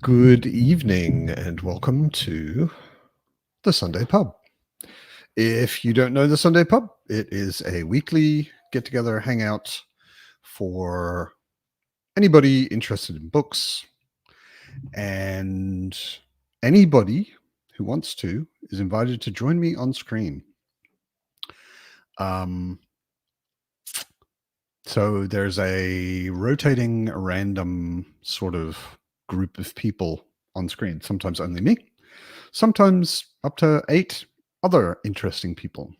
Good evening and welcome to the Sunday Pub. If you don't know the Sunday Pub, it is a weekly get-together hangout for anybody interested in books, and anybody who wants to is invited to join me on screen. So there's a rotating random sort of group of people on screen, sometimes only me, sometimes up to 8 other interesting people.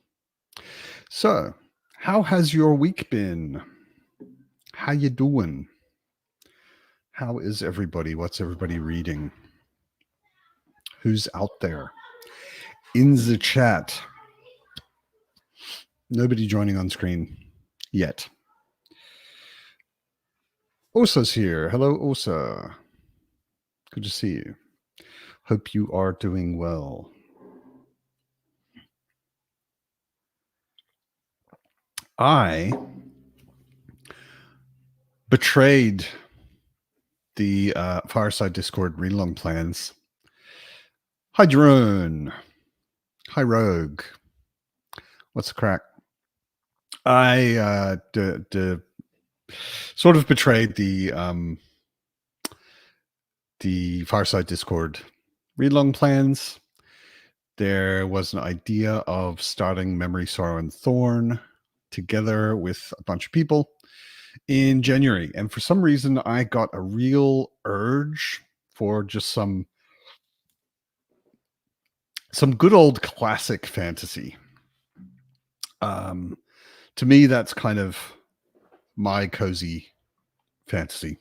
So, how has your week been? How you doing? How is everybody? What's everybody reading? Who's out there in the chat? Nobody joining on screen yet. Osa's here. Hello, Osa. Good to see you. Hope you are doing well. I betrayed the Fireside Discord read-along plans. Hi, Drone. Hi, Rogue. What's the crack? I sort of betrayed the Fireside Discord read-along plans. There was an idea of starting Memory, Sorrow, and Thorn together with a bunch of people in January. And for some reason, I got a real urge for just some good old classic fantasy. To me, that's kind of my cozy fantasy.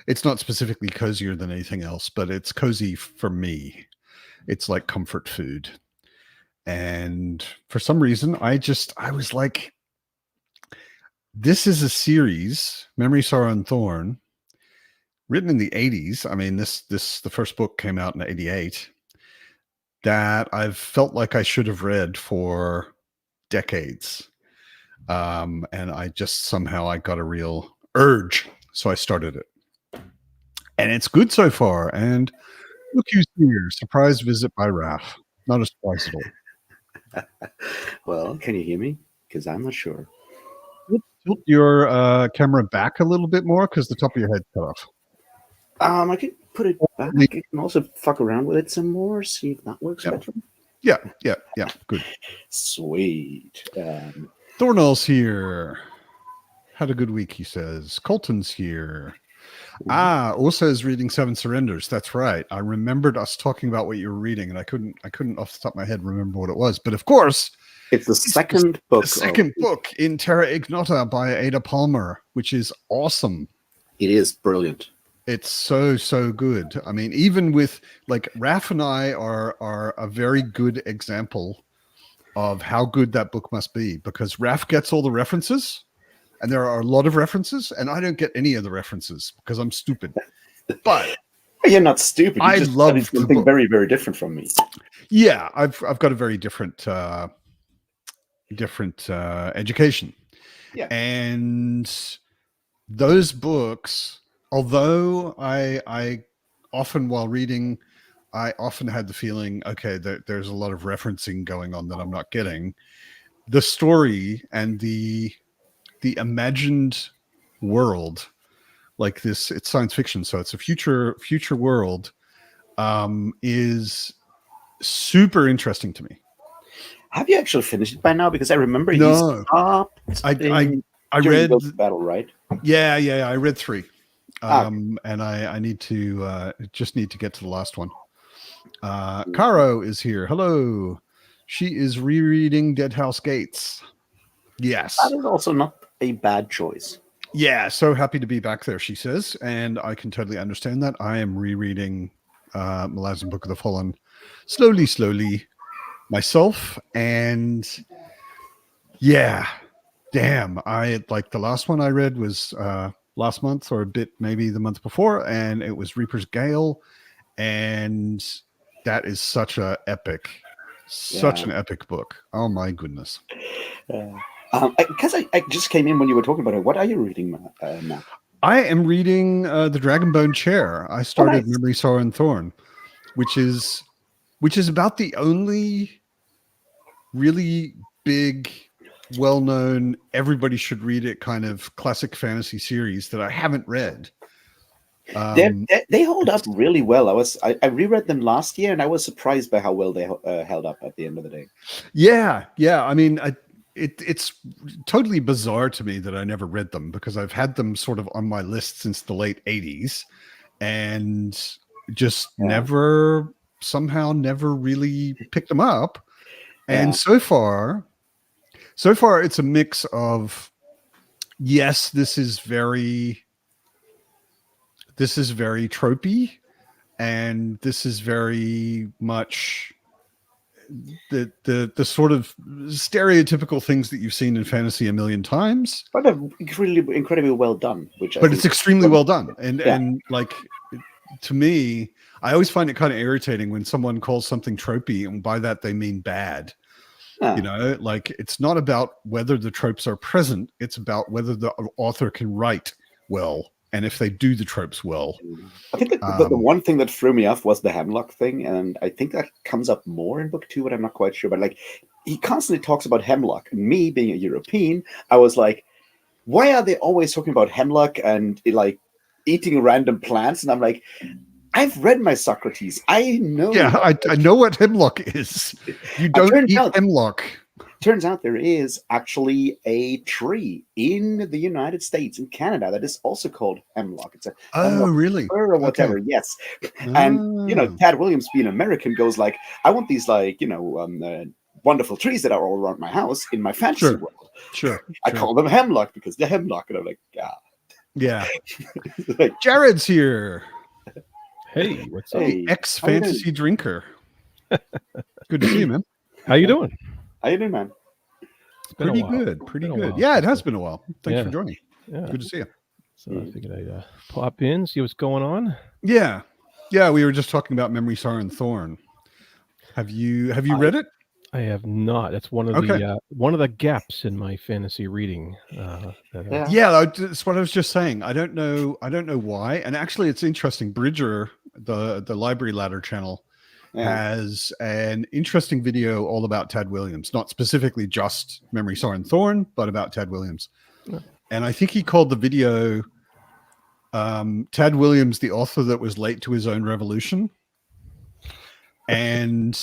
It's not specifically cozier than anything else, but it's cozy for me. It's like comfort food. And for some reason, I was like, this is a series, Memory, Sorrow, and Thorn, written in the 80s. I mean, the first book came out in 88, that I've felt like I should have read for decades. And I just somehow I got a real urge. So I started it. And it's good so far. And look who's here. Surprise visit by Raph. Not a surprise at all. Well, can you hear me? Because I'm not sure. Tilt your camera back a little bit more because the top of your head's cut off. I could put it back. I can also fuck around with it some more, see if that works better. Yeah. Good. Sweet. Thornall's here. Had a good week, he says. Colton's here. Osa is reading Seven Surrenders. That's right. I remembered us talking about what you were reading, and I couldn't off the top of my head remember what it was. But of course, it's the second book. The second book in Terra Ignota by Ada Palmer, which is awesome. It is brilliant. It's so good. I mean, even with like Raph and I are a very good example of how good that book must be, because Raph gets all the references, and there are a lot of references, and I don't get any of the references because I'm stupid. But you're not stupid. I love something very, very different from me. Yeah, I've got a very different education. Yeah, and those books, although I often while reading, I often had the feeling, okay, there's a lot of referencing going on that I'm not getting. The story and the imagined world, like this, it's science fiction, so it's a future world, is super interesting to me. Have you actually finished it by now? Because I remember no. you stopped. I read the battle, right? Yeah. I read 3, and I need to just need to get to the last one. Caro is here. Hello. She is rereading Dead House Gates. Yes, that is also not a bad choice. Yeah, so happy to be back there, she says, and I can totally understand that. I am rereading Malazan Book of the Fallen slowly myself, and yeah, damn, I like the last one I read was last month, or a bit maybe the month before, and it was Reaper's Gale, and that is such an epic book. Oh my goodness. Because I just came in when you were talking about it. What are you reading now? I am reading the Dragonbone Chair. I started nice. Memory, Sorrow, and Thorn, which is about the only really big, well-known, everybody should read it kind of classic fantasy series that I haven't read. They hold up really well. I reread them last year, and I was surprised by how well they held up at the end of the day. Yeah. I mean, it's totally bizarre to me that I never read them because I've had them sort of on my list since the late 80s and just never really picked them up. And so far it's a mix of, yes, this is very tropey, and this is very much the sort of stereotypical things that you've seen in fantasy a million times, but they're incredibly well done. It's extremely well done, and like, to me, I always find it kind of irritating when someone calls something tropey, and by that they mean bad. You know, like, it's not about whether the tropes are present; it's about whether the author can write well, and if they do the tropes well. I think the one thing that threw me off was the hemlock thing, and I think that comes up more in book 2, but I'm not quite sure. But like, he constantly talks about hemlock. And me being a European, I was like, why are they always talking about hemlock and like eating random plants? And I'm like, I've read my Socrates. I know. Yeah, I know what hemlock is. You don't eat hemlock. Turns out there is actually a tree in the United States, in Canada, that is also called hemlock. It's a hemlock really? Or whatever. Okay. Yes. And you know, Tad Williams, being American, goes like, I want these, like, you know, wonderful trees that are all around my house in my fantasy world. Sure. I call them hemlock because they're hemlock, and I'm like, yeah. Like, Jared's here. Hey, what's up? Hey, Ex-fantasy drinker. Good to see you, man. How you doing? How you doing, man? Pretty good. Yeah, it has been a while. Thanks for joining. Yeah. Good to see you. So I figured I'd pop in, see what's going on. Yeah. We were just talking about Memory, Sorrow, and Thorn. Have you read it? I have not. That's one of the gaps in my fantasy reading. That's what I was just saying. I don't know why. And actually, it's interesting. Bridger, the Library Ladder channel, has an interesting video all about Tad Williams. Not specifically just Memory, Sorrow, and Thorn, but about Tad Williams. Yeah. And I think he called the video Tad Williams, the author that was late to his own revolution. And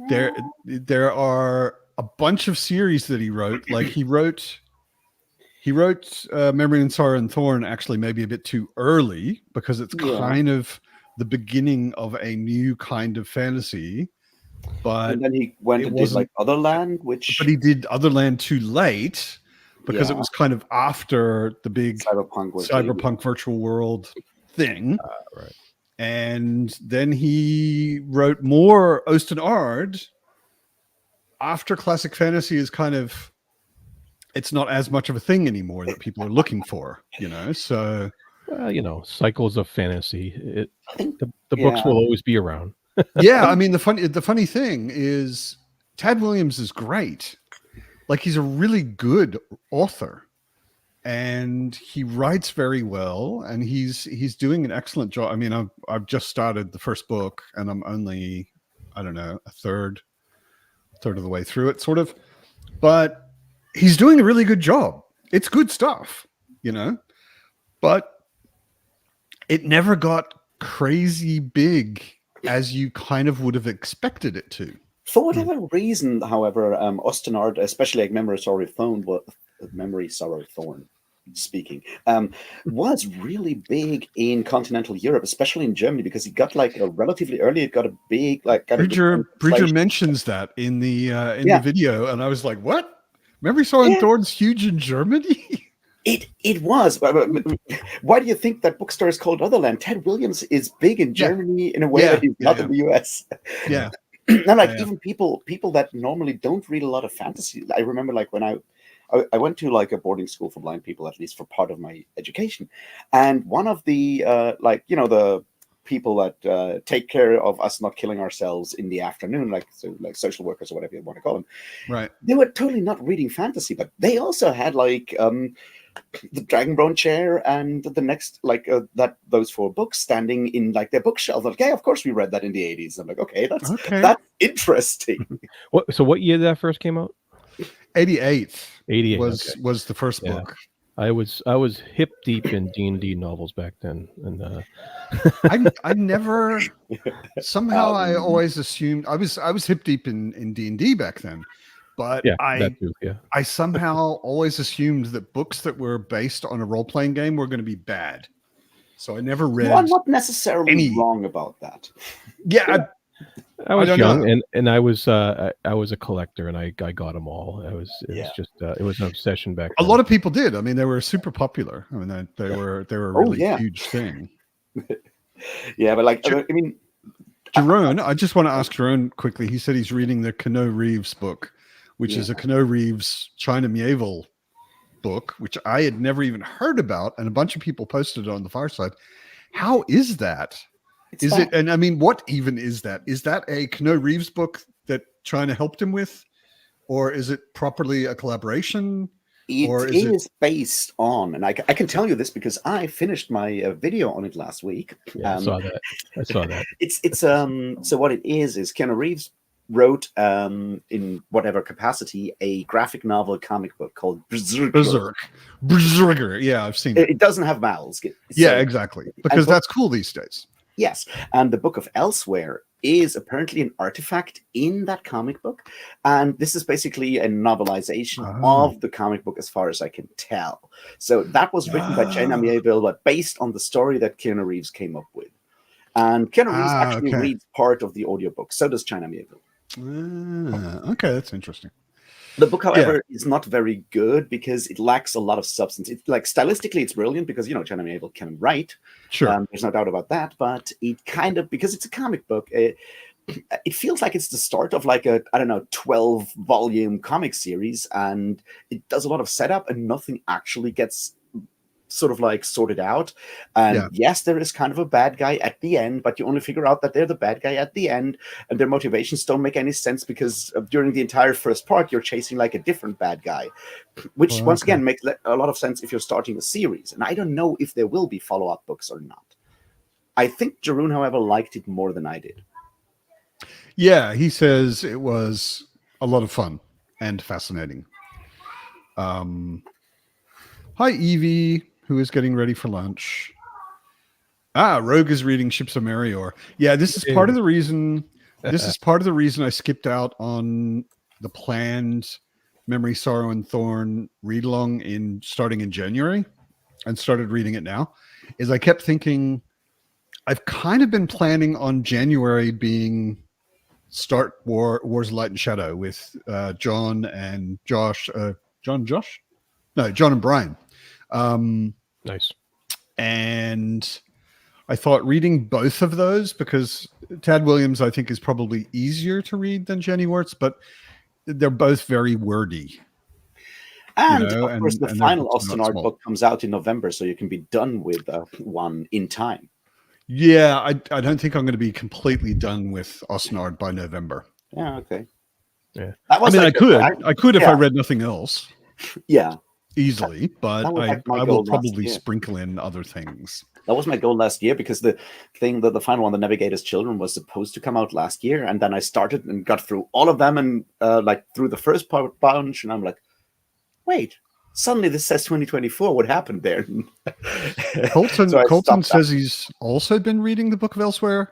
there are a bunch of series that he wrote. Like, he wrote Memory and Sorrow and Thorn actually maybe a bit too early, because it's kind of the beginning of a new kind of fantasy. But and then he went and did like Otherland, but he did Otherland too late, because it was kind of after the big cyberpunk virtual world thing. Right. And then he wrote more Osten-Ard after classic fantasy is kind of, it's not as much of a thing anymore that people are looking for, you know? So, you know, cycles of fantasy. The books will always be around. Yeah. I mean, the funny thing is Tad Williams is great. Like, he's a really good author. And he writes very well, and he's doing an excellent job. I mean, I've just started the first book, and I'm only, I don't know, a third of the way through it, sort of. But he's doing a really good job. It's good stuff, you know. But it never got crazy big as you kind of would have expected it to. For whatever reason, however, Osten-Ard, especially like Memory, Sorrow, Thorn, speaking, was really big in continental Europe, especially in Germany, because he got like relatively early. It got a big Bridger mentions that in the video, and I was like, "What? Memory, Sorrow, and Thorn's huge in Germany." It was. Why do you think that bookstore is called Otherland? Ted Williams is big in Germany in a way that he's not in the US. Yeah. And like even people that normally don't read a lot of fantasy. I remember like when I went to like a boarding school for blind people, at least for part of my education, and one of the the people that take care of us not killing ourselves in the afternoon, like social workers or whatever you want to call them, right? They were totally not reading fantasy, but they also had like the Dragonbone chair and the next, like those 4 books standing in like their bookshelf. Like, yeah, of course we read that in the 80s. I'm like, okay, that's interesting. What year did that first came out? 88. 88 was the first book. I was hip deep in D&D novels back then, and I never somehow I always assumed I was hip deep in D&D back then, but I somehow always assumed that books that were based on a role-playing game were going to be bad. So I never read. You are not necessarily wrong about that. Yeah. I was young, and I was a collector, and I got them all. It was an obsession back then. A lot of people did. I mean, they were super popular. I mean, they were a really huge thing. Yeah, but like, I mean, Jerome, I just want to ask Jerome quickly. He said he's reading the Kano Reeves book, which is a Kano Reeves China Medieval book, which I had never even heard about, and a bunch of people posted it on the Fireside. How is that? Is it? And I mean, what even is that? Is that a Kano Reeves book that China helped him with, or is it properly a collaboration? It is based on, and I can tell you this because I finished my video on it last week. Yeah, I saw that. It's so what it is Keanu Reeves wrote in whatever capacity a graphic novel comic book called Berserker. Yeah, I've seen it. It doesn't have mouths. Yeah, exactly. Because that's cool these days. Yes, and the Book of Elsewhere is apparently an artifact in that comic book, and this is basically a novelization of the comic book as far as I can tell. So that was written by China Medieval, but based on the story that Keanu Reeves came up with. And Keanu Reeves actually reads part of the audiobook. So does China Medieval. Okay, that's interesting. The book, however, is not very good because it lacks a lot of substance. It's like stylistically, it's brilliant because China Medieval can write. Sure, there's no doubt about that. But it kind of, because it's a comic book, it feels like it's the start of like a 12-volume comic series, and it does a lot of setup, and nothing actually gets sort of like sorted out. And yes, there is kind of a bad guy at the end, but you only figure out that they're the bad guy at the end, and their motivations don't make any sense because during the entire first part you're chasing like a different bad guy, which once again makes a lot of sense if you're starting a series. And I don't know if there will be follow-up books or not. I think Jeroen, however, liked it more than I did. Yeah, he says it was a lot of fun and fascinating. Hi, Evie, who is getting ready for lunch. Rogue is reading Ships of Merior. Yeah, this is part of the reason. This is part of the reason I skipped out on the planned Memory, Sorrow, and Thorn read along starting in January, and started reading it now. Is I kept thinking I've kind of been planning on January being start Wars of Light and Shadow with John and Josh. John and Brian. Nice. And I thought reading both of those, because Tad Williams I think is probably easier to read than Jenny Wirtz, but they're both very wordy. And of course the final Ostenard book comes out in November, so you can be done with one in time. Yeah, I don't think I'm going to be completely done with Ostenard by November. Yeah, okay. Yeah. I mean, I could if I read nothing else. Yeah. Easily, but I will probably sprinkle in other things. That was my goal last year, because the final one, The Navigator's Children, was supposed to come out last year, and then I started and got through all of them, and like through the first bunch, and I'm like, wait, suddenly this says 2024. What happened there? Colton says he's also been reading the Book of Elsewhere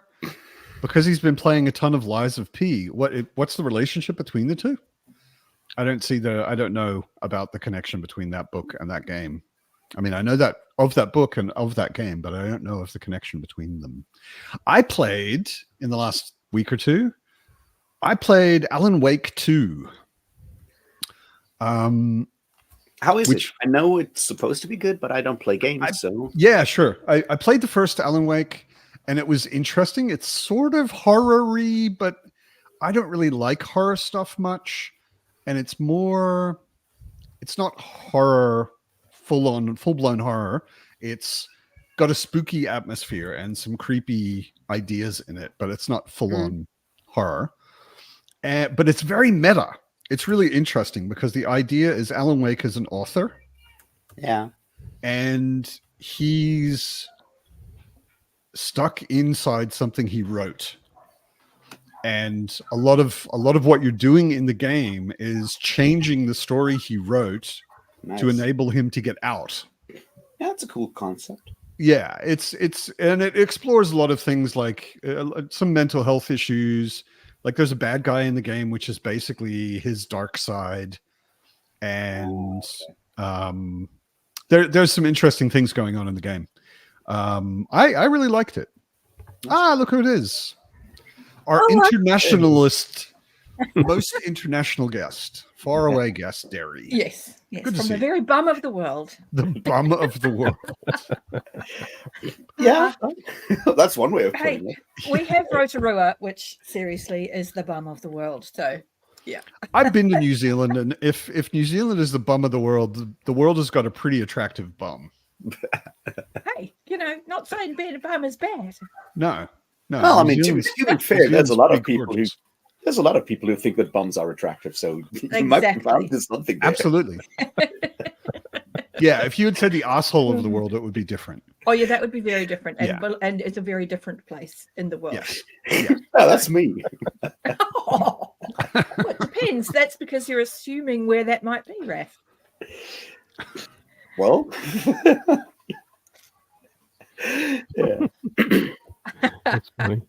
because he's been playing a ton of Lies of P. What's the relationship between the two? I don't know about the connection between that book and that game. I mean, I know that of that book and of that game, but I don't know of the connection between them. I played in the last week or two. I played Alan Wake 2. How is it? I know it's supposed to be good, but I don't play games. Yeah, sure. I played the first Alan Wake, and it was interesting. It's sort of horror-y, but I don't really like horror stuff much. And it's not horror, full-blown horror. It's got a spooky atmosphere and some creepy ideas in it, but it's not full-on horror. But it's very meta. It's really interesting because the idea is Alan Wake is an author, Yeah. And he's stuck inside something he wrote. And a lot of what you're doing in the game is changing the story he wrote to enable him to get out. Yeah, that's a cool concept. Yeah, and it explores a lot of things like some mental health issues. Like there's a bad guy in the game, which is basically his dark side, and there's some interesting things going on in the game. I really liked it. Look who it is. Our internationalist, most international guest, faraway guest, Derry. Yes, Good from the very bum of the world. The bum of the world. Yeah, that's one way of putting it. We have Rotorua, which seriously is the bum of the world. So, yeah. I've been to New Zealand, and if New Zealand is the bum of the world has got a pretty attractive bum. Hey, not saying being a bum is bad. No. Well, I mean, to be fair, there's a lot of people who think that bums are attractive. So you might be found there's something there. Absolutely. Yeah, if you had said the asshole of the world, it would be different. Oh, yeah, that would be very different, and it's a very different place in the world. Yes. Yeah. Oh, that's me. Well, it depends. That's because you're assuming where that might be, Raph. Well, yeah. That's funny.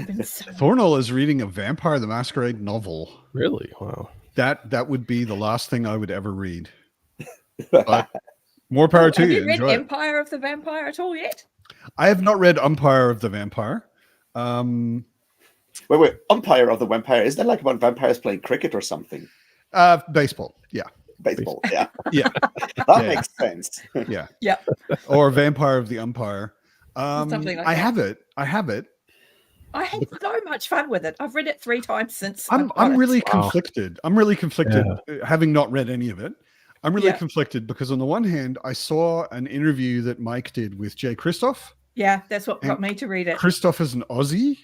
Thornall is reading a Vampire the Masquerade novel. Really? Wow. That would be the last thing I would ever read. But more power to you. Have you read Empire of the Vampire at all yet? I have not read Umpire of the Vampire. Wait, Umpire of the Vampire. Is that like about vampires playing cricket or something? Baseball. Yeah. Baseball. Yeah. Yeah. That makes sense. Yeah. Yeah. Or Vampire of the Umpire. Something like I that. have it. I had so much fun with it. I've read it 3 times since. I'm really conflicted. I'm really conflicted, having not read any of it. I'm really conflicted because on the one hand, I saw an interview that Mike did with Jay Christoph. Yeah, that's what got me to read it. Christoph is an Aussie.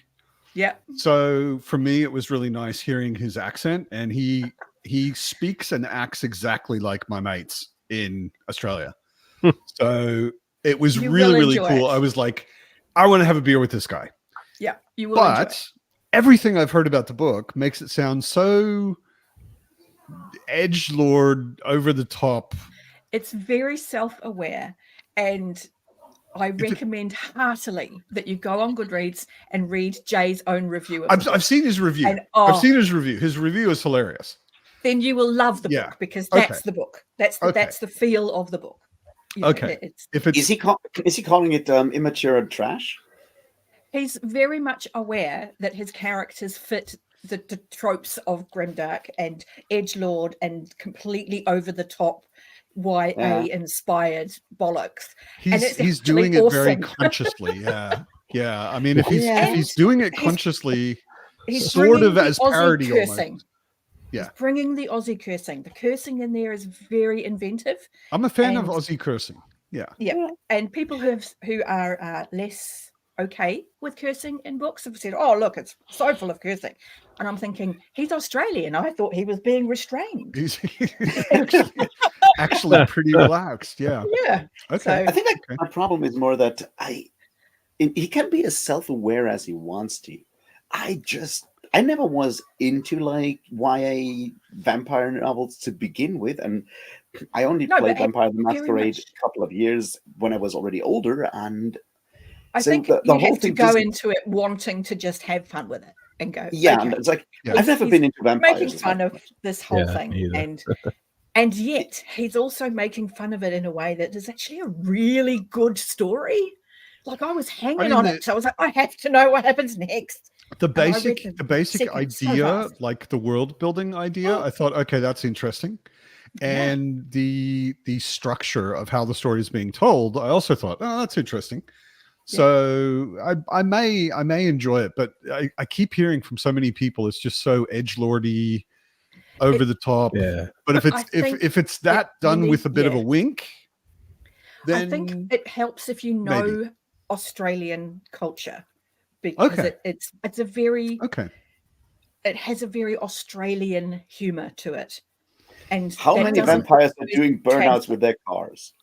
Yeah. So for me, it was really nice hearing his accent, and he speaks and acts exactly like my mates in Australia. So it was really cool. I was like, I want to have a beer with this guy. Yeah, you will. But everything I've heard about the book makes it sound so edgelord, over the top. It's very self-aware, and I recommend heartily that you go on Goodreads and read Jay's own review of it. I've seen his review. And, I've seen his review. His review is hilarious. Then you will love the book because that's the book. That's the feel of the book. Is he calling it immature and trash? He's very much aware that his characters fit the tropes of grimdark and edgelord and completely over the top YA inspired bollocks. He's doing it very consciously. Yeah. I mean, if he's doing it consciously, he's sort of as parody almost. Yeah, he's bringing the Aussie cursing. The cursing in there is very inventive. I'm a fan of Aussie cursing. Yeah. And people who are less okay with cursing in books have said, "Oh, look, it's so full of cursing," and I'm thinking he's Australian. I thought he was being restrained. He's actually pretty relaxed. Yeah. Yeah. Okay. So, I think my problem is more that he can be as self-aware as he wants to. I never was into like YA vampire novels to begin with, and I only played Vampire the Masquerade a couple of years when I was already older, and I think the you have to go into it wanting to just have fun with it and go. Yeah, and it's like I've never been into vampires. Making fun of this whole thing, and yet he's also making fun of it in a way that is actually a really good story. Like I was hanging on it, so I was like, I have to know what happens next. The basic idea, like the world building idea, I thought, okay, that's interesting. And the structure of how the story is being told, I also thought, oh, that's interesting. So I may enjoy it, but I keep hearing from so many people it's just so edgelordy, over the top. Yeah. But if it's that done with a bit of a wink, then I think it helps if you know Australian culture. Because it's a very it has a very Australian humor to it. And how many vampires are doing burnouts with their cars?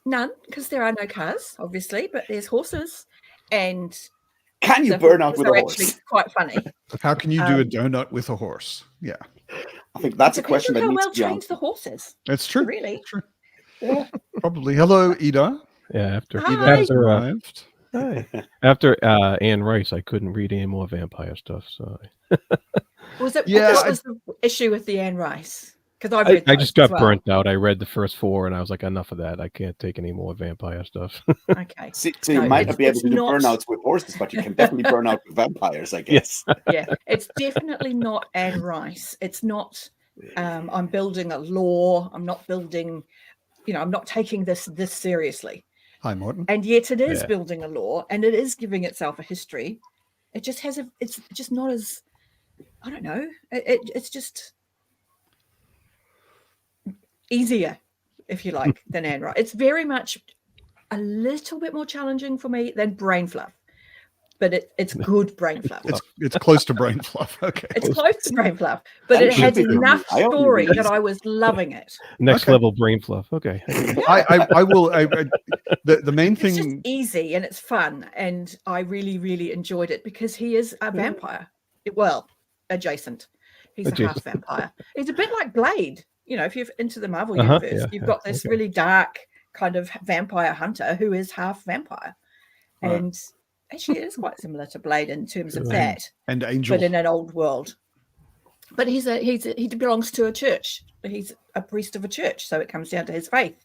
None, because there are no cars, obviously, but there's horses, and can you burn out with a horse? Actually, quite funny. How can you do a donut with a horse? Yeah, I think that's a question that how needs well to be trained answered. the horses. that's true. Really? That's true. Yeah. Probably. Hello, Ida. Yeah, after Arrived. after Anne Rice, I couldn't read any more vampire stuff. So Was it? Yeah, what was the issue with the Anne Rice? Because I just got burnt out. I read the first 4 and I was like, enough of that. I can't take any more vampire stuff. Okay. So you might not be able to do burnouts with horses, but you can definitely burn out with vampires, I guess. Yeah, it's definitely not Anne Rice. It's not. I'm building a lore. I'm not building. I'm not taking this seriously. Hi, Morton. And yet it is building a lore, and it is giving itself a history. It just has it's just not as, I don't know. It's just easier, if you like, than Anne Rice. It's very much a little bit more challenging for me than Brain Fluff, but it's good Brain Fluff. It's close to Brain Fluff. Okay, it's close to Brain Fluff, but it has enough story that I was loving it. Next level Brain Fluff. Okay, I will. The main it's thing. It's just easy and it's fun, and I really, really enjoyed it because he is a vampire. Well, adjacent. He's a half vampire. He's a bit like Blade. If you're into the Marvel universe, you've got this really dark kind of vampire hunter who is half vampire, and actually it is quite similar to Blade in terms of that, and Angel, but in an old world. But he belongs to a church. He's a priest of a church, so it comes down to his faith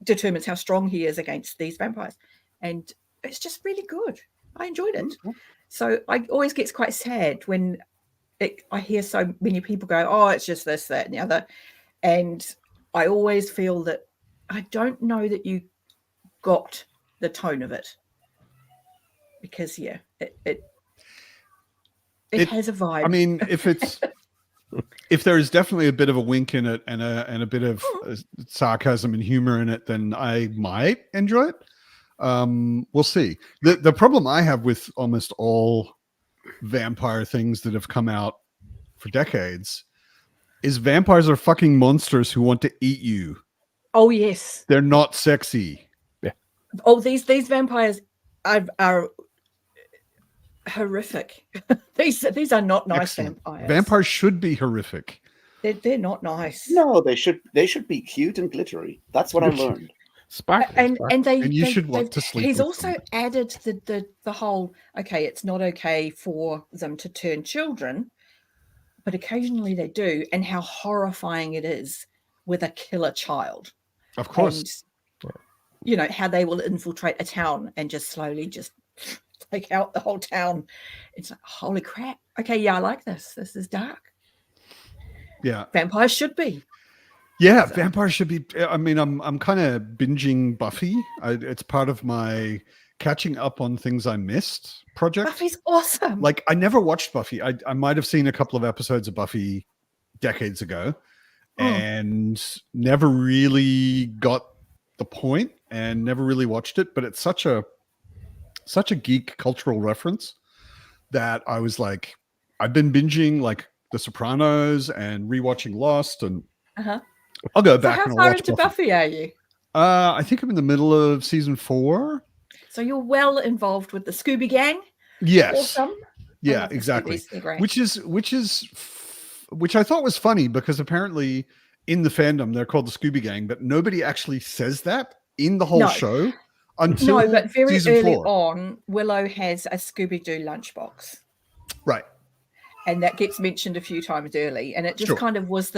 determines how strong he is against these vampires, and it's just really good. I enjoyed it. So I always get quite sad when I hear so many people go, "Oh, it's just this, that, and the other." And I always feel that I don't know that you got the tone of it, because it has a vibe. I mean, if there is definitely a bit of a wink in it and a bit of sarcasm and humor in it, then I might enjoy it. We'll see. The problem I have with almost all vampire things that have come out for decades is vampires are fucking monsters who want to eat you. Oh yes, they're not sexy. Yeah. Oh, these vampires are horrific. these are not nice. Excellent. Vampires. Vampires should be horrific. They're not nice. No, they should be cute and glittery. That's what I learned. And you should want to sleep. He's also added the whole, okay, it's not okay for them to turn children, but occasionally they do, and how horrifying it is with a killer child. Of course. And, how they will infiltrate a town and just slowly just take out the whole town. It's like, holy crap. Okay, yeah, I like this. This is dark. Yeah. Vampires should be. Yeah, vampires should be. I mean, I'm kind of binging Buffy. It's part of my catching up on things I missed project. Buffy's awesome. Like, I never watched Buffy. I might have seen a couple of episodes of Buffy decades ago and never really got the point and never really watched it. But it's such a geek cultural reference that I was like, I've been binging like The Sopranos and rewatching Lost, and I'll go back. So how far into Buffy are you? I think I'm in the middle of season 4. So you're well involved with the Scooby Gang. Yes. Awesome. Yeah, exactly. Which I thought was funny, because apparently in the fandom they're called the Scooby Gang, but nobody actually says that in the whole show until but very season early 4. on, Willow has a Scooby-Doo lunchbox. Right. And that gets mentioned a few times early, and it just kind of was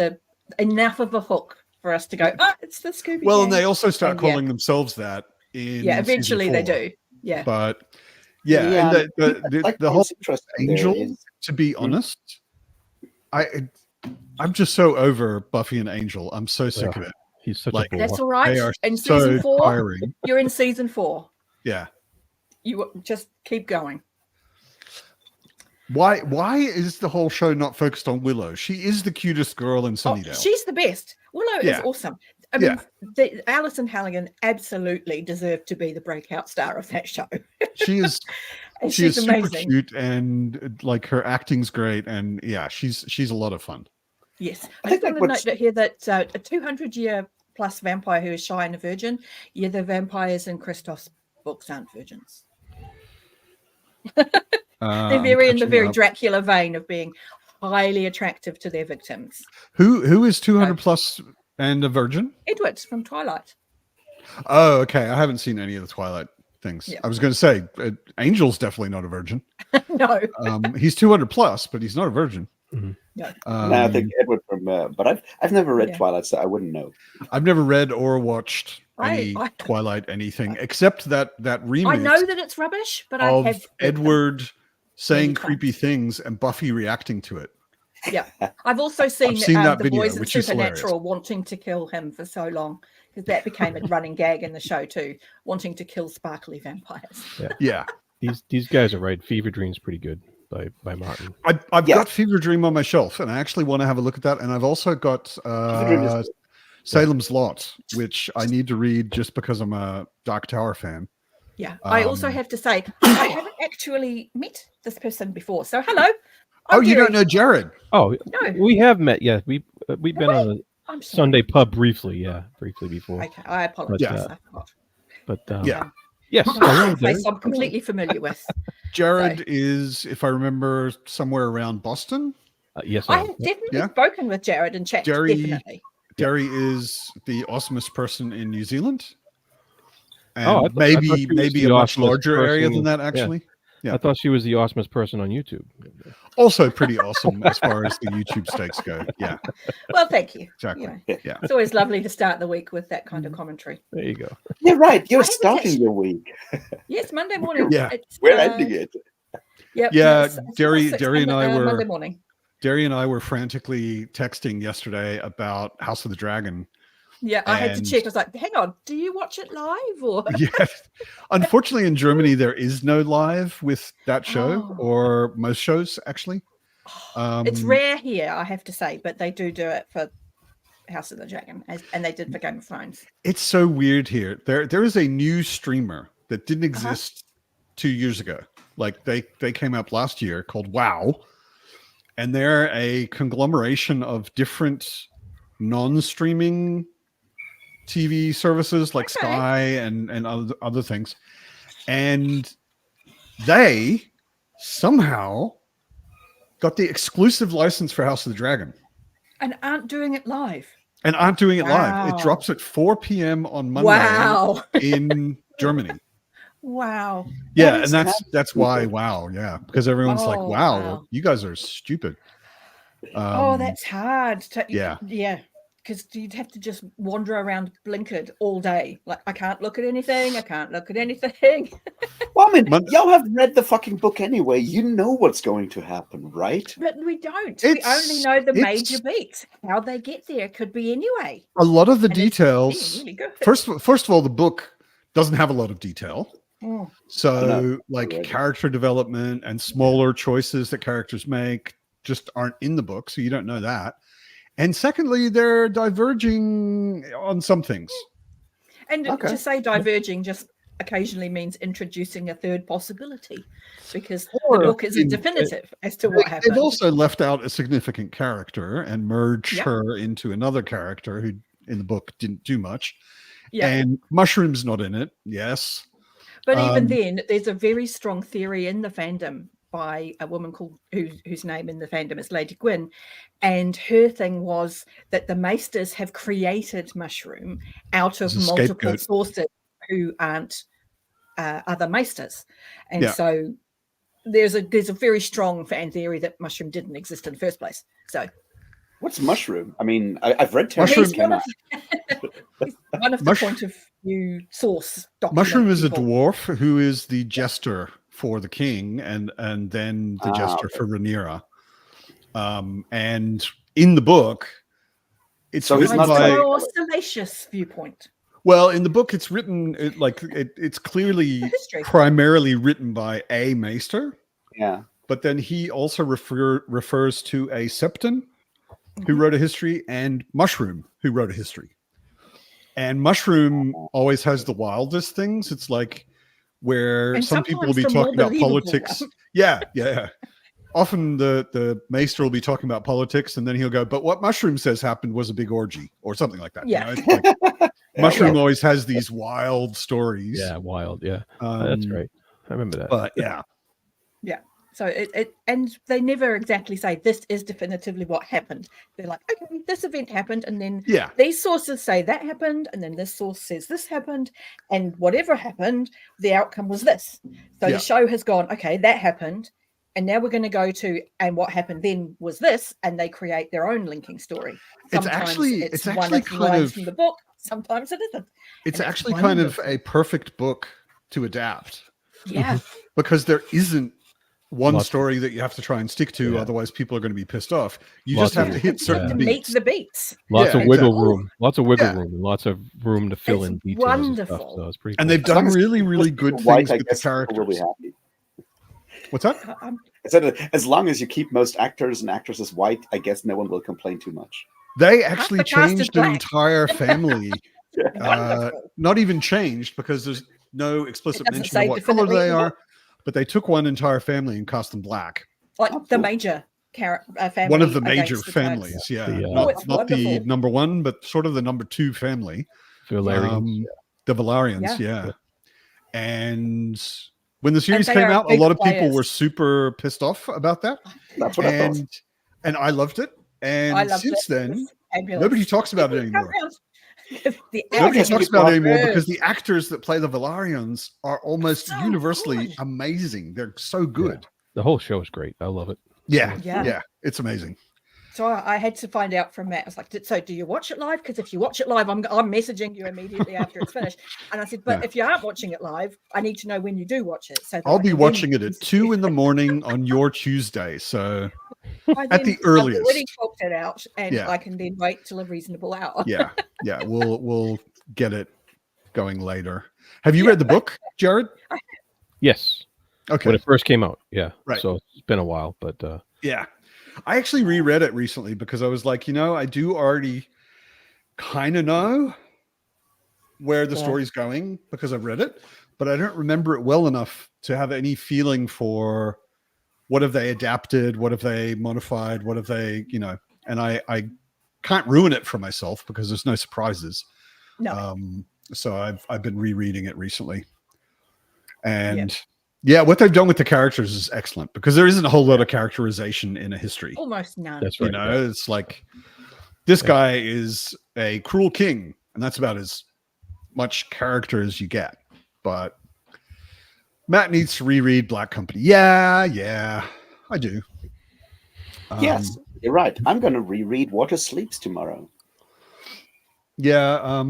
enough of a hook for us to go, it's the Scooby Well, Gang. and they also start calling themselves that in eventually they do. Yeah. But and the whole Angel, to be honest, I'm just so over Buffy and Angel. I'm so sick of it. He's such a bore. That's all right. They are in season 4, tiring. You're in season 4. Yeah. You just keep going. Why is the whole show not focused on Willow? She is the cutest girl in Sunnydale. She's the best. Willow is awesome. I mean, Alison Halligan absolutely deserved to be the breakout star of that show. She is. She is amazing. super cute, and like her acting's great, and she's a lot of fun. Yes. I I think just that want to what's- note that here that a 200-year plus vampire who is shy and a virgin, yeah, the vampires in Christoph's books aren't virgins. They're I'm very in the catching very up. Dracula vein of being highly attractive to their victims. Who is 200 plus and a virgin? Edward from Twilight. Oh, okay. I haven't seen any of the Twilight things. Yeah. I was going to say, Angel's definitely not a virgin. No. He's 200 plus, but he's not a virgin. Mhm. No. I think Edward from, but I've never read Yeah. Twilight, so I wouldn't know. I've never read or watched I- any Twilight anything except that remix I know that it's rubbish, but I of have read them. Edward saying many creepy times. things and Buffy reacting to it. Yeah, I've also seen that the video, boys in which is hilarious. Supernatural wanting to kill him for so long, because that became a running gag in the show too, wanting to kill sparkly vampires. Yeah. These guys are right. Fever Dream's pretty good by Martin. I've Yeah. got Fever Dream on my shelf, and I actually want to have a look at that. And I've also got Dream is good. Salem's Lot, which I need to read just because I'm a Dark Tower fan. Yeah, I also have to say I haven't actually met this person before, so hello. I'm You Gary. don't know Jared? Oh, No. we have met. Yeah, we've been on a I'm sorry. Sunday pub briefly. Yeah, briefly before. Okay, I apologize. I forgot. But Yeah. yes, Not I a know face Derek. I'm completely familiar with. Jared is, if I remember, somewhere around Boston. Yes, I I have definitely Yeah. spoken with Jared and chat. Jerry- Definitely. Derry is the awesomest person in New Zealand. And Oh, I thought she was maybe the a much awesomest larger area person. than that, actually. Yeah. I thought she was the awesomest person on YouTube. Also pretty awesome as far as the YouTube stakes go. Yeah, Well, thank you. exactly. You know, Yeah. it's always lovely to start the week with that kind of commentary. There you go. Yeah, right. You're I haven't starting actually- your week. Yes, Monday morning. Yeah. It's, We're ending it. Yep, Yeah, it's Derry- 6 Derry and I were- Monday morning. Derry and I were frantically texting yesterday about House of the Dragon. Yeah, I had to And- check. I was like, hang on, do you watch it live or? Yes. Unfortunately, in Germany, there is no live with that show, Oh. or most shows, actually. It's rare here, I have to say, but they do it for House of the Dragon, and they did for Game of Thrones. It's so weird here. There is a new streamer that didn't Uh-huh. exist 2 years ago. Like they came up last year, called WoW, and they're a conglomeration of different non-streaming TV services like Okay. Sky and other things, and they somehow got the exclusive license for House of the Dragon And aren't doing it live. and aren't doing it live. It Wow. drops at 4 p.m. on Monday Wow. in Germany. Wow. Yeah, is and that's why stupid. WoW. Yeah, because everyone's like, Oh, wow, wow. you guys are stupid. That's hard. yeah. Yeah. Because you'd have to just wander around blinkered all day. Like, I can't look at anything. I can't look at anything. Well, I mean, Mon- y'all have read the fucking book anyway. You know what's going to happen, right? But we don't. We only know the major beats. How they get there could be anyway. A lot of the And it's details. really good. First of all, the book doesn't have a lot of detail. Mm. So, No, like already. character development and smaller choices that characters make just aren't in the book, so you don't know that. And secondly, they're diverging on some things. And Okay. to say diverging just occasionally means introducing a third possibility, because Or the book isn't in- definitive as to what happened. They've also left out a significant character and merged Yeah. her into another character who in the book didn't do much. Yeah. And Mushroom's not in it. Yes. But even Um, then, there's a very strong theory in the fandom by a woman called whose name in the fandom is Lady Gwyn, and her thing was that the Maesters have created Mushroom out of As a multiple scapegoat. sources who aren't other Maesters, and Yeah. so there's a very strong fan theory that Mushroom didn't exist in the first place. So What's mushroom? I mean, I've read Mushroom- he's Terrence. he's one of the Mush- point of view source. Mushroom is a people. dwarf who is the jester for the king and then the jester okay. for Rhaenyra. And in the book, it's So he's written not by, like- more salacious viewpoint. well, in the book, it's written it's clearly The history. primarily written by a maester, Yeah. but then he also refers to a septon who Mhm. wrote a history and Mushroom who wrote a history. And Mushroom always has the wildest things. It's like where And some people will be sometimes the more talking about believable politics. one. Yeah. often the maester will be talking about politics, and then he'll go, "But what Mushroom says happened was a big orgy," or something like that. Yeah. You know? It's like, Mushroom always has these wild stories. Yeah, wild. Yeah, that's right. I remember that. But yeah. So it and they never exactly say this is definitively what happened. They're like, okay, this event happened, and then these sources say that happened, and then this source says this happened, and whatever happened, the outcome was this. So the show has gone, okay, that happened, and now we're going to go to, and what happened then was this, and they create their own linking story. Sometimes it's one of the lines from the book, sometimes it isn't. It's actually kind of a perfect book to adapt. Yeah. Because there isn't one story that you have to try and stick to, otherwise people are going to be pissed off. You just have to hit certain beats. Meet the beats. Lots of wiggle room. Lots of wiggle room and lots of room to fill in details. Wonderful. And stuff, so it's pretty and cool. they've done really, really good things with the characters. Will be happy. What's that? I said, as long as you keep most actors and actresses white, I guess no one will complain too much. They actually changed the entire family. Not even changed, because there's no explicit mention of what color they are. But they took one entire family and cast them black. Like the major family. One of the major families, not the number one, but sort of the number two family. Valerians. The Valerians, And when the series came out, a lot of people were super pissed off about that. That's what I thought. And I loved it. And since then, nobody talks about it anymore. Nobody talks about it anymore because the actors that play the Valerians are almost universally amazing. They're so good. Yeah. The whole show is great. I love it. Yeah. It's amazing. So I had to find out from Matt. I was like, so do you watch it live? Because if you watch it live, I'm messaging you immediately after it's finished. And I said, but if you aren't watching it live, I need to know when you do watch it. So I'll be watching it at 2 a.m. on your Tuesday. So at the earliest. I've already talked it out, and I can then wait till a reasonable hour. Yeah. We'll get it going later. Have you read the book, Jared? Yes. Okay. When it first came out. Yeah. Right. So it's been a while, but I actually reread it recently because I was like, I do already kind of know where the story's going because I've read it, but I don't remember it well enough to have any feeling for what have they adapted, what have they modified, what have they, and I can't ruin it for myself because there's no surprises. No. So I've been rereading it recently. And what they've done with the characters is excellent because there isn't a whole lot of characterization in a history. Almost none. That's right. It's like this guy is a cruel king, and that's about as much character as you get. But Matt needs to reread Black Company. Yeah, I do. Yes, you're right. I'm going to reread Water Sleeps tomorrow. Yeah.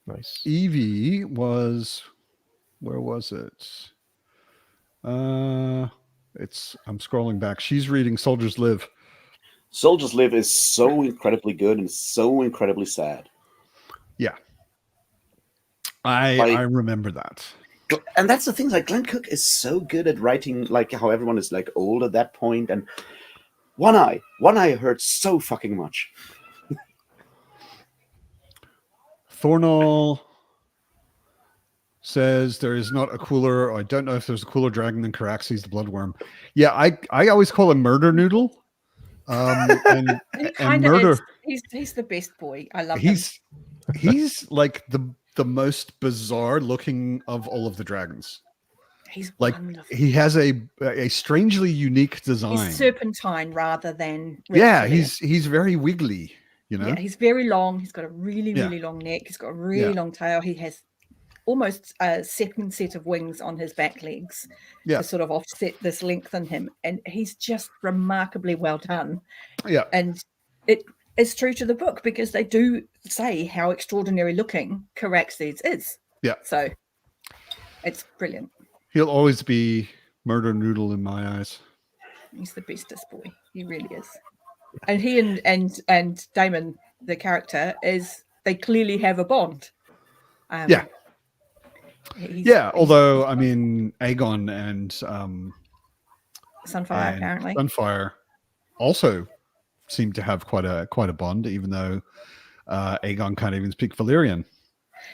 Nice. Evie was, where was it? I'm scrolling back. She's reading Soldiers Live. Soldiers Live is so incredibly good and so incredibly sad. Yeah. I remember that. And that's the thing, like Glenn Cook is so good at writing, like how everyone is like old at that point, and One Eye hurt so fucking much. Thornall says there is not a cooler. I don't know if there's a cooler dragon than Caraxes the Bloodworm. Yeah, I always call him Murder Noodle. And Murder. He's the best boy. I love him. He's like the most bizarre looking of all of the dragons. He's like wonderful. He has a strangely unique design. He's serpentine rather than he's very wiggly. Yeah, he's very long. He's got a really long neck. He's got a really long tail. He has almost a second set of wings on his back legs to sort of offset this length in him, and he's just remarkably well done. And it is true to the book because they do say how extraordinary looking Caraxes is. So it's brilliant. He'll always be Murder Noodle in my eyes. He's the bestest boy. He really is. And he and Damon, the character, they clearly have a bond. Although I mean Aegon and Sunfire apparently. Sunfire also seem to have quite a bond, even though Aegon can't even speak Valyrian.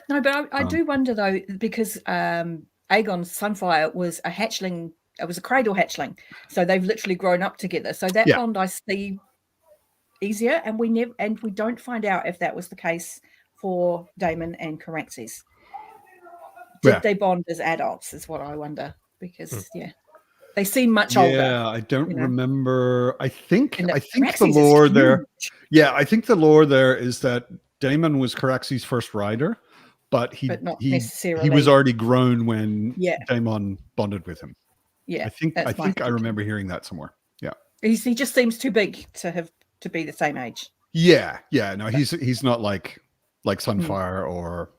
No, but I do wonder though, because Aegon's Sunfire was a hatchling it was a cradle hatchling, so they've literally grown up together. So that bond I see easier, and we don't find out if that was the case for Damon and Caraxes. Did they bond as adults? Is what I wonder, because they seem much older. Yeah, I don't remember. I think the Caraxes lore is there. huge. Yeah, I think the lore there is that Damon was Caraxes' first rider, but not he necessarily. was already grown when Damon bonded with him. Yeah, I think I remember hearing that somewhere. Yeah, he just seems too big to be the same age. Yeah. No, he's not like Sunfire or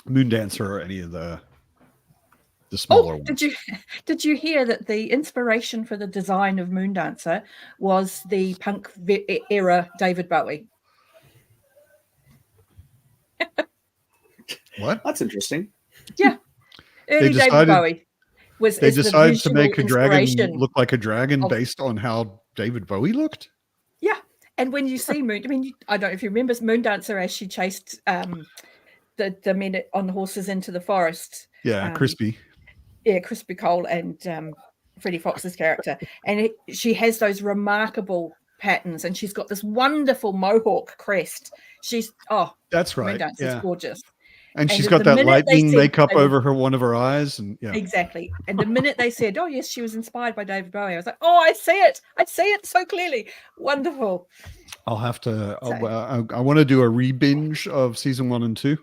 Moondancer or any of the smaller ones. Did you hear that the inspiration for the design of Moondancer was the punk era David Bowie? What? That's interesting. Yeah, David Bowie They decided to make a dragon inspiration look like a dragon based on how David Bowie looked. Yeah, and when you see I don't know if you remember Moondancer as she chased the men on the horses into the forest. Yeah, Crispy. Yeah, Crispy Cole and Freddie Fox's character, and she has those remarkable patterns, and she's got this wonderful mohawk crest. That's right. Moondancer's gorgeous. And she's got that lightning makeup over one of her eyes, and exactly. And the minute they said, "Oh yes, she was inspired by David Bowie," I was like, "Oh, I see it so clearly. Wonderful." I'll have to. I want to do a re-binge of season 1 and 2.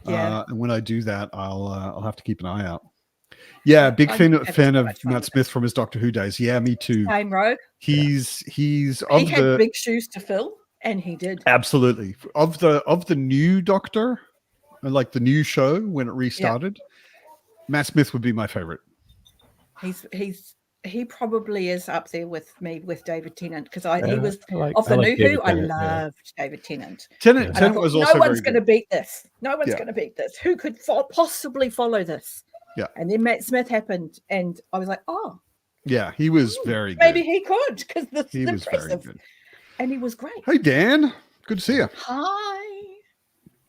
Yeah. And when I do that, I'll have to keep an eye out. Yeah, big fan of Matt Smith from his Doctor Who days. Yeah, me too. Same rogue. He had big shoes to fill, and he did. Absolutely. Of the new Doctor, like the new show when it restarted, Matt Smith would be my favorite. He probably is up there with me with David Tennant, because he was of the new Who. I loved David Tennant. Tennant was also no one's going to beat this. No one's going to beat this. Who could possibly follow this? Yeah. And then Matt Smith happened, and I was like, oh. Yeah, he was very good. Maybe he could, because this is impressive. Very good. And he was great. Hey, Dan. Good to see you. Hi.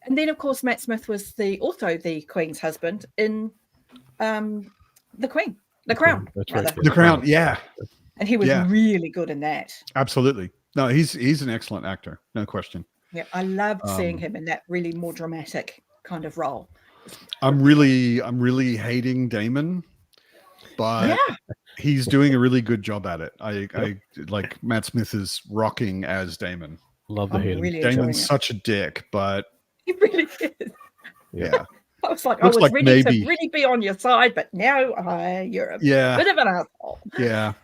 And then, of course, Matt Smith was also the Queen's husband in The Queen. The Crown. That's right. The Crown, yeah. And he was really good in that. Absolutely. No, he's an excellent actor, no question. Yeah, I loved seeing him in that really more dramatic kind of role. I'm really hating Damon, but he's doing a really good job at it. I like Matt Smith is rocking as Damon. Love to hate him. Really Damon's such a dick, but he really is. Yeah. I was like, I was ready to really be on your side, but now you're a bit of an asshole. Yeah.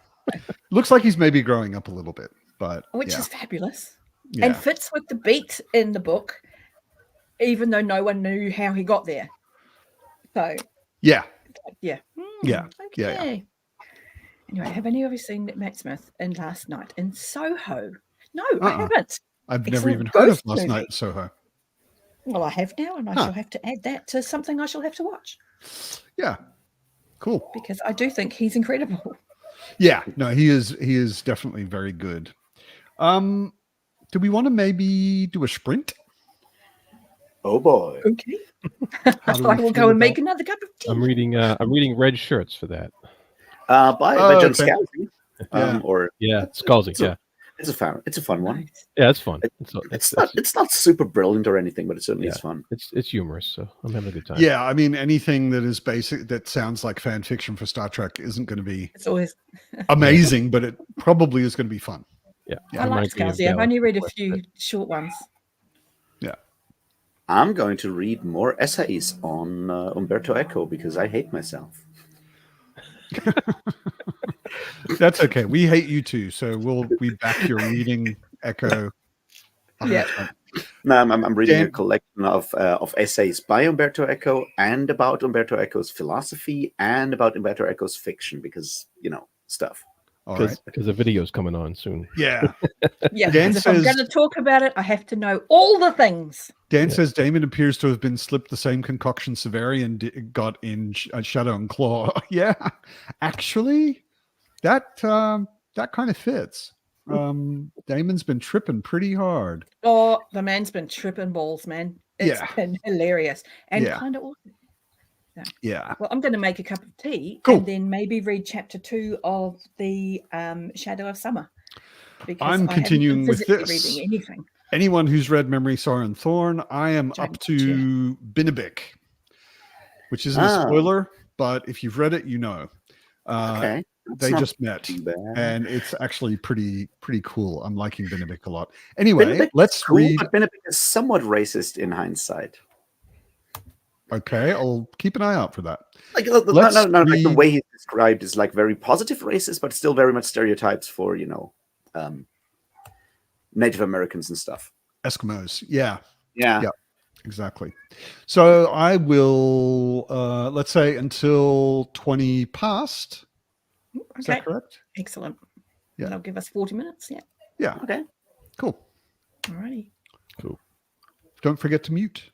Looks like he's maybe growing up a little bit, but which is fabulous. Yeah. And fits with the beat in the book, even though no one knew how he got there. So yeah. Okay. Anyway, have any of you seen Matt Smith in Last Night in Soho? No, I haven't. I've never even heard of Last Night in Soho. Well, I have now, and I shall have to add that to something I shall have to watch. Yeah, cool. Because I do think he's incredible. Yeah, no, he is definitely very good. Do we want to maybe do a sprint? Oh boy. Okay. I will go and make another cup of tea. I'm reading Red Shirts for that. By John Scalzi. Scalzi. Yeah. It's a fun one. Yeah, it's fun. It's not super brilliant or anything, but it certainly is fun. It's humorous, so I'm having a good time. Yeah, I mean, anything that is basic that sounds like fan fiction for Star Trek isn't going to be always amazing, but it probably is going to be fun. Yeah, I like Scalzi. I've only read a few short ones. Yeah, I'm going to read more essays on Umberto Eco because I hate myself. That's okay. We hate you too, so we back your reading Echo. Yeah. No, I'm reading a collection of essays by Umberto Eco and about Umberto Eco's philosophy and about Umberto Eco's fiction because stuff. Because the video's coming on soon. Yeah. Yeah. If I'm going to talk about it, I have to know all the things. Dan says Damon appears to have been slipped the same concoction Severian got in Shadow and Claw. Yeah, actually, that kind of fits. Damon's been tripping pretty hard. Oh, the man's been tripping balls, man. It's been hilarious and kind of awesome. Yeah. Well, I'm going to make a cup of tea Cool. and then maybe read chapter 2 of the Shadow of Summer. Because I'm continuing with this. Reading anything. Anyone who's read Memory, Sorrow, and Thorn, I am Don't up to Binibik, which isn't a spoiler, but if you've read it, you know. Okay. They just met, and it's actually pretty cool. I'm liking Binibik a lot. Anyway, Binibik let's read. But Binibik is somewhat racist in hindsight. Okay, I'll keep an eye out for that. Like, no, like the way he's described is like very positive racist, but still very much stereotypes for Native Americans and stuff. Eskimos, yeah, exactly. So I will, let's say, until 20 past. Okay. Is that correct? Excellent. Yeah. That'll give us 40 minutes. Yeah. Yeah. Okay. Cool. Alrighty. Cool. Don't forget to mute.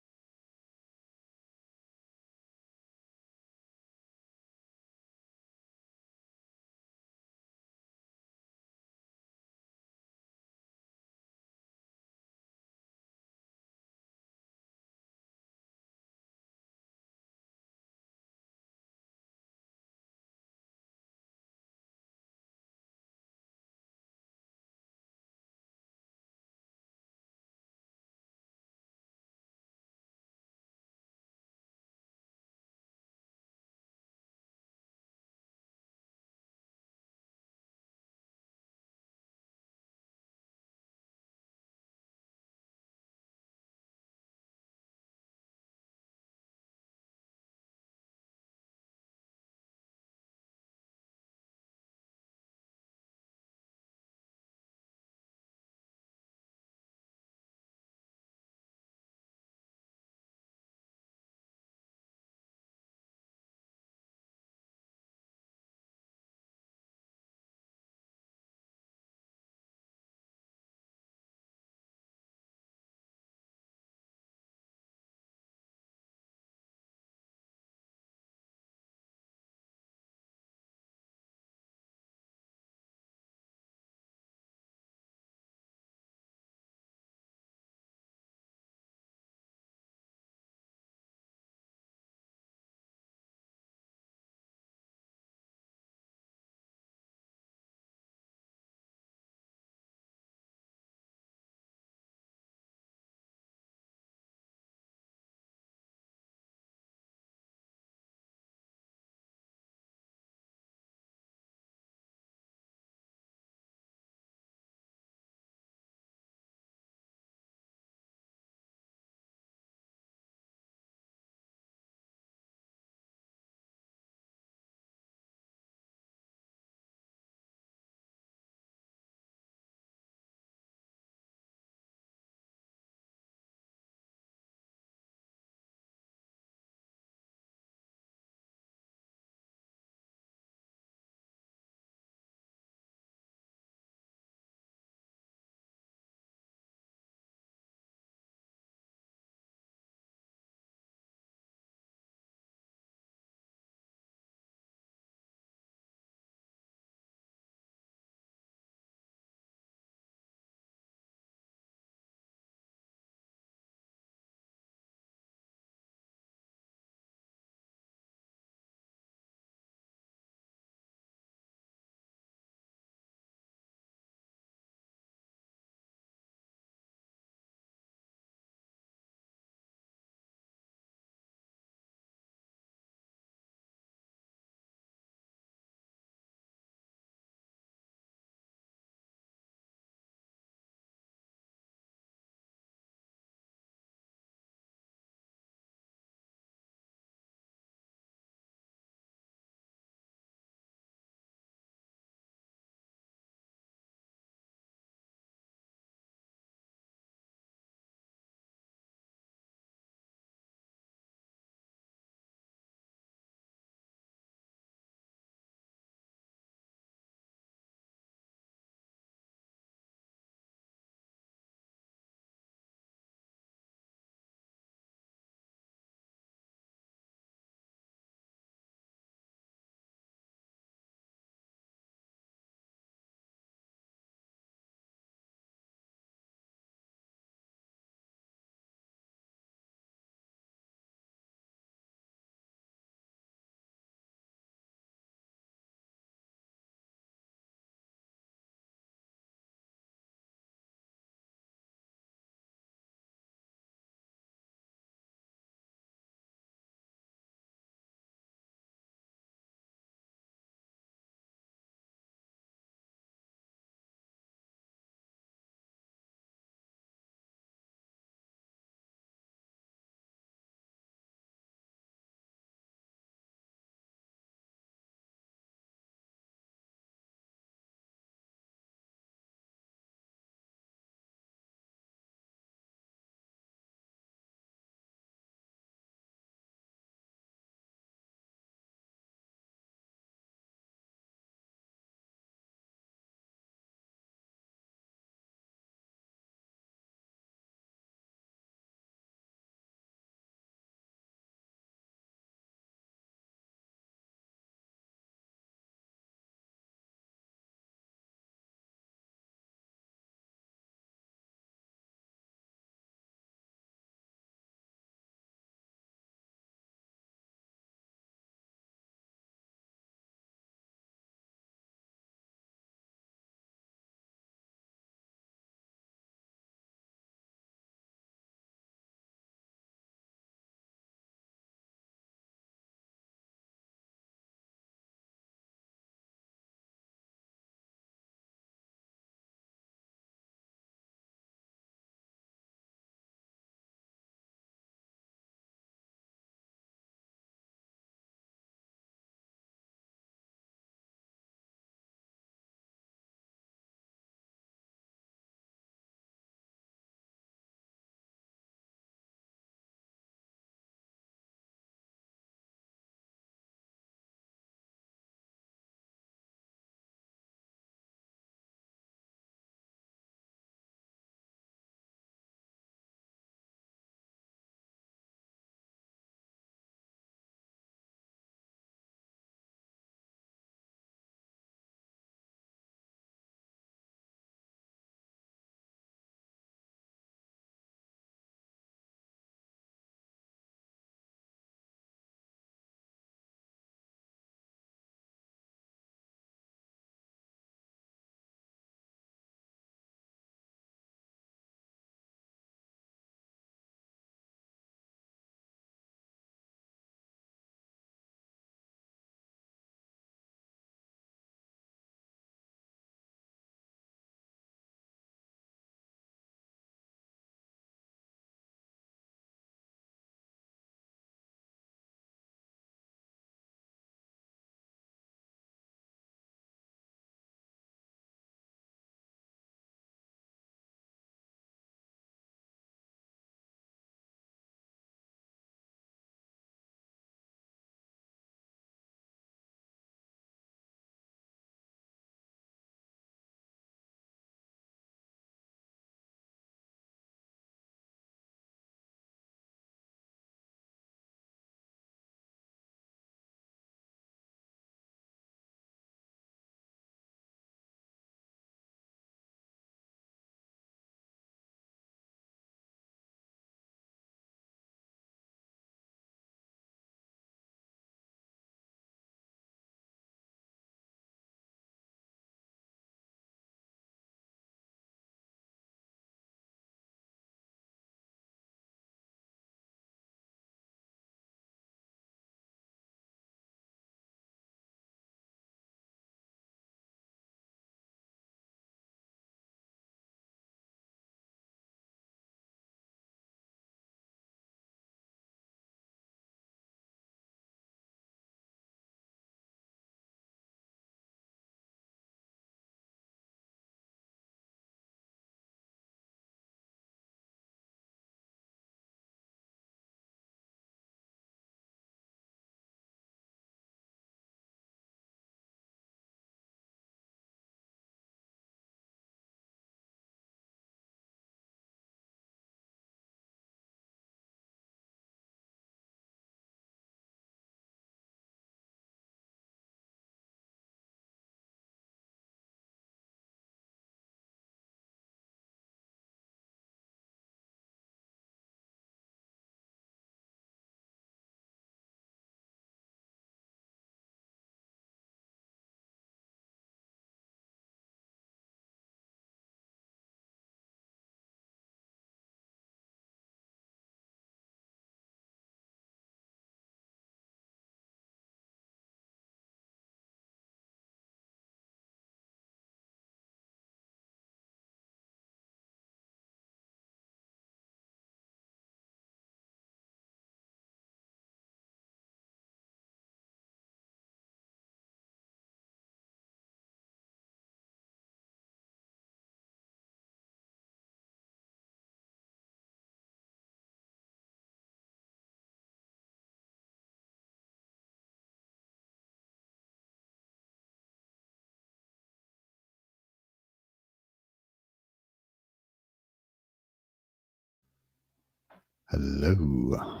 Hello.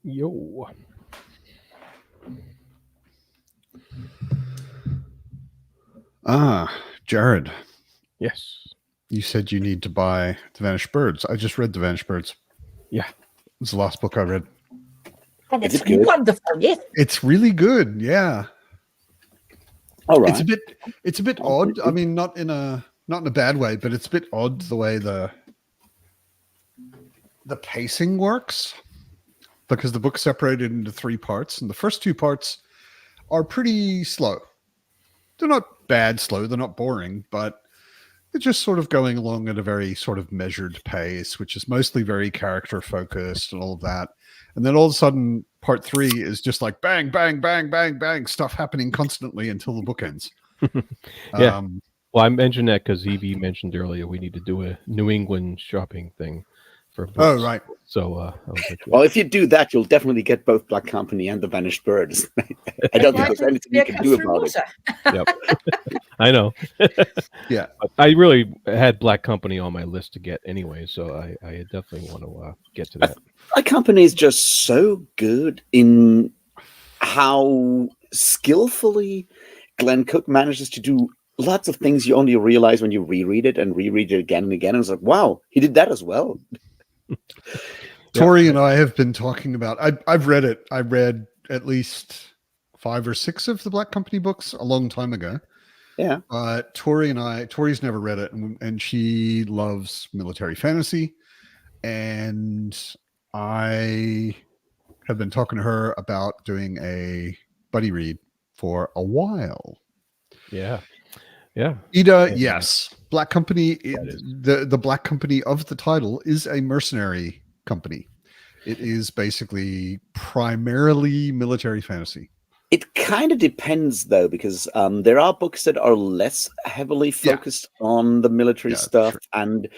Yo. Jared. Yes. You said you need to buy The Vanished Birds. I just read The Vanished Birds. Yeah. It's the last book I read. And Is it's it good? wonderful, yes. It's really good. Yeah. All right. It's a bit odd. I mean, not in a bad way, but it's a bit odd the way the pacing works, because the book's separated into 3 parts, and the first 2 parts are pretty slow. They're not bad slow, they're not boring, but they're just sort of going along at a very sort of measured pace, which is mostly very character focused and all of that. And then all of a sudden, part 3 is just like bang, bang, bang, bang, bang, stuff happening constantly until the book ends. Yeah. Well, I mentioned that because Evie mentioned earlier we need to do a New England shopping thing for books. Oh, right. So I was like, Well, if you do that, you'll definitely get both Black Company and The Vanished Birds. I don't think there's anything you can do about it. Yep. I know. Yeah. But I really had Black Company on my list to get anyway, so I definitely want to get to that. Black Company is just so good in how skillfully Glenn Cook manages to do lots of things you only realize when you reread it and reread it again and again. And it's like, wow, he did that as well. Tori and I have been talking about. I've read it. I read at least 5 or 6 of the Black Company books a long time ago. Yeah. Tori's never read it, and she loves military fantasy, and I have been talking to her about doing a buddy read for a while. Yeah. Yeah. Ida, yes. Black Company, the Black Company of the title is a mercenary company. It is basically primarily military fantasy. It kind of depends, though, because there are books that are less heavily focused on the military stuff. True. And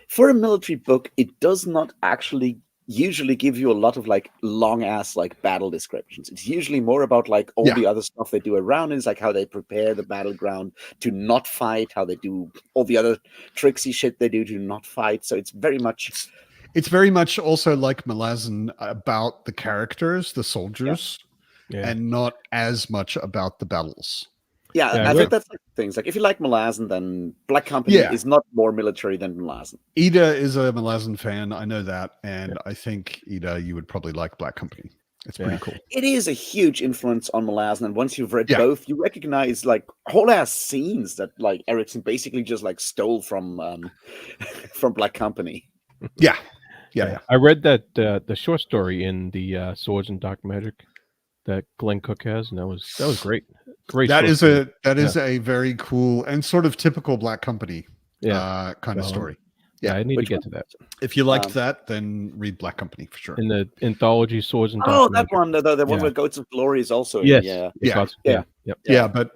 for a military book, it does not actually usually give you a lot of like long ass like battle descriptions. It's usually more about like all the other stuff they do around it. It's like how they prepare the battleground to not fight, how they do all the other tricksy shit they do to not fight. So it's very much also like Malazan about the characters, the soldiers, and not as much about the battles. Yeah, I think that's like things. Like if you like Malazan, then Black Company is not more military than Malazan. Ida is a Malazan fan. I know that. And I think, Ida, you would probably like Black Company. It's pretty cool. It is a huge influence on Malazan. And once you've read both, you recognize like whole ass scenes that like Erickson basically just like stole from Black Company. Yeah. I read that the short story in the Swords and Dark Magic that Glenn Cook has, and that was great. Great. That is a very cool and sort of typical Black Company kind of story. Yeah, I need to get to that. If you liked that, then read Black Company for sure. In the anthology Swords and Dark Magic. That one, the one where Goats of Glory is also. Yes.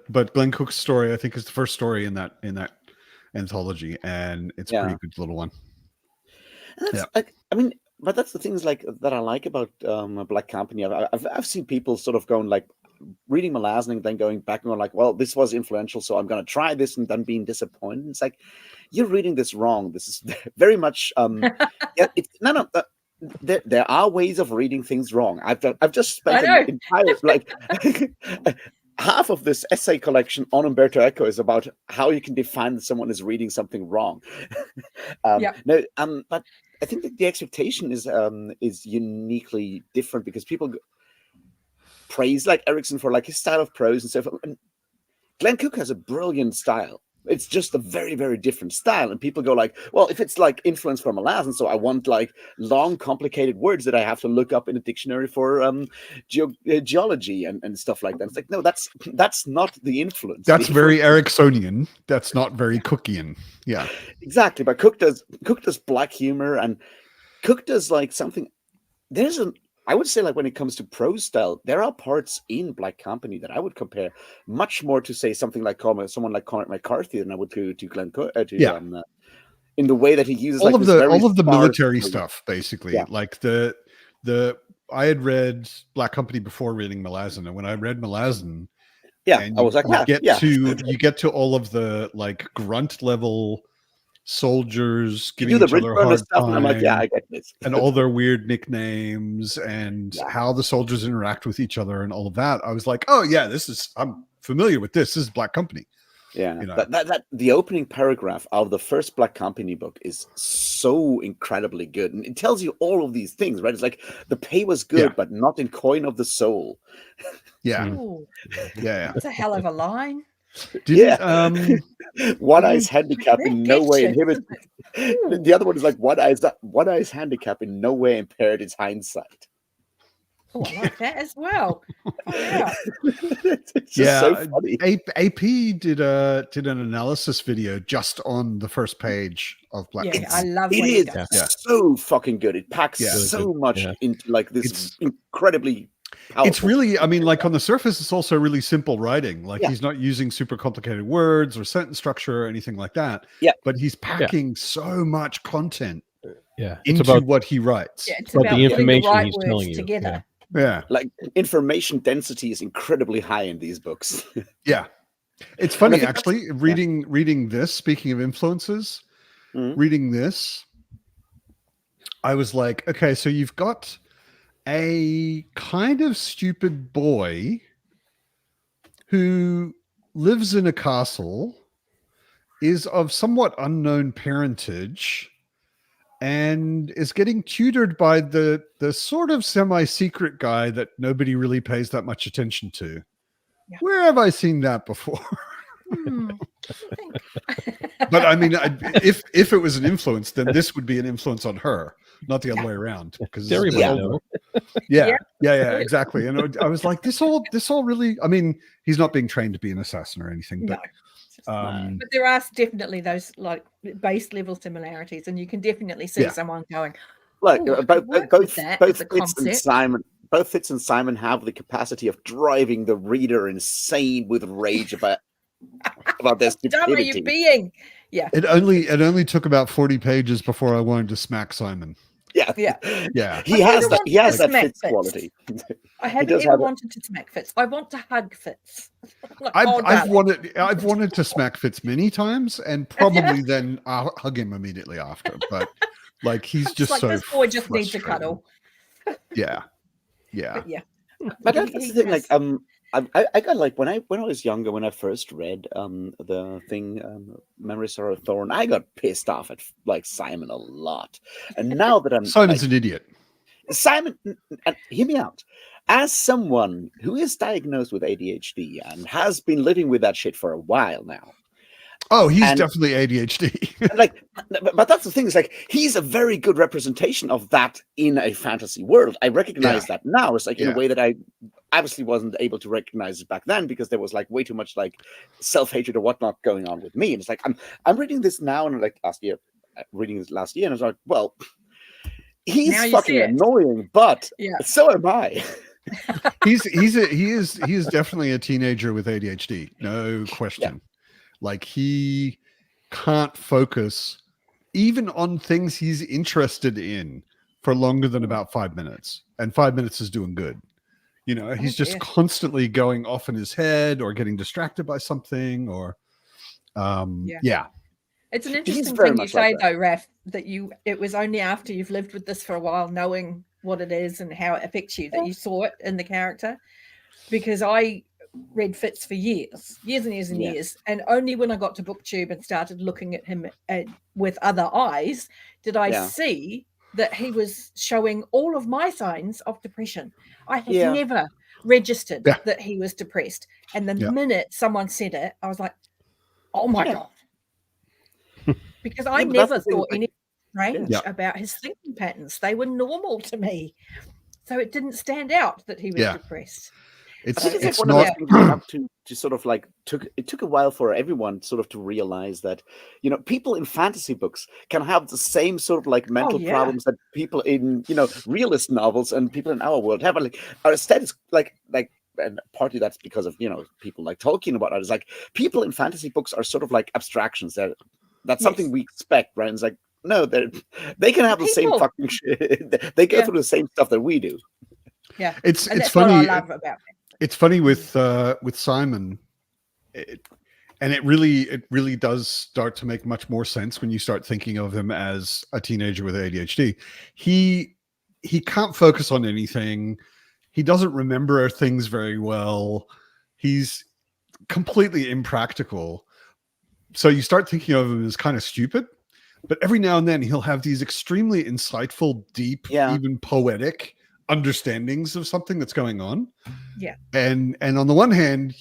But Glenn Cook's story, I think, is the first story in that anthology, and it's a pretty good little one. But that's the things like that I like about Black Company. I've seen people sort of going like reading Malazan and then going back and going like, well, this was influential, so I'm going to try this, and then being disappointed. It's like, you're reading this wrong. This is very much there are ways of reading things wrong. I've just spent an entire like half of this essay collection on Umberto Eco is about how you can define that someone is reading something wrong. But I think that the expectation is uniquely different because people praise like Erickson for like his style of prose and stuff. And Glenn Cook has a brilliant style. It's just a very, very different style. And people go like, well, if it's like influence from Malazan, so I want like long, complicated words that I have to look up in a dictionary for geology and stuff like that. It's like, no, that's not the influence. That's very Ericksonian. That's not very Cookian. Yeah, exactly. But Cook does black humor, and Cook does like something. I would say, like, when it comes to prose style, there are parts in Black Company that I would compare much more to, say, something like someone like Cormac McCarthy than I would to Glenn Cook. In the way that he uses all of the military stuff, basically. Yeah. Like I had read Black Company before reading Malazan, and when I read Malazan, I was like, you get to all of the like grunt level soldiers You giving do the each other a Ridgeburner hard stuff, and I'm like, yeah, time, I get this. and all their weird nicknames and how the soldiers interact with each other and all of that. I was like, oh yeah, I'm familiar with this. This is Black Company. Yeah, you know? that the opening paragraph of the first Black Company book is so incredibly good, and it tells you all of these things, right? It's like the pay was good, but not in coin of the soul. Yeah, Ooh, yeah. that's a hell of a line. One eye's handicap in no way inhibited. The other one is like one eye's handicap in no way impaired its hindsight. Oh, I like that as well. Oh, yeah. It's just so funny. AP did an analysis video just on the first page of Black Company. I love it. It is so fucking good. It packs so much into like this incredibly powerful. It's really, I mean, like on the surface, it's also really simple writing. Like he's not using super complicated words or sentence structure or anything like that. Yeah. But he's packing so much content it's into about what he writes. Yeah, it's about the information the right he's words telling you. together. Yeah. Like information density is incredibly high in these books. Yeah. It's funny, actually, reading this, speaking of influences, reading this, I was like, okay, so you've got a kind of stupid boy who lives in a castle, is of somewhat unknown parentage, and is getting tutored by the sort of semi-secret guy that nobody really pays that much attention to. Yeah. Where have I seen that before? But I mean, if it was an influence, then this would be an influence on her, not the other way around. Because yeah, exactly. And I was like, this all really. I mean, he's not being trained to be an assassin or anything, but. But there are definitely those like base level similarities, and you can definitely see someone going, like both Fitz and Simon have the capacity of driving the reader insane with rage about their stupidity. How dumb are you being? Yeah. It only took about 40 pages before I wanted to smack Simon. Yeah. He has that Fitz quality. I haven't ever wanted to smack Fitz. I want to hug Fitz. Like, I've wanted to smack Fitz many times, and probably then I'll hug him immediately after. But like he's just like, so this boy just needs a cuddle. Yeah. But that's the thing. Like I got like when I was younger, when I first read the thing Memories of Thorn, I got pissed off at like Simon a lot. And now that Simon's an idiot. Simon, hear me out. As someone who is diagnosed with ADHD and has been living with that shit for a while now. Oh, he's definitely ADHD. But that's the thing. Is like he's a very good representation of that in a fantasy world. I recognize that now. It's like in a way that I obviously wasn't able to recognize it back then because there was like way too much like self-hatred or whatnot going on with me. And it's like I'm reading this now, and like reading this last year, and I was like, well, he's fucking annoying, but so am I. He is definitely a teenager with ADHD, no question. Yeah. Like he can't focus even on things he's interested in for longer than about 5 minutes, and 5 minutes is doing good. You know, he's just constantly going off in his head or getting distracted by something or It's an interesting thing you say though, Raph, that it was only after you've lived with this for a while, knowing what it is and how it affects you, that you saw it in the character. Because I read Fitz for years and years, and only when I got to BookTube and started looking at him with other eyes did I see that he was showing all of my signs of depression. I had never registered that he was depressed, and the minute someone said it, I was like, oh my god. Because I never thought anything strange about his thinking patterns. They were normal to me. So it didn't stand out that he was depressed. It's one of those things you have to sort of like it took a while for everyone sort of to realize that, you know, people in fantasy books can have the same sort of like mental problems that people in, you know, realist novels and people in our world have. Like our aesthetics, like and partly that's because of, you know, people like Tolkien about it. It's like people in fantasy books are sort of like abstractions. That's something we expect, right? And it's like, no, they can have the same fucking shit. They go through the same stuff that we do. Yeah, it's funny. What I love about it. It's funny with Simon. And it really does start to make much more sense when you start thinking of him as a teenager with ADHD. He can't focus on anything. He doesn't remember things very well. He's completely impractical. So you start thinking of him as kind of stupid, but every now and then he'll have these extremely insightful, deep, even poetic understandings of something that's going on. Yeah. And on the one hand,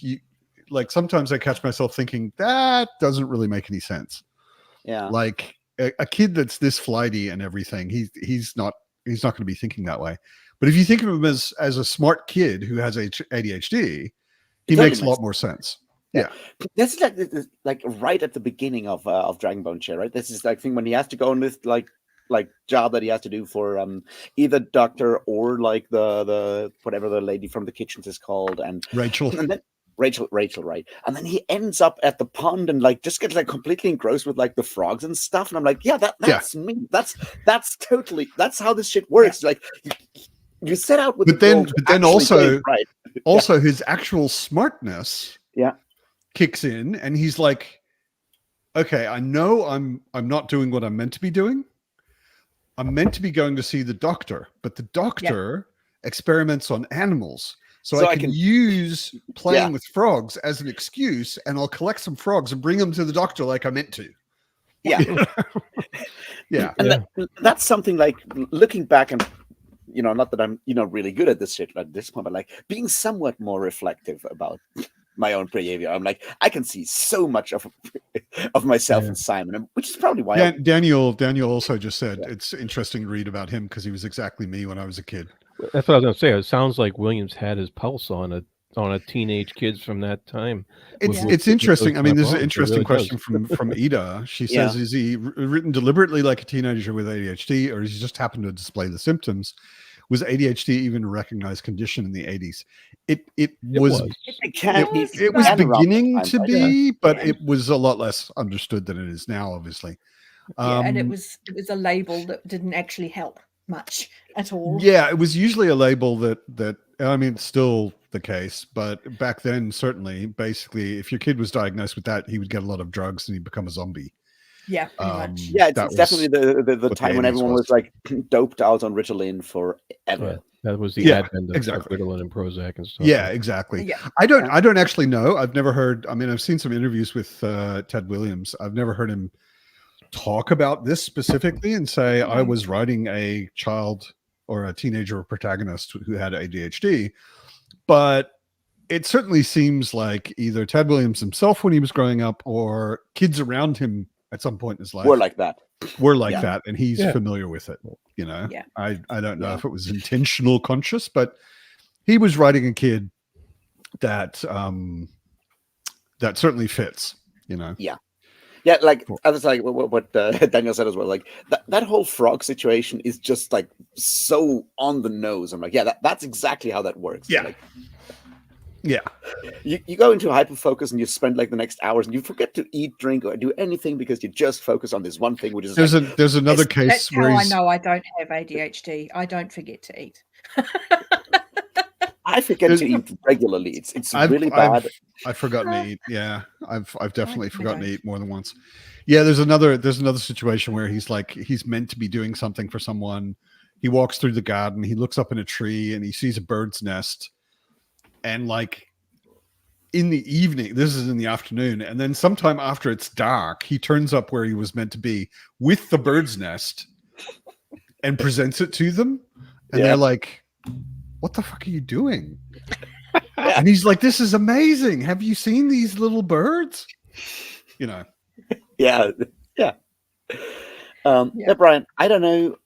like sometimes I catch myself thinking that doesn't really make any sense. Yeah. Like a kid that's this flighty and everything, he's not going to be thinking that way. But if you think of him as a smart kid who has ADHD, he makes a lot more sense. Yeah. This is like right at the beginning of Dragonbone Chair, right? This is like thing when he has to go on this like job that he has to do for either doctor or like the whatever the lady from the kitchens is called, and Rachel. And then Rachel, right? And then he ends up at the pond and like just gets like completely engrossed with like the frogs and stuff. And I'm like, that's me. That's totally how this shit works. Like you set out with, but then also his actual smartness, kicks in, and he's like, okay, I know I'm not doing what I'm meant to be doing. I'm meant to be going to see the doctor, but the doctor experiments on animals. So I can use playing with frogs as an excuse, and I'll collect some frogs and bring them to the doctor like I meant to. Yeah. And that's something like looking back and, not that I'm, really good at this shit at this point, but like being somewhat more reflective about my own behavior. I'm like, I can see so much of myself in Simon, which is probably why Daniel also just said it's interesting to read about him because he was exactly me when I was a kid. That's what I was going to say. It sounds like Williams had his pulse on a teenage kids from that time. It's interesting. I mean, there's an interesting question from Ida. She says, is he written deliberately like a teenager with ADHD, or does he just happen to display the symptoms? Was ADHD even a recognized condition in the 80s? It was beginning to be, but it was a lot less understood than it is now, obviously. And it was a label that didn't actually help much at all. Yeah, it was usually a label that I mean, it's still the case, but back then, certainly, basically, if your kid was diagnosed with that, he would get a lot of drugs and he'd become a zombie. Yeah, pretty much. Yeah, it's definitely the time when everyone was like doped out on Ritalin forever. Yeah, that was the advent of Ritalin and Prozac and stuff. Yeah, exactly. Yeah. I don't actually know. I've never heard. I mean, I've seen some interviews with Ted Williams. I've never heard him talk about this specifically and say I was writing a child or a teenager protagonist who had ADHD, but it certainly seems like either Ted Williams himself when he was growing up or kids around him at some point in his life were like that, and he's familiar with it. I don't know if it was intentional, conscious, but he was writing a kid that that certainly fits. Yeah, like I was like what Daniel said as well. Like that whole frog situation is just like so on the nose. I'm like, that's exactly how that works. Yeah. Like, yeah. You go into hyper focus and you spend like the next hours and you forget to eat, drink, or do anything because you just focus on this one thing, which is there's another case. That's how I know I don't have ADHD. I don't forget to eat. I forget to eat regularly. It's really bad. I've forgotten to eat. Yeah, I've definitely forgotten to eat more than once. Yeah, there's another situation where he's meant to be doing something for someone. He walks through the garden. He looks up in a tree and he sees a bird's nest. And like in the evening, this is in the afternoon, and then sometime after it's dark, he turns up where he was meant to be with the bird's nest and presents it to them. And they're like, what the fuck are you doing? And he's like, this is amazing. Have you seen these little birds? Yeah. Brian, I don't know.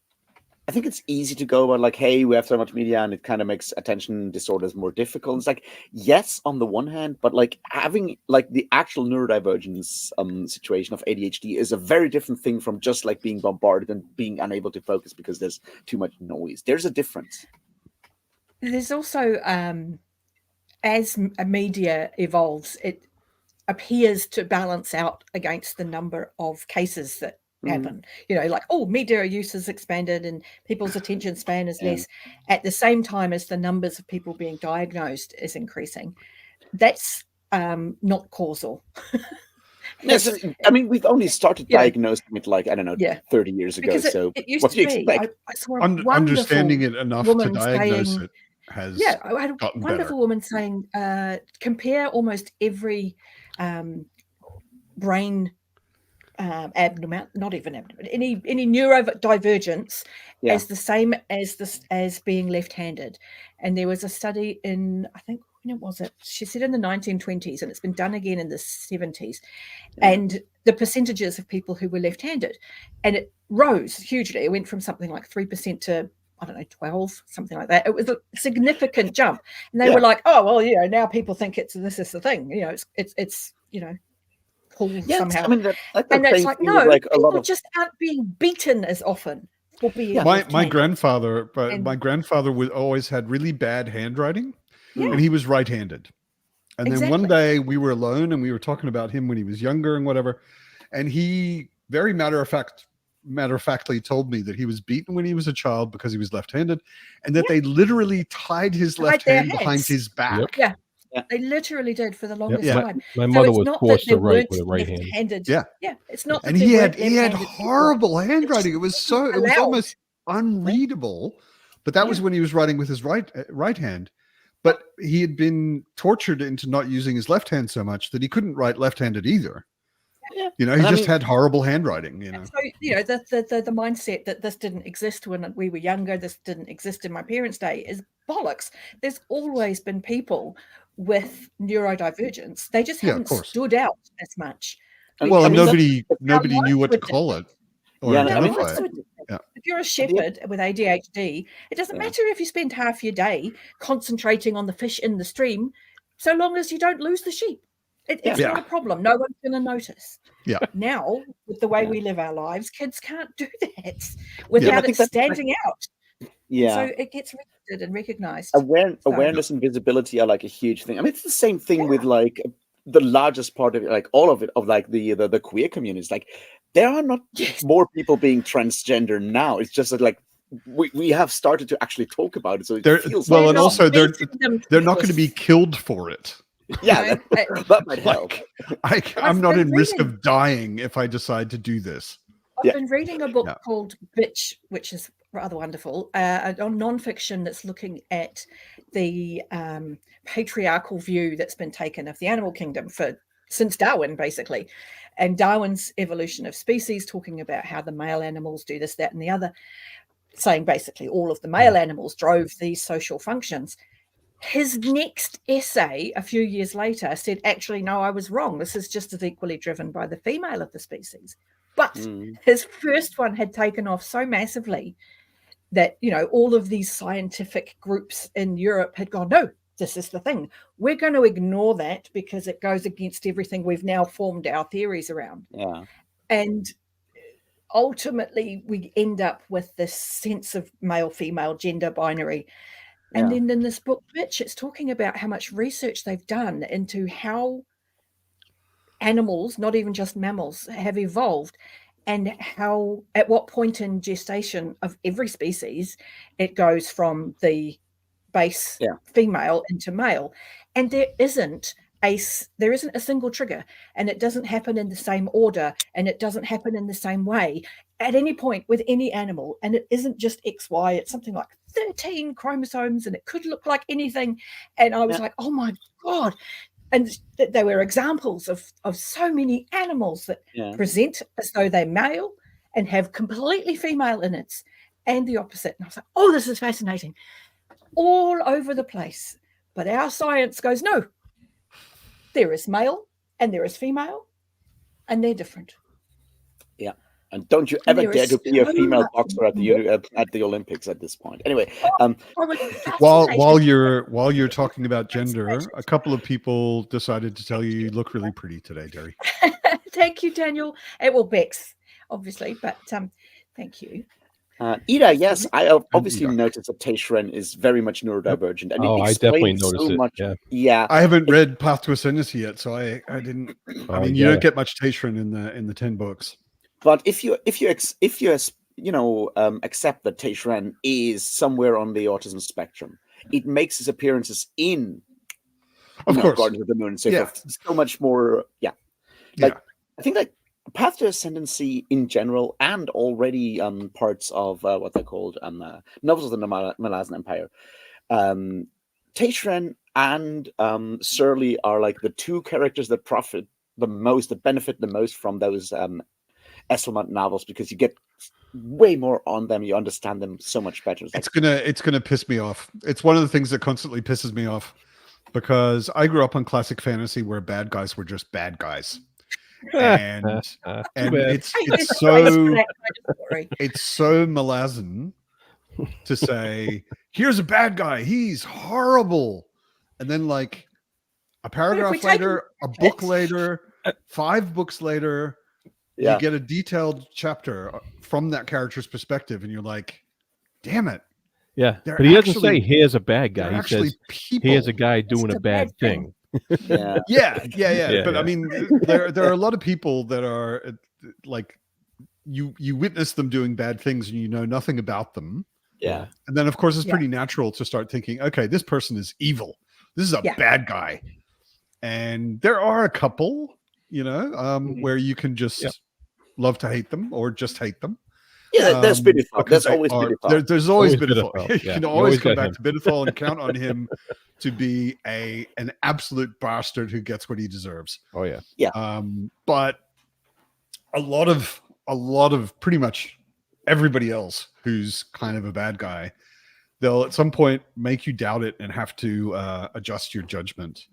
I think it's easy to go about like, hey, we have so much media and it kind of makes attention disorders more difficult. It's like, yes, on the one hand, but like having like the actual neurodivergence situation of ADHD is a very different thing from just like being bombarded and being unable to focus because there's too much noise. There's a difference. There's also, as media evolves, it appears to balance out against the number of cases that happen. Like, media use has expanded and people's attention span is less at the same time as the numbers of people being diagnosed is increasing. That's not causal. Yes, I mean, we've only started diagnosing it like, I don't know, 30 years ago. Because so it used what to do you be, expect? I saw a Understanding wonderful it enough to woman diagnose saying, it has I had a gotten wonderful better. woman saying, compare almost every brain abnormal, not even abnormal, any neurodivergence as the same as being left-handed. And there was a study in, I think, when was it? She said in the 1920s, and it's been done again in the 70s. And the percentages of people who were left-handed, and it rose hugely. It went from something like 3% to, I don't know, 12, something like that. It was a significant jump. And they were like, oh, well, now people think this is the thing. It's cool somehow. I mean, and it's like, no, like people just aren't being beaten as often for being my grandfather, my grandfather always had really bad handwriting, and he was right-handed. And then one day we were alone and we were talking about him when he was younger and whatever. And he very matter-of-factly told me that he was beaten when he was a child because he was left-handed, and that they literally tied his left hand behind his back. Yeah. They literally did for the longest time. My mother was forced to write with a right hand. Handed. It's not that and he had horrible handwriting. It was almost unreadable. But that was when he was writing with his right hand. But he had been tortured into not using his left hand so much that he couldn't write left-handed either. He just had horrible handwriting. So the mindset that this didn't exist when we were younger, this didn't exist in my parents' day, is bollocks. There's always been people with neurodivergence. They just haven't stood out as much. Well, and nobody knew what to call it or identify it. If you're a shepherd with ADHD, it doesn't matter if you spend half your day concentrating on the fish in the stream, so long as you don't lose the sheep. It's not a problem. No one's going to notice. Now, with the way we live our lives, kids can't do that without it standing out. So it gets registered and recognized. Awareness and visibility are like a huge thing. I mean, it's the same thing with like the largest part of it, like all of it, of like the queer communities. Like there are not more people being transgender now. It's just that, like we have started to actually talk about it. So it feels well, and also they're not going to be killed for it. Yeah, that might help. I'm not in risk of dying if I decide to do this. I've been reading a book called Bitch, which is rather wonderful, on nonfiction that's looking at the patriarchal view that's been taken of the animal kingdom since Darwin, basically, and Darwin's evolution of species, talking about how the male animals do this, that, and the other, saying basically all of the male animals drove these social functions. His next essay, a few years later, said, actually, no, I was wrong. This is just as equally driven by the female of the species. But his first one had taken off so massively that, all of these scientific groups in Europe had gone, no, this is the thing. We're going to ignore that because it goes against everything we've now formed our theories around. Yeah. And ultimately, we end up with this sense of male-female gender binary. And then in this book, Bitch, it's talking about how much research they've done into how animals, not even just mammals, have evolved, and how at what point in gestation of every species it goes from the base female into male. And there isn't a single trigger, and it doesn't happen in the same order, and it doesn't happen in the same way at any point with any animal. And it isn't just XY, it's something like 13 chromosomes, and it could look like anything. And I was like, oh my God. And there were examples of so many animals that present as though they're male and have completely female innards, and the opposite. And I was like, oh, this is fascinating. All over the place. But our science goes, no, there is male and there is female, and they're different. Yeah. And don't you ever dare to be a female boxer at the Olympics at this point. Anyway, while you're talking about gender, a couple of people decided to tell you look really pretty today, Derry. Thank you, Daniel. Well, Bex, obviously, but thank you. Ida, yes, I obviously noticed that Taishren is very much neurodivergent. And I definitely noticed it. Much, yeah. I haven't read Path to Ascendancy yet, so I didn't. I mean, you don't get much Taishren in the 10 books. But if you accept that Taishren is somewhere on the autism spectrum, it makes his appearances in Of course. Guardians of the Moon and so Yeah. forth. So much more. Yeah. Like, I think like Path to Ascendancy in general, and already parts of what they're called novels of the Malazan Empire. Tayshran and Surly are like the two characters that profit the most, that benefit the most from those Esselmont novels, because you get way more on them, you understand them so much better. It's gonna piss me off. It's one of the things that constantly pisses me off, because I grew up on classic fantasy where bad guys were just bad guys. And it's so Malazan to say, here's a bad guy, he's horrible, and then like a paragraph later, a book later, 5 books later, you get a detailed chapter from that character's perspective, and you're like, damn it. Yeah, but he doesn't say here's a bad guy. He says here's a guy doing a bad thing. Yeah. But I mean, there are a lot of people that are like, you witness them doing bad things and you know nothing about them. Yeah. And then of course it's pretty natural to start thinking, okay, this person is evil. This is a bad guy. And there are a couple, where you can just love to hate them or just hate them. Yeah, there's Bidithal. There's always Bidithal. There's always Bidithal. You can always come back to Bidithal and count on him to be an absolute bastard who gets what he deserves. Oh yeah. Yeah. But a lot of pretty much everybody else who's kind of a bad guy, they'll at some point make you doubt it and have to adjust your judgment.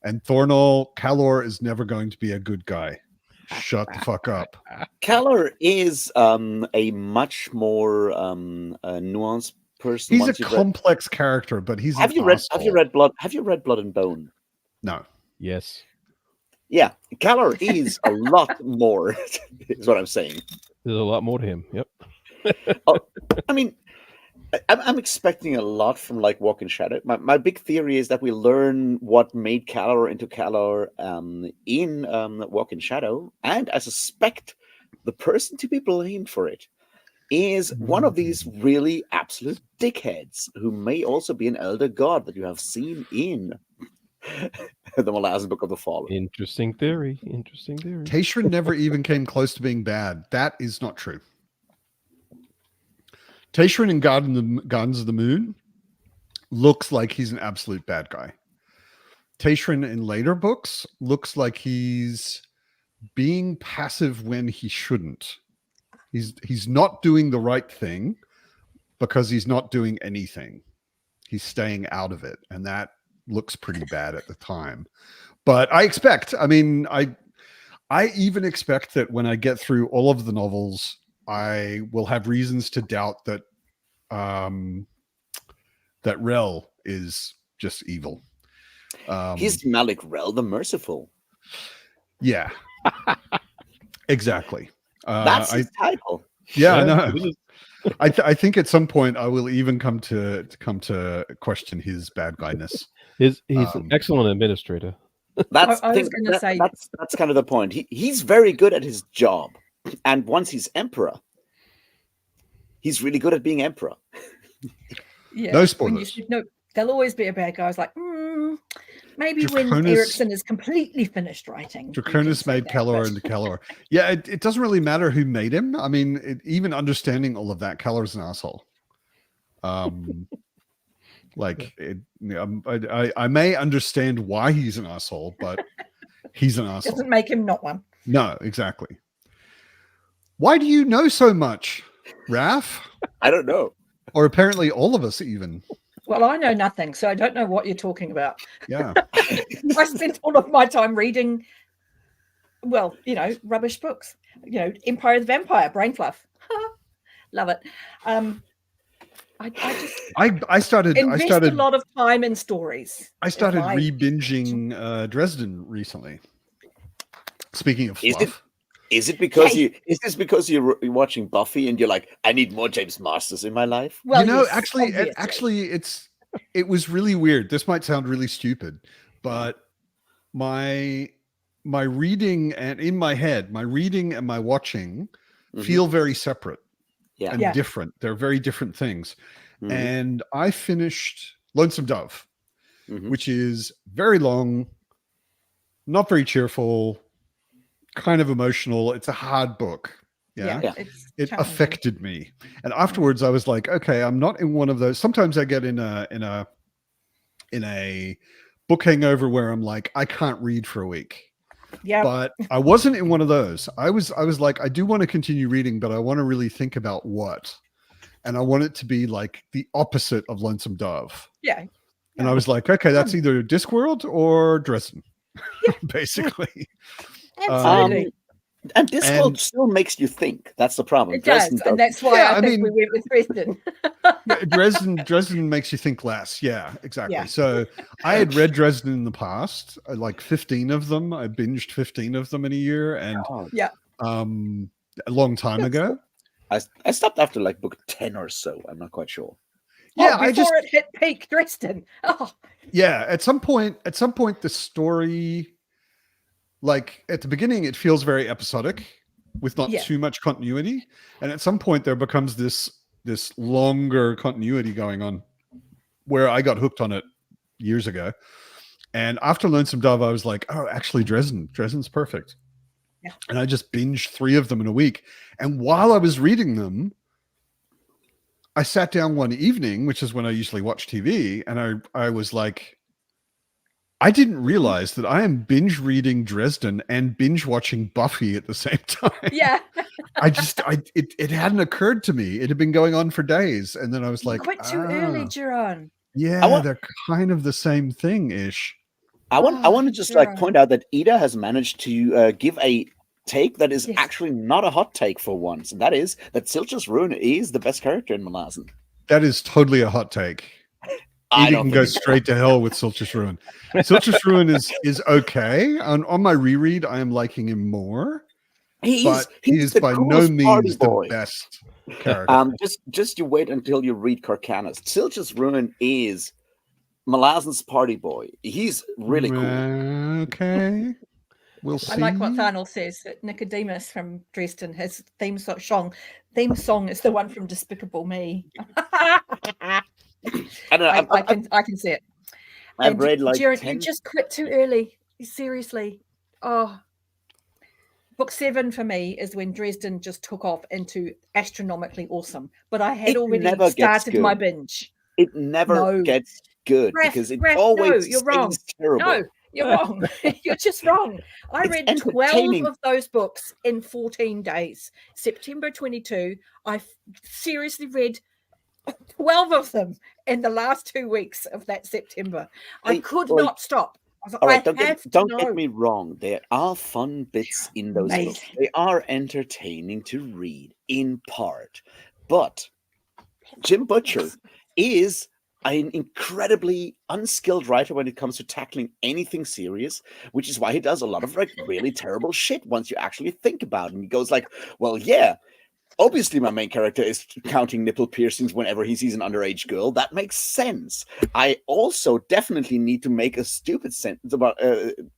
And Thornall, Calor is never going to be a good guy. Shut the fuck up. Calor is a much more nuanced person. He's a complex character, but he's Have you read Blood and Bone? No. Yes. Yeah, Calor is a lot more. Is what I'm saying. There's a lot more to him. Yep. I mean, I'm expecting a lot from like Walk in Shadow. My big theory is that we learn what made Calor into Calor in Walk in Shadow, and I suspect the person to be blamed for it is one of these really absolute dickheads who may also be an elder god that you have seen in the Malazan Book of the Fallen. Interesting theory. Tayshran never even came close to being bad. That is not true. Tayshran in Gardens of the Moon looks like he's an absolute bad guy. Tayshran in later books looks like he's being passive when he shouldn't. He's not doing the right thing because he's not doing anything. He's staying out of it, and that looks pretty bad at the time. But I even expect that when I get through all of the novels, I will have reasons to doubt that that Rel is just evil. He's Malik Rel the Merciful. Yeah, exactly. That's his title. Yeah, I know. I think at some point I will even come to question his bad guyness. He's an excellent administrator. That's kind of the point. He's very good at his job, and once he's emperor, he's really good at being emperor. Yeah, no spoilers. There'll always be a bad guy. I was like, maybe when Erickson is completely finished writing. Draconis made Calor into Calor. Yeah, it doesn't really matter who made him. I mean, even understanding all of that, Calor's an asshole. I may understand why he's an asshole, but he's an asshole. Doesn't make him not one. No, exactly. Why do you know so much, Raph? I don't know. Or apparently all of us even. Well, I know nothing, so I don't know what you're talking about. Yeah. I spent all of my time reading, rubbish books. Empire of the Vampire, brain fluff. Love it. I started a lot of time in stories. I started re-binging Dresden recently. Speaking of fluff. Is this because you're watching Buffy and you're like, I need more James Masters in my life? Well, yes, actually, it was really weird. This might sound really stupid, but my reading and in my head, my reading and my watching feel very separate and different. They're very different things. And I finished Lonesome Dove, which is very long, not very cheerful, kind of emotional. It's a hard book. Yeah. It affected me. And afterwards I was like, okay, I'm not in one of those. Sometimes I get in a book hangover where I'm like, I can't read for a week. Yeah. But I wasn't in one of those. I was like, I do want to continue reading, but I want to really think about what. And I want it to be like the opposite of Lonesome Dove. Yeah. And I was like, okay, that's either Discworld or Dresden, basically. Absolutely. And Discworld still makes you think. That's the problem. It does, and that's why I think we went with Dresden. Dresden makes you think less. Yeah, exactly. Yeah. So I had read Dresden in the past, like 15 of them. I binged 15 of them in a year, and a long time ago. I stopped after like book 10 or so. I'm not quite sure. Yeah, before it hit peak Dresden. Oh. Yeah, at some point, the story, like at the beginning, it feels very episodic with not too much continuity, and at some point there becomes this longer continuity going on, where I got hooked on it years ago. And after Lonesome Dove, I was like, oh, actually, Dresden's perfect. Yeah. And I just binged 3 of them in a week. And while I was reading them, I sat down one evening, which is when I usually watch TV, and I was like, I didn't realize that I am binge reading Dresden and binge watching Buffy at the same time. Yeah. It hadn't occurred to me. It had been going on for days. And then I was like, quit too early, Jiron. Yeah, they're kind of the same thing-ish. I want to just like point out that Ida has managed to give a take that is actually not a hot take for once. And that is that Silch's Ruin is the best character in Malazan. That is totally a hot take. Ida can go straight to hell with Silch's Ruin. Silch's Ruin is okay. On my reread, I am liking him more. He is by no means the best character. Just you wait until you read Corcanus. Silch's Ruin is Malazan's party boy. He's really cool. Okay. We'll see. I like what Tharnell says, that Nicodemus from Dresden, his theme song is the one from Despicable Me. I can see it. I've read like Jared, 10... you just quit too early. Seriously. Oh, book 7 for me is when Dresden just took off into astronomically awesome. But I had already started my binge. It never gets good because it always you're wrong. Terrible. No, you're wrong. You're just wrong. I read 12 of those books in 14 days. September 22, I seriously read 12 of them in the last 2 weeks of that September. I could not stop. All right, don't get me wrong. There are fun bits in those books. They are entertaining to read in part. But Jim Butcher is an incredibly unskilled writer when it comes to tackling anything serious, which is why he does a lot of like really terrible shit once you actually think about it. And he goes like, well, yeah, obviously my main character is counting nipple piercings whenever he sees an underage girl. That makes sense. I also definitely need to make a stupid sentence about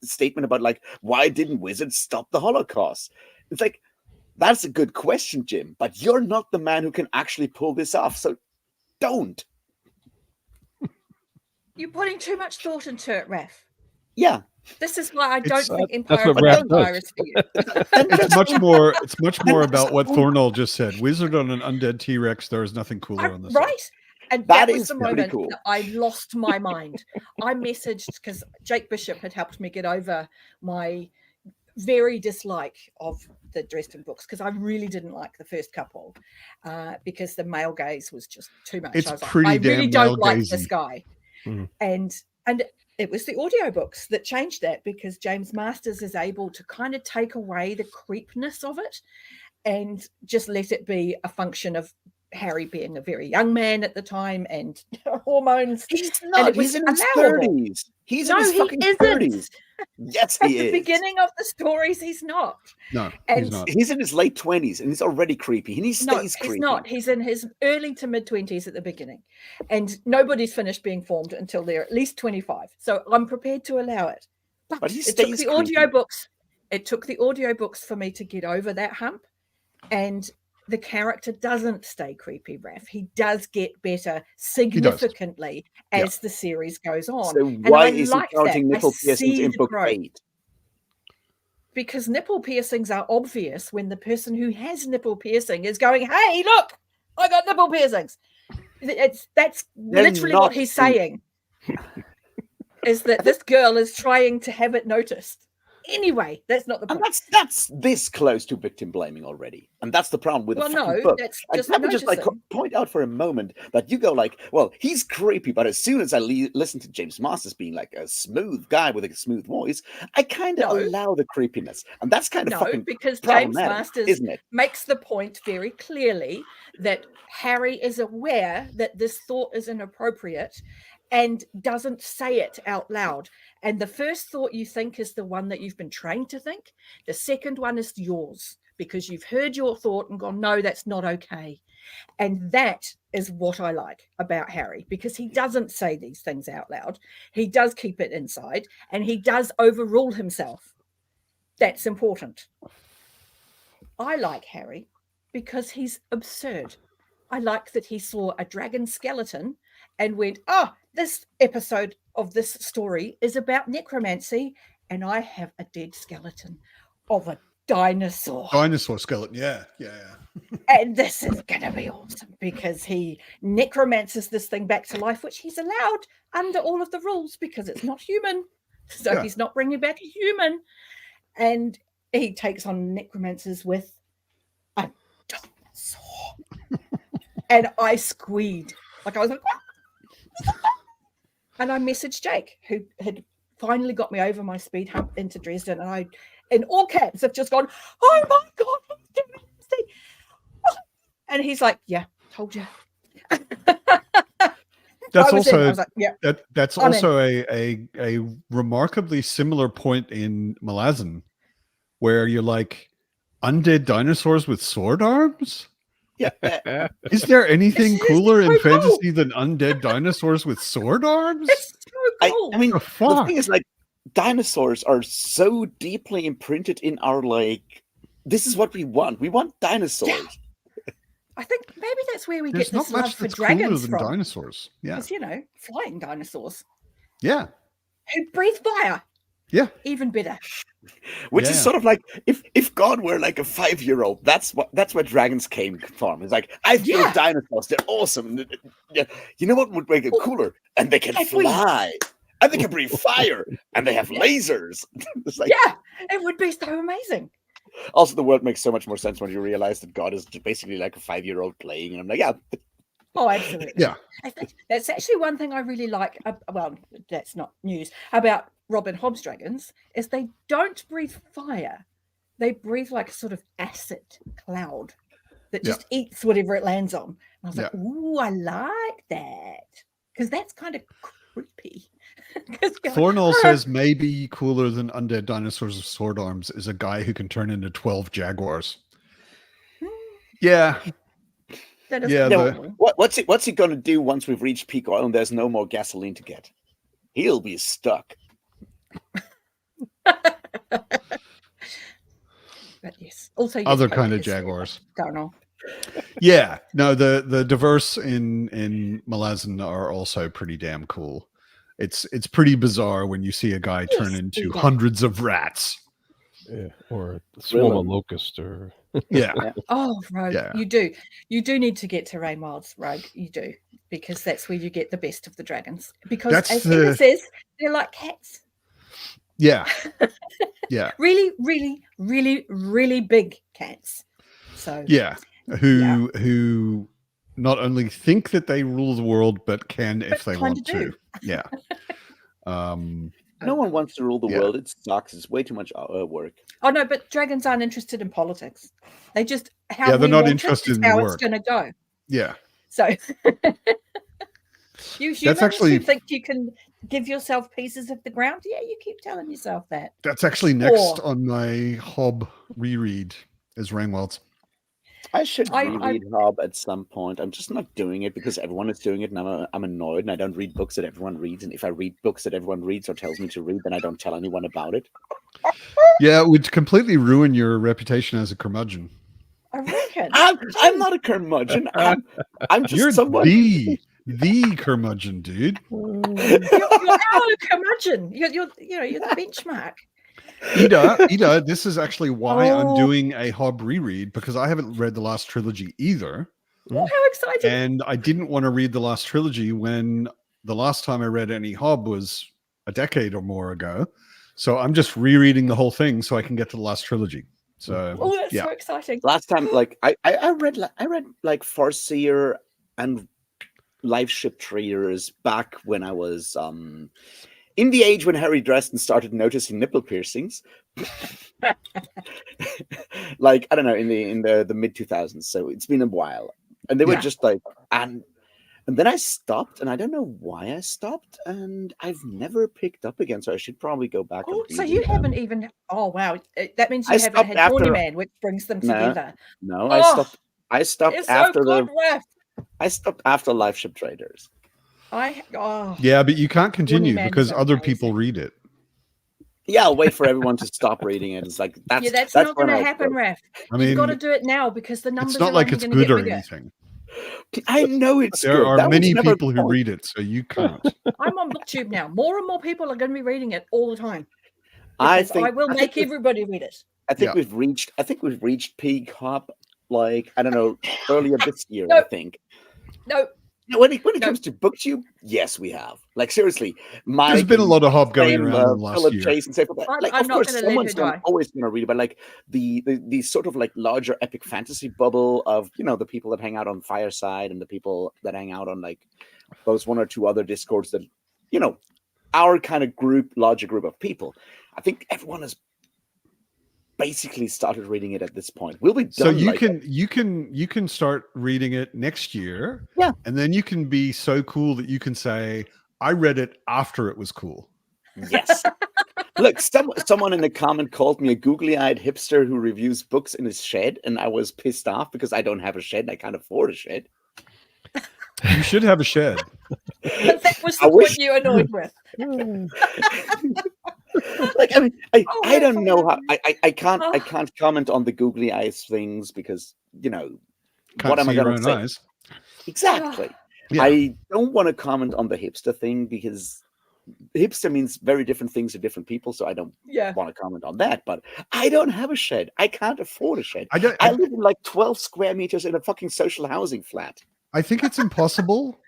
statement about like, why didn't wizards stop the Holocaust? It's like, that's a good question, Jim, but you're not the man who can actually pull this off. So don't. You're putting too much thought into it, Raph. Yeah. This is why I don't think Empire of Empire is for you. It's much more about what Thornall just said. Wizard on an undead T-Rex, there is nothing cooler on this. Right? And that was the moment that I lost my mind. I messaged, because Jake Bishop had helped me get over my very dislike of the Dresden books, because I really didn't like the first couple, because the male gaze was just too much. It's I was pretty like, I really don't like gazy. this guy. And it was the audiobooks that changed that, because James Masters is able to kind of take away the creepness of it and just let it be a function of Harry being a very young man at the time and hormones. He's not. He's in his 30s. He's in his fucking 30s. Yes, he is. At the beginning of the stories, he's not. No, he's not. He's in his late 20s and he's already creepy. And he stays creepy. He's not. He's in his early to mid 20s at the beginning. And nobody's finished being formed until they're at least 25. So I'm prepared to allow it. But he it took the audiobooks. It took the audiobooks for me to get over that hump. And the character doesn't stay creepy, Raph. He does get better significantly as the series goes on. So why is he counting nipple piercings in book 8? Because nipple piercings are obvious when the person who has nipple piercing is going, "Hey, look, I got nipple piercings." That's literally what he's saying. Is that this girl is trying to have it noticed. Anyway, that's not the point. And that's this close to victim blaming already. And that's the problem with the book. That's just let me just point out for a moment that you go like, well, he's creepy, but as soon as I listen to James Masters being like a smooth guy with a smooth voice, I kind of allow the creepiness. And that's kind of fucking because James Masters isn't it? Makes the point very clearly that Harry is aware that this thought is inappropriate and doesn't say it out loud. And the first thought you think is the one that you've been trained to think. The second one is yours because you've heard your thought and gone, no, that's not okay. And that is what I like about Harry, because he doesn't say these things out loud. He does keep it inside and he does overrule himself. That's important. I like Harry because he's absurd. I like that he saw a dragon skeleton and went, oh, this episode of this story is about necromancy, and I have a dead skeleton of a dinosaur. Dinosaur skeleton, yeah. And this is going to be awesome because he necromances this thing back to life, which he's allowed under all of the rules because it's not human. So he's not bringing back a human. And he takes on necromancers with a dinosaur. And I squeed. Like I was like, what? And I messaged Jake, who had finally got me over my speed hump into Dresden. And I, in all caps, have just gone, oh my God, he's doing this thing. And he's like, yeah, told you. That's also that's also a remarkably similar point in Malazan, where you're like, undead dinosaurs with sword arms? Yeah. Is there anything cooler in fantasy than undead dinosaurs with sword arms? It's so cool. I mean, the thing is, like, dinosaurs are so deeply imprinted in our, like, this is what we want. We want dinosaurs. Yeah. I think maybe that's where we There's get this not love much for that's dragons cooler than from. dinosaurs. Yeah. Because, flying dinosaurs. Yeah. Who breathe fire. Yeah. Even better. Which is sort of like if God were like a 5-year-old, that's where dragons came from. It's like, I've built dinosaurs, they're awesome. You know what would make it cooler? And they can fly. And they can breathe fire. And they have lasers. It's like, it would be so amazing. Also, the world makes so much more sense when you realize that God is basically like a 5-year-old playing. And I'm like, yeah. Oh, absolutely. Yeah. I think that's actually one thing I really like. Well, that's not news about Robin Hobb's dragons, is they don't breathe fire. They breathe like a sort of acid cloud that just eats whatever it lands on. And I was like, ooh, I like that. Because that's kind of creepy. Thorn says maybe cooler than undead dinosaurs with sword arms is a guy who can turn into 12 jaguars. Yeah. That is what's he going to do once we've reached peak oil and there's no more gasoline to get? He'll be stuck. But yes, also other kind of jaguars. Don't know. Yeah, no, the diverse in Malazan are also pretty damn cool. It's pretty bizarre when you see a guy turn into hundreds of rats. Yeah, or swarm a locust, or Oh, Rogue, you do need to get to Rainwild's, Rogue. You do, because that's where you get the best of the dragons. Because as Emma says, they're like cats. Yeah. Yeah. Really, really, really, really big cats. So who not only think that they rule the world, but can if they want to. Yeah. No one wants to rule the world. It sucks. It's way too much work. Oh no, but dragons aren't interested in politics. They just they're not interested in how the work. It's going to go. Yeah. So you humans who think you can give yourself pieces of the ground, you keep telling yourself that. That's actually next on my Hobb reread is Rainwild's. I should reread Hobb at some point. I'm just not doing it because everyone is doing it, and I'm annoyed. And I don't read books that everyone reads. And if I read books that everyone reads or tells me to read, then I don't tell anyone about it. Yeah, it would completely ruin your reputation as a curmudgeon. I I reckon. I'm not a curmudgeon. I'm just You're someone. the curmudgeon, dude. You're our curmudgeon. You're the benchmark. Ida, this is actually why I'm Oh. doing a Hobb reread, because I haven't read the last trilogy either. Oh, how exciting! And I didn't want to read the last trilogy when the last time I read any Hobb was a decade or more ago. So I'm just rereading the whole thing so I can get to the last trilogy. So Oh, that's so exciting. Last time, like I read like Farseer and Life Ship Traders back when I was in the age when Harry Dresden started noticing nipple piercings. Like, I don't know, in the mid 2000s. So it's been a while. And they were just like, and then I stopped, and I don't know why I stopped, and I've never picked up again. So I should probably go back. Oh, and so read you them. haven't even? Oh, wow! That means I you haven't stopped had after- Tawny Man, which brings them together. No, Oh, I stopped It's after so good, Raph. I stopped after Life Ship Traders. yeah, but you can't continue Man because is other amazing. people read it. Yeah, I'll wait for everyone to stop reading it. It's like that's not going to happen, Raph. I mean, You've got to do it now because the numbers it's not are like only it's gonna good get or bigger. anything. I know it's There good. are That was many never people the who point. read it, so you can't. I'm on BookTube now. More and more people are going to be reading it all the time. I Because I will make everybody read it. I think we've reached peak Hobb, like, I don't know, earlier this year. I think. No. When it comes to BookTube, yes, we have. Like, seriously, There's been a lot of Hobb going around in the last Philip year. Chase and stuff like that. Like, I'm of not course, gonna let her someone's die. always going to read it, but like the sort of like larger epic fantasy bubble of, you know, the people that hang out on Fireside and the people that hang out on like those one or two other Discords that, you know, our kind of larger group of people. I think everyone has basically started reading it at this point. We'll be done. So you can start reading it next year. Yeah. And then you can be so cool that you can say, I read it after it was cool. Yes. Look, someone in the comment called me a googly-eyed hipster who reviews books in his shed, and I was pissed off because I don't have a shed and I can't afford a shed. You should have a shed. That was the point you annoyed with. Like, I mean, I don't know how I can't Oh. I can't comment on the googly eyes things because, you know, Can't what am see I your going own to say? eyes. Exactly. Yeah. I don't want to comment on the hipster thing because hipster means very different things to different people, so I don't want to comment on that. But I don't have a shed. I can't afford a shed. I live in like 12 square meters in a fucking social housing flat. I think it's impossible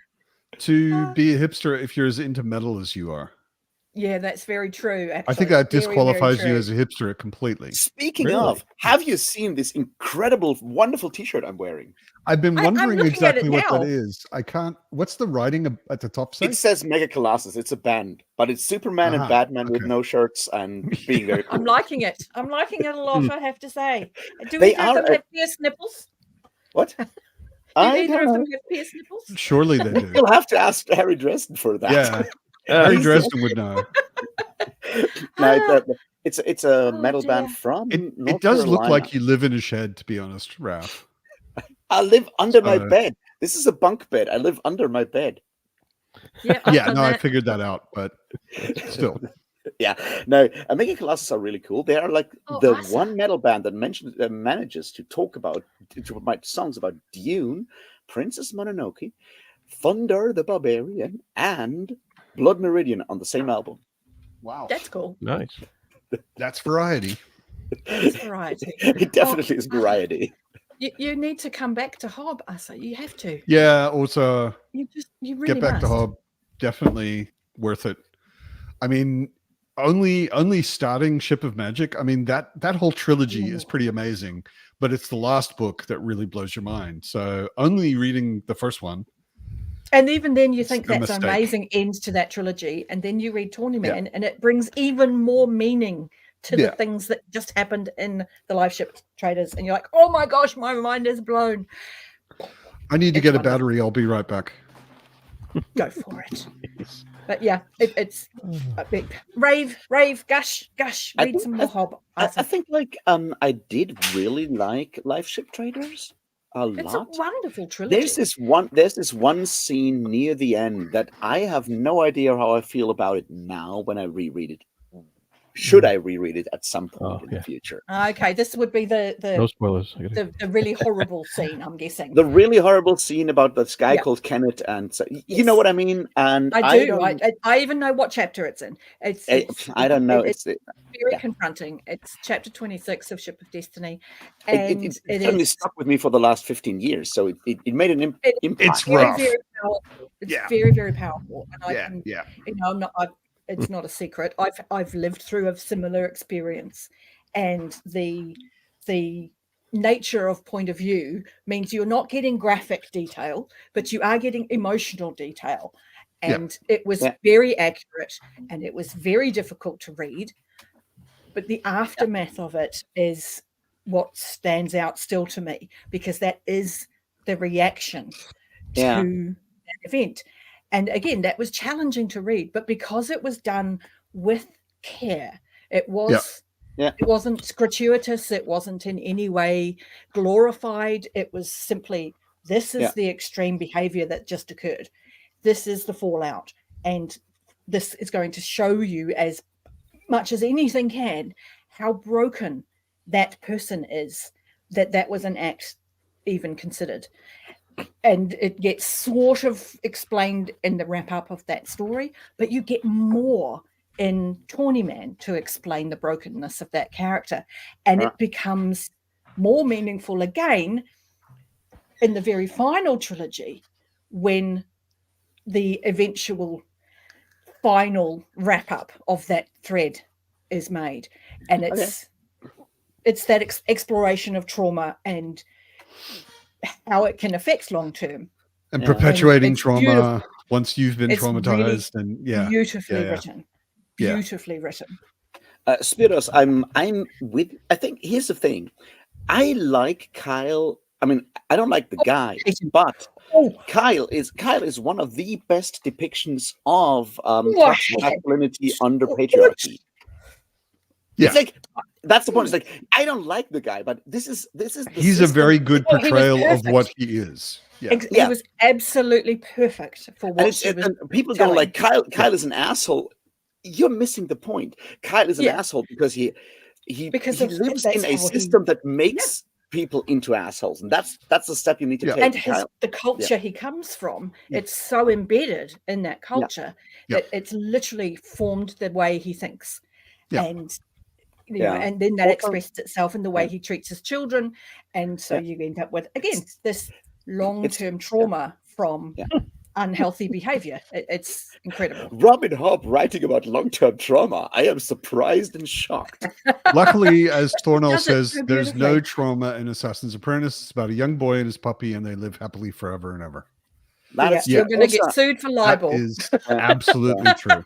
to be a hipster if you're as into metal as you are. Yeah, that's very true. Actually. I think that Very, disqualifies very you true. as a hipster completely. Speaking of, have you seen this incredible, wonderful T-shirt I'm wearing? I've been wondering looking at exactly it what now. that is. I can't. What's the writing at the top say? It says Mega Colossus. It's a band, but it's Superman and Batman with no shirts and being very cool. I'm liking it. I'm liking it a lot, I have to say. Do They either of them are have pierced nipples? What? Do I either don't of know. them have pierced nipples? Surely they do. You'll have to ask Harry Dresden for that. Yeah. Harry Dresden would know. No, it's a metal band from North It does look Carolina. like you live in a shed, to be honest, Ralph. I live under my bed. This is a bunk bed. I live under my bed. Yeah, I figured that out, but still. Yeah, no, Mega Colossus are really cool. They are like the awesome. one metal band that manages to write songs about Dune, Princess Mononoke, Thunder the Barbarian, and Blood Meridian on the same album. Wow, that's cool. Nice. That's variety. That's variety. It definitely is variety. You need to come back to Hobb, Asa. You have to. Yeah, also You really get back to must. Hobb. Definitely worth it. I mean, only starting Ship of Magic. I mean, that whole trilogy is pretty amazing, but it's the last book that really blows your mind. So only reading the first one. And even then, you think a that's an mistake. amazing end to that trilogy, and then you read Tawny Man, and it brings even more meaning to the things that just happened in the Life Ship Traders, and you're like, "Oh my gosh, my mind is blown." I need to get a battery. I'll be right back. Go for it. But yeah, it's a big rave, gush. Read some more Hobb. I think like I did really like Life Ship Traders a lot. It's a wonderful trilogy. There's this one scene near the end that I have no idea how I feel about it now when I reread it. should I reread it at some point in the future. Okay, this would be the no spoilers. The really horrible scene, I'm guessing. The really horrible scene about this guy called Kenneth, and so, you know what I mean. And I do. I even know what chapter it's in. I don't know. It's very confronting. It's chapter 26 of Ship of Destiny, and it certainly stuck with me for the last 15 years. So it made an impact. It's rough. Very powerful. It's very, very powerful. And I can, yeah. You know, it's not a secret. I've lived through a similar experience, and the nature of point of view means you're not getting graphic detail, but you are getting emotional detail. And it was very accurate, and it was very difficult to read. But the aftermath of it is what stands out still to me, because that is the reaction to that event. And again, that was challenging to read, but because it was done with care, it wasn't gratuitous. It wasn't in any way glorified. It was simply, this is the extreme behavior that just occurred. This is the fallout. And this is going to show you as much as anything can how broken that person is, that was an act even considered. And it gets sort of explained in the wrap up of that story, but you get more in Tawny Man to explain the brokenness of that character. And it becomes more meaningful again in the very final trilogy, when the eventual final wrap up of that thread is made. And it's that exploration of trauma and how it can affect long term, and perpetuating trauma beautiful. Once you've been traumatized. Really and beautifully written. Spiros, I'm with. I think here's the thing. I like Kyle. I mean, I don't like the guy, but Kyle is one of the best depictions of masculinity under patriarchy. Yeah. It's like, that's the point. It's like, I don't like the guy, but this is he's a very good portrayal of what he is. He was absolutely perfect for what and people go like, Kyle is an asshole. You're missing the point. Kyle is an asshole because he lives in a system that makes people into assholes, and that's the step you need to take. And the culture he comes from, it's so embedded in that culture that it's literally formed the way he thinks. And and then that expresses itself in the way he treats his children, and so you end up with again this long-term trauma from unhealthy behavior. It's incredible. Robin Hobb writing about long-term trauma. I am surprised and shocked. Luckily, as Thornell says, there's no trauma in Assassin's Apprentice. It's about a young boy and his puppy, and they live happily forever and ever. You're going to get sued for libel. That is absolutely true.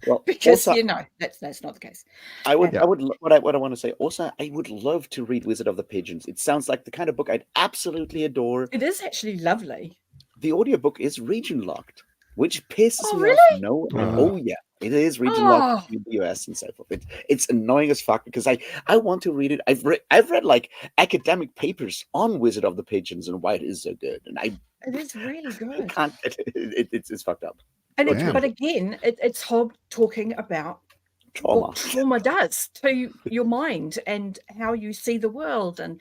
Well, because also, that's not the case. I would what I want to say. Also, I would love to read Wizard of the Pigeons. It sounds like the kind of book I'd absolutely adore. It is actually lovely. The audiobook is region locked, which pisses me off. It is region locked in the US and so forth. It's annoying as fuck because I want to read it. I've read like academic papers on Wizard of the Pigeons and why it is so good, and it is really good. It's fucked up. And but again, it's Hobb talking about what trauma does to your mind and how you see the world. And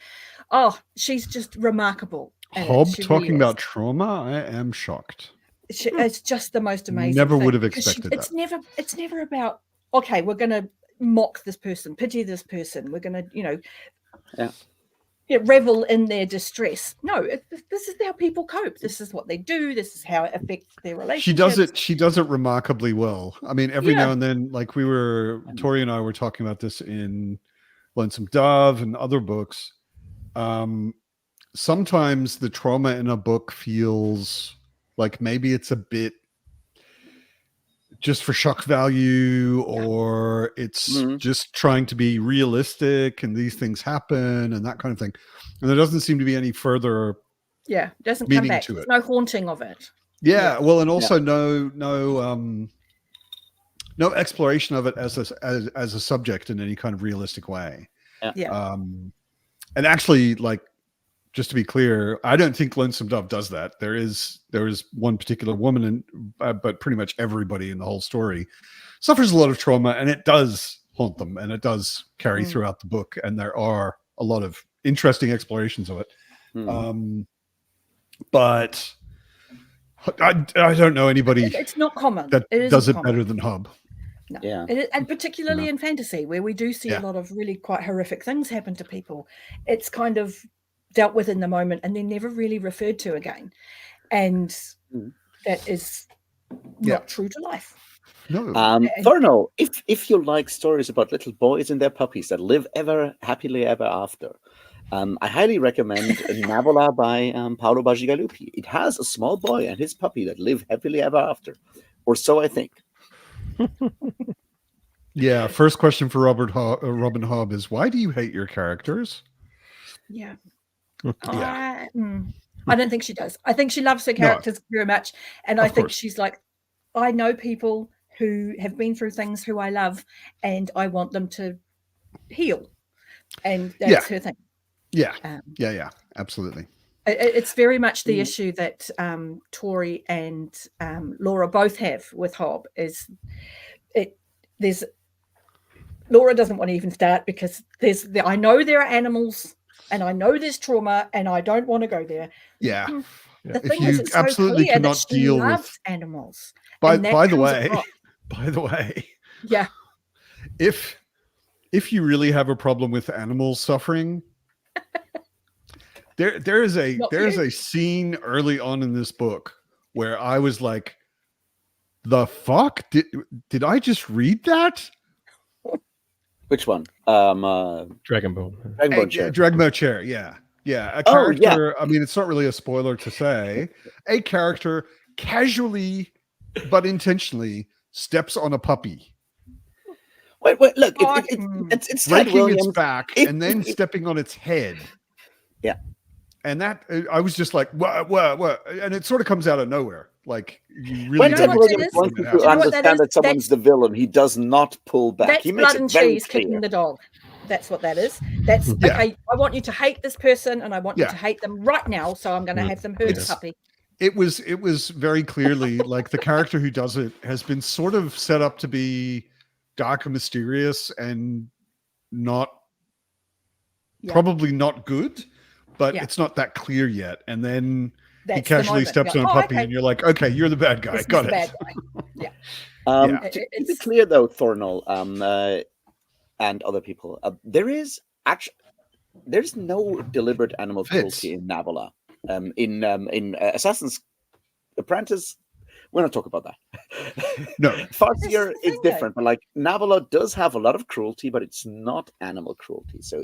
she's just remarkable. Hobb talking about trauma, I am shocked. It's just the most amazing. Never would have expected that. It's never about we're going to mock this person, pity this person. We're going to revel in their distress. No, this is how people cope. This is what they do. This is how it affects their relationships. She does it remarkably well. I mean, every now and then, like Tori and I were talking about this in Lonesome Dove and other books. Sometimes the trauma in a book feels like maybe it's a bit just for shock value, or it's just trying to be realistic and these things happen and that kind of thing. And there doesn't seem to be any further doesn't come back. There's no haunting of it. Well, and also no exploration of it as a subject in any kind of realistic way. And actually, like, just to be clear, I don't think Lonesome Dove does that. There is one particular woman, but pretty much everybody in the whole story suffers a lot of trauma, and it does haunt them, and it does carry throughout the book, and there are a lot of interesting explorations of it. But I don't know anybody it's not common that does it better than Hobb. No. And particularly in fantasy, where we do see a lot of really quite horrific things happen to people, it's kind of dealt with in the moment and then never really referred to again, and that is not true to life. No. Thorno, if you like stories about little boys and their puppies that live ever happily ever after, I highly recommend Navola by Paolo Bacigalupi. It has a small boy and his puppy that live happily ever after, or so I think. Yeah. First question for Robin Hobb is, why do you hate your characters? Yeah. I don't think she does. I think she loves her characters very much, and I think she's like, I know people who have been through things who I love, and I want them to heal, and that's her thing. Yeah, absolutely. It's very much the issue that Tori and Laura both have with Hobb. Laura doesn't want to even start because I know there are animals, and I know there's trauma, and I don't want to go there. Yeah. The thing is, it's absolutely so clear that she deal loves animals. By the way, yeah. If you really have a problem with animals suffering, there is a scene early on in this book where I was like, the fuck? Did I just read that? Which one? Dragonbone. Dragonbone chair. Yeah. A character. I mean, it's not really a spoiler to say a character casually but intentionally steps on a puppy. Wait! Look, it's breaking its back and then stepping on its head. Yeah. And that I was just like, what? And it sort of comes out of nowhere. Like, you really when Ted Williams wants you to understand that someone's the villain, he does not pull back. That's he makes blood and cheese kicking the dog. That's what that is. That's okay. I want you to hate this person, and I want you to hate them right now. So I'm going to have them hurt the puppy. It was very clearly like the character who does it has been sort of set up to be dark and mysterious and probably not good, but it's not that clear yet. And then he casually steps on a puppy, and you're like, okay, you're the bad guy. Got it. Bad guy. Yeah. To be clear, though, Thornell, and other people, there's no deliberate animal cruelty in Navola. In Assassin's Apprentice, we're not talking about that. No, Farseer is different, but like Navola does have a lot of cruelty, but it's not animal cruelty. So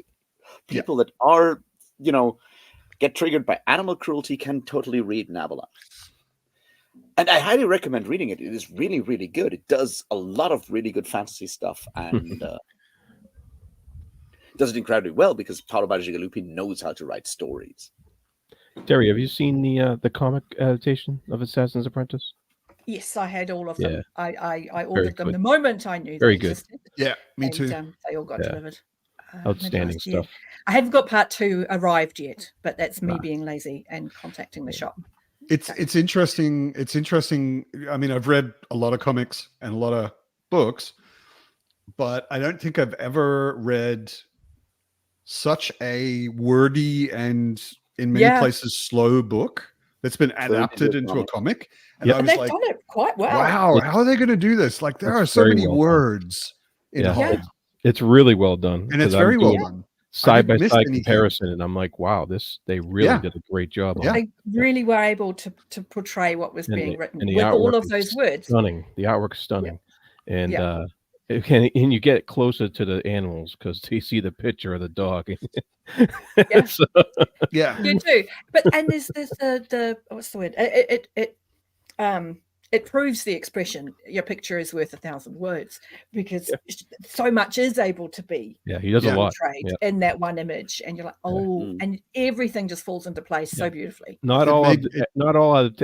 people that are, get triggered by animal cruelty can totally read Navola. And I highly recommend reading it. It is really, really good. It does a lot of really good fantasy stuff, and does it incredibly well because Paolo Bacigalupi knows how to write stories. Terry, have you seen the comic adaptation of Assassin's Apprentice? Yes, I had all of them. I ordered them the moment I knew they existed. Yeah, me too. They all got delivered. Outstanding stuff. I haven't got part 2 arrived yet, but that's me being lazy and contacting the shop. It's interesting. It's interesting. I mean, I've read a lot of comics and a lot of books, but I don't think I've ever read such a wordy and in many places slow book that's been adapted into a comic. And I was they've like, done it quite well. Wow, how are they going to do this? Like, there are so many words in Hobb. It's really well done. And it's very well done. Side by side comparison, and I'm like, wow, they really did a great job. They really were able to portray what was being written with all of those words. Stunning. The artwork's stunning. And you get closer to the animals because you see the picture of the dog. You do. But there's the what's the word? It proves the expression, your picture is worth 1,000 words, because so much is able to be he does a lot in that one image, and you're like, and everything just falls into place so beautifully. Not all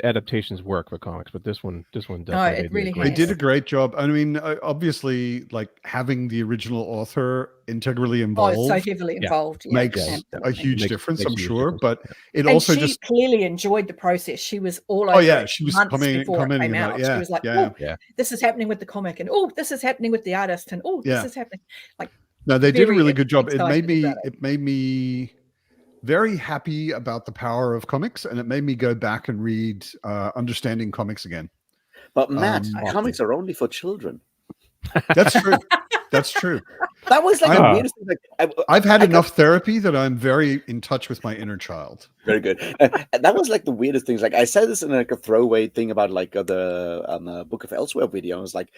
adaptations work for comics, but this one definitely. No, it really they did a great job. I mean, obviously, like having the original author integrally Oh, involved so heavily involved. Yeah, makes absolutely. a huge Makes difference, a I'm huge sure. difference. But it And also she just clearly enjoyed the process. She was all oh over yeah, it she was months before it commenting came about out. it. She Yeah, was like, yeah, "Oh, Yeah. this is happening with the comic," and "Oh, this is happening with the artist," and "Oh, this yeah. is happening." Like, No, they did a very really good job. excited about it. It made me very happy about the power of comics, and it made me go back and read Understanding Comics again. But Matt, Awesome. comics are only for children. That's true. That's true. That was like the weirdest thing. Like, I've had enough therapy that I'm very in touch with my inner child. Very good. And that was like the weirdest things. Like I said this in like a throwaway thing about like the Book of Elsewhere video. I was like,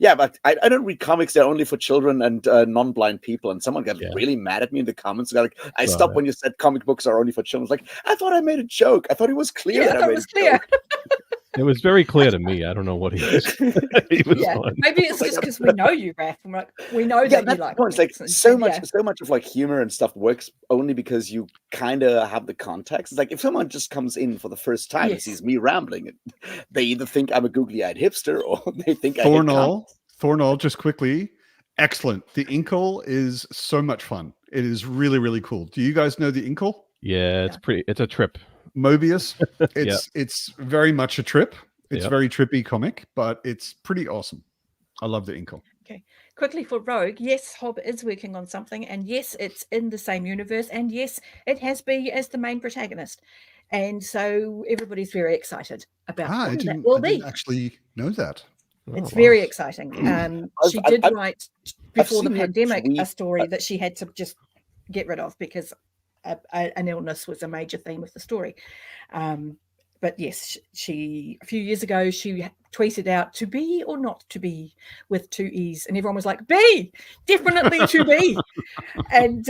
yeah, but I don't read comics. They're only for children and non-blind people. And someone got really mad at me in the comments. Like, I stopped when you said comic books are only for children. I was like, I thought I made a joke. I thought it was clear that I made a joke. It was very clear to me. I don't know what he was. He was on. Maybe it's just because we know you, Raph. And like, we know that you like it's like so much of like humor and stuff works only because you kind of have the context. It's like if someone just comes in for the first time and sees me rambling, they either think I'm a googly-eyed hipster or they think Thornall, just quickly, excellent. The Inkle is so much fun. It is really, really cool. Do you guys know the Inkle? Yeah, it's a trip. Mobius. It's very much a trip. It's very trippy comic, but it's pretty awesome. I love the Inkle. Okay, quickly for Rogue. Yes, Hobb is working on something, and yes, it's in the same universe, and yes, it has B as the main protagonist, and so everybody's very excited about what that will be. I didn't actually know that. It's very exciting. She did write before the pandemic a story that she had to just get rid of because an illness was a major theme of the story. But yes, she a few years ago she tweeted out to be or not to be with 2 E's, and everyone was like, "Be, definitely to be." And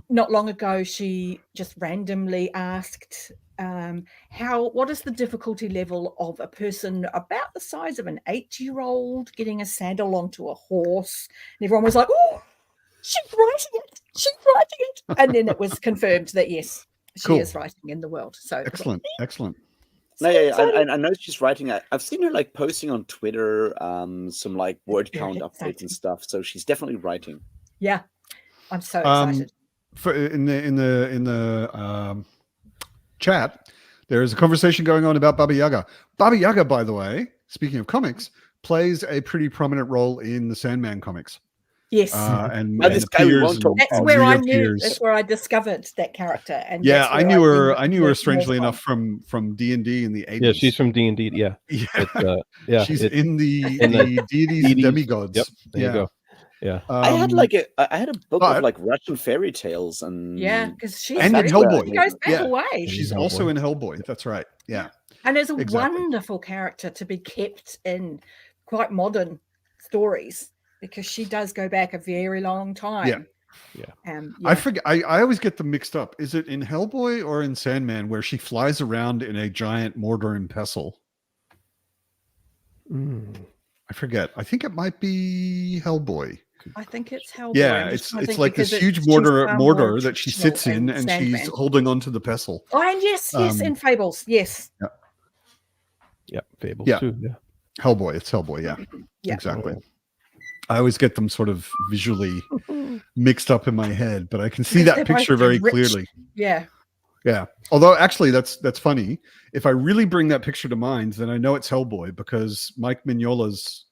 not long ago, she just randomly asked, what is the difficulty level of a person about the size of an 8-year-old getting a saddle onto a horse? And everyone was like, "Oh, she's writing it. She's writing it." And then it was confirmed that yes, she is writing in the world. So excellent. No, I know she's writing. I've seen her like posting on Twitter, some like word count updates and stuff. So she's definitely writing. Yeah, I'm so excited. In the chat, there is a conversation going on about Baba Yaga. Baba Yaga, by the way, speaking of comics, plays a pretty prominent role in the Sandman comics. Yes, and that's where I knew. That's where I discovered that character. And yeah, I knew her. I knew her strangely enough from D&D in the 80s. Yeah, she's from D&D. Yeah, she's in the deities and demigods. Yep, there you go. Yeah, I had a book of like Russian fairy tales and because she's in Hellboy. She goes back away. She's also in Hellboy. That's right. Yeah, and is a wonderful character to be kept in quite modern stories. Because she does go back a very long time. Yeah. I forget. I always get them mixed up. Is it in Hellboy or in Sandman where she flies around in a giant mortar and pestle? I forget. I think it might be Hellboy. I think it's Hellboy. Yeah, it's like this huge mortar that she sits in and she's holding onto the pestle. Oh, and yes, in Fables. Yes. Yeah, Fables too. Yeah. Hellboy. It's Hellboy. Yeah. Exactly. I always get them sort of visually mixed up in my head, but I can see that picture very clearly. Yeah. Yeah. Although actually that's funny. If I really bring that picture to mind, then I know it's Hellboy because Mike Mignola's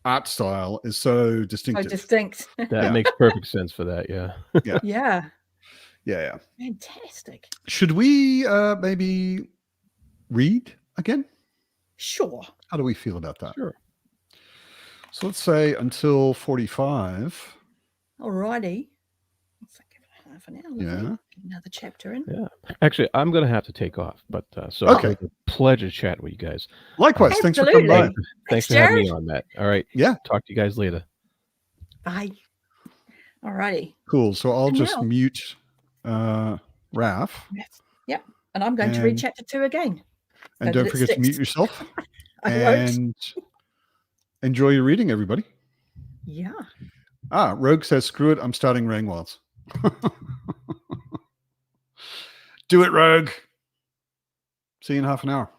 art style is so distinctive. So distinct. That makes perfect sense for that. Yeah. Yeah. Fantastic. Should we maybe read again? Sure. How do we feel about that? Sure. So let's say until 45. Alrighty. Half an hour. Yeah. Get another chapter in. Yeah. Actually, I'm going to have to take off, but so okay. It was a pleasure chatting with you guys. Likewise. Thanks for coming by. Thanks for having me on, Matt. All right. Yeah. Talk to you guys later. Bye. Alrighty. Cool. So I'll just mute Raph. Yep. And I'm going to read chapter 2 again. And don't forget to mute yourself. And enjoy your reading, everybody. Yeah. Rogue says, screw it. I'm starting Rangwilds. Do it, Rogue. See you in half an hour.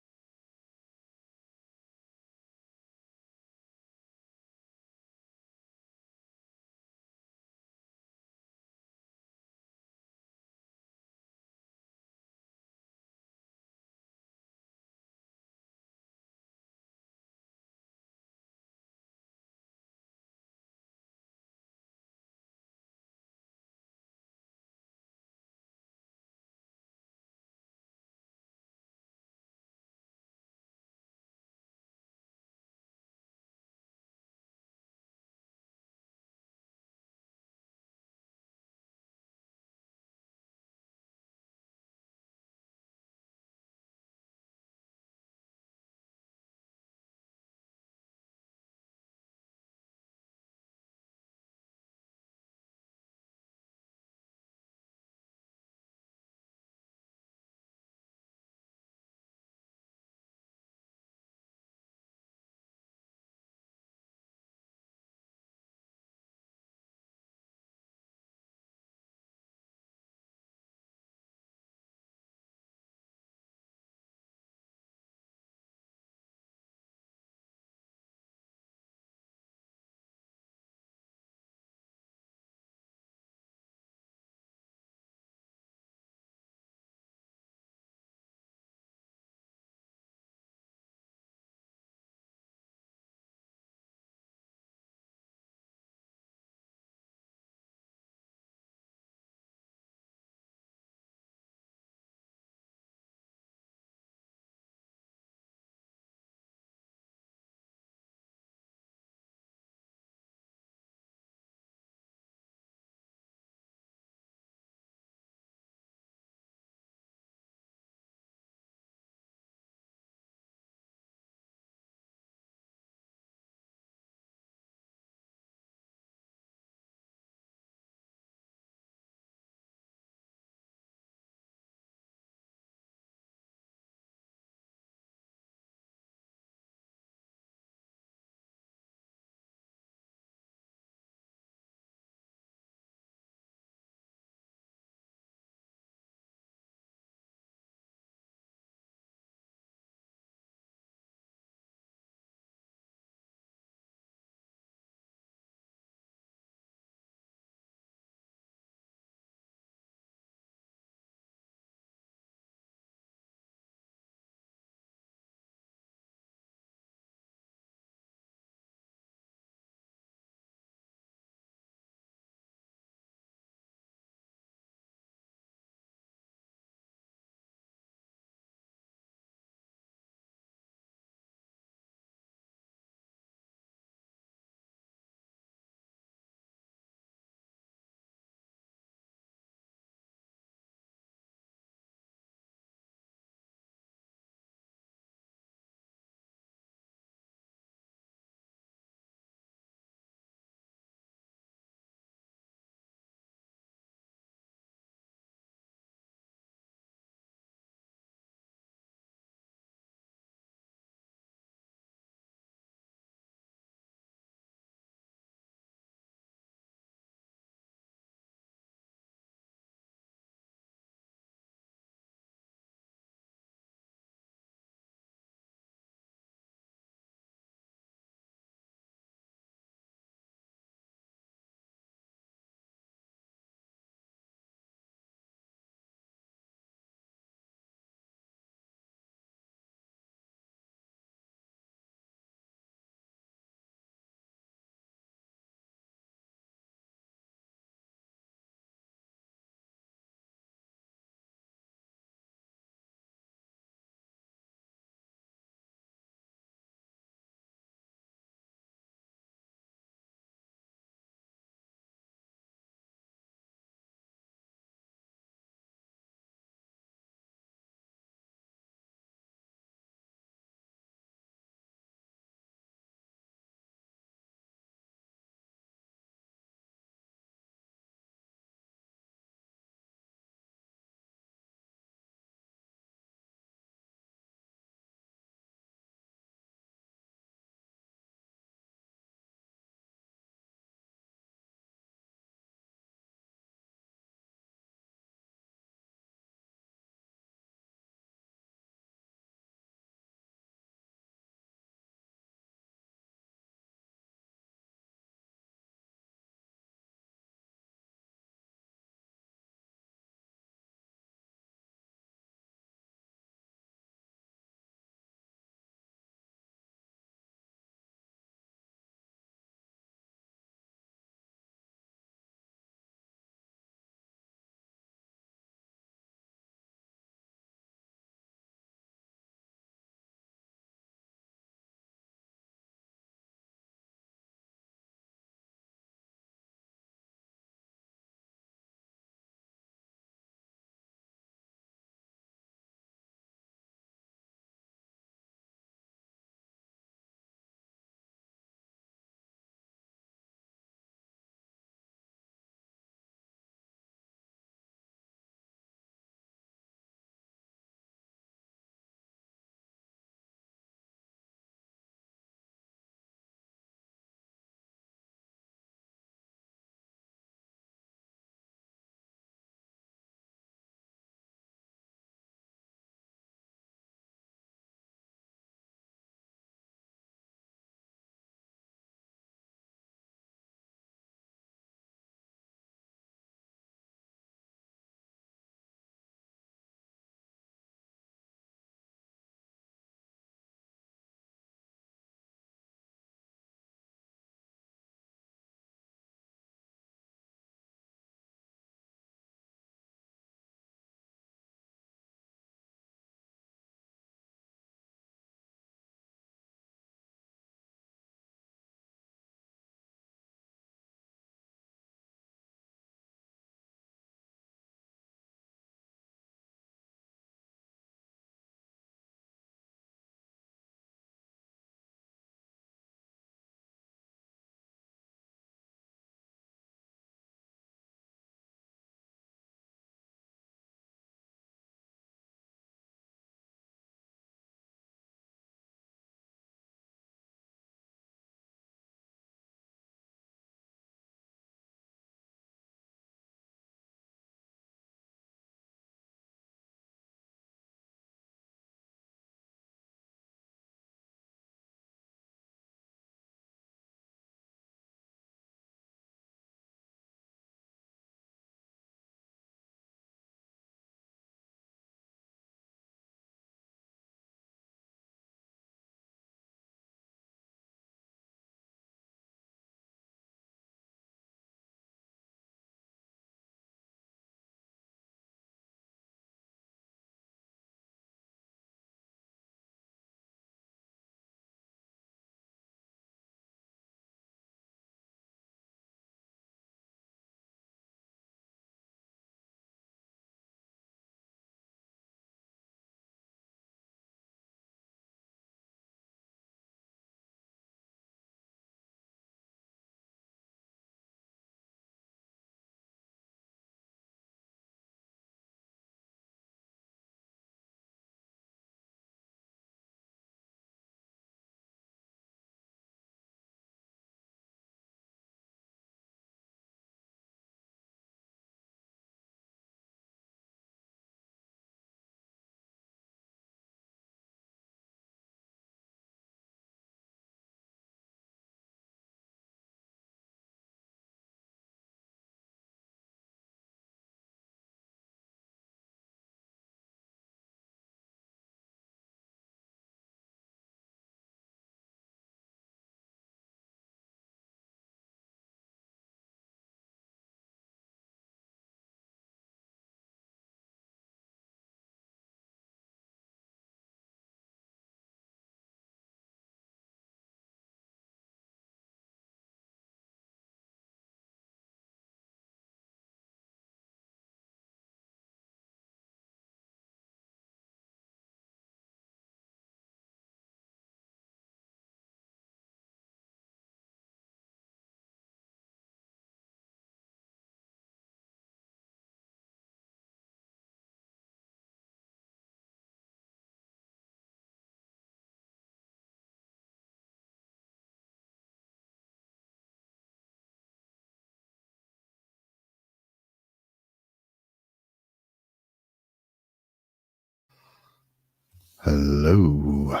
Hello.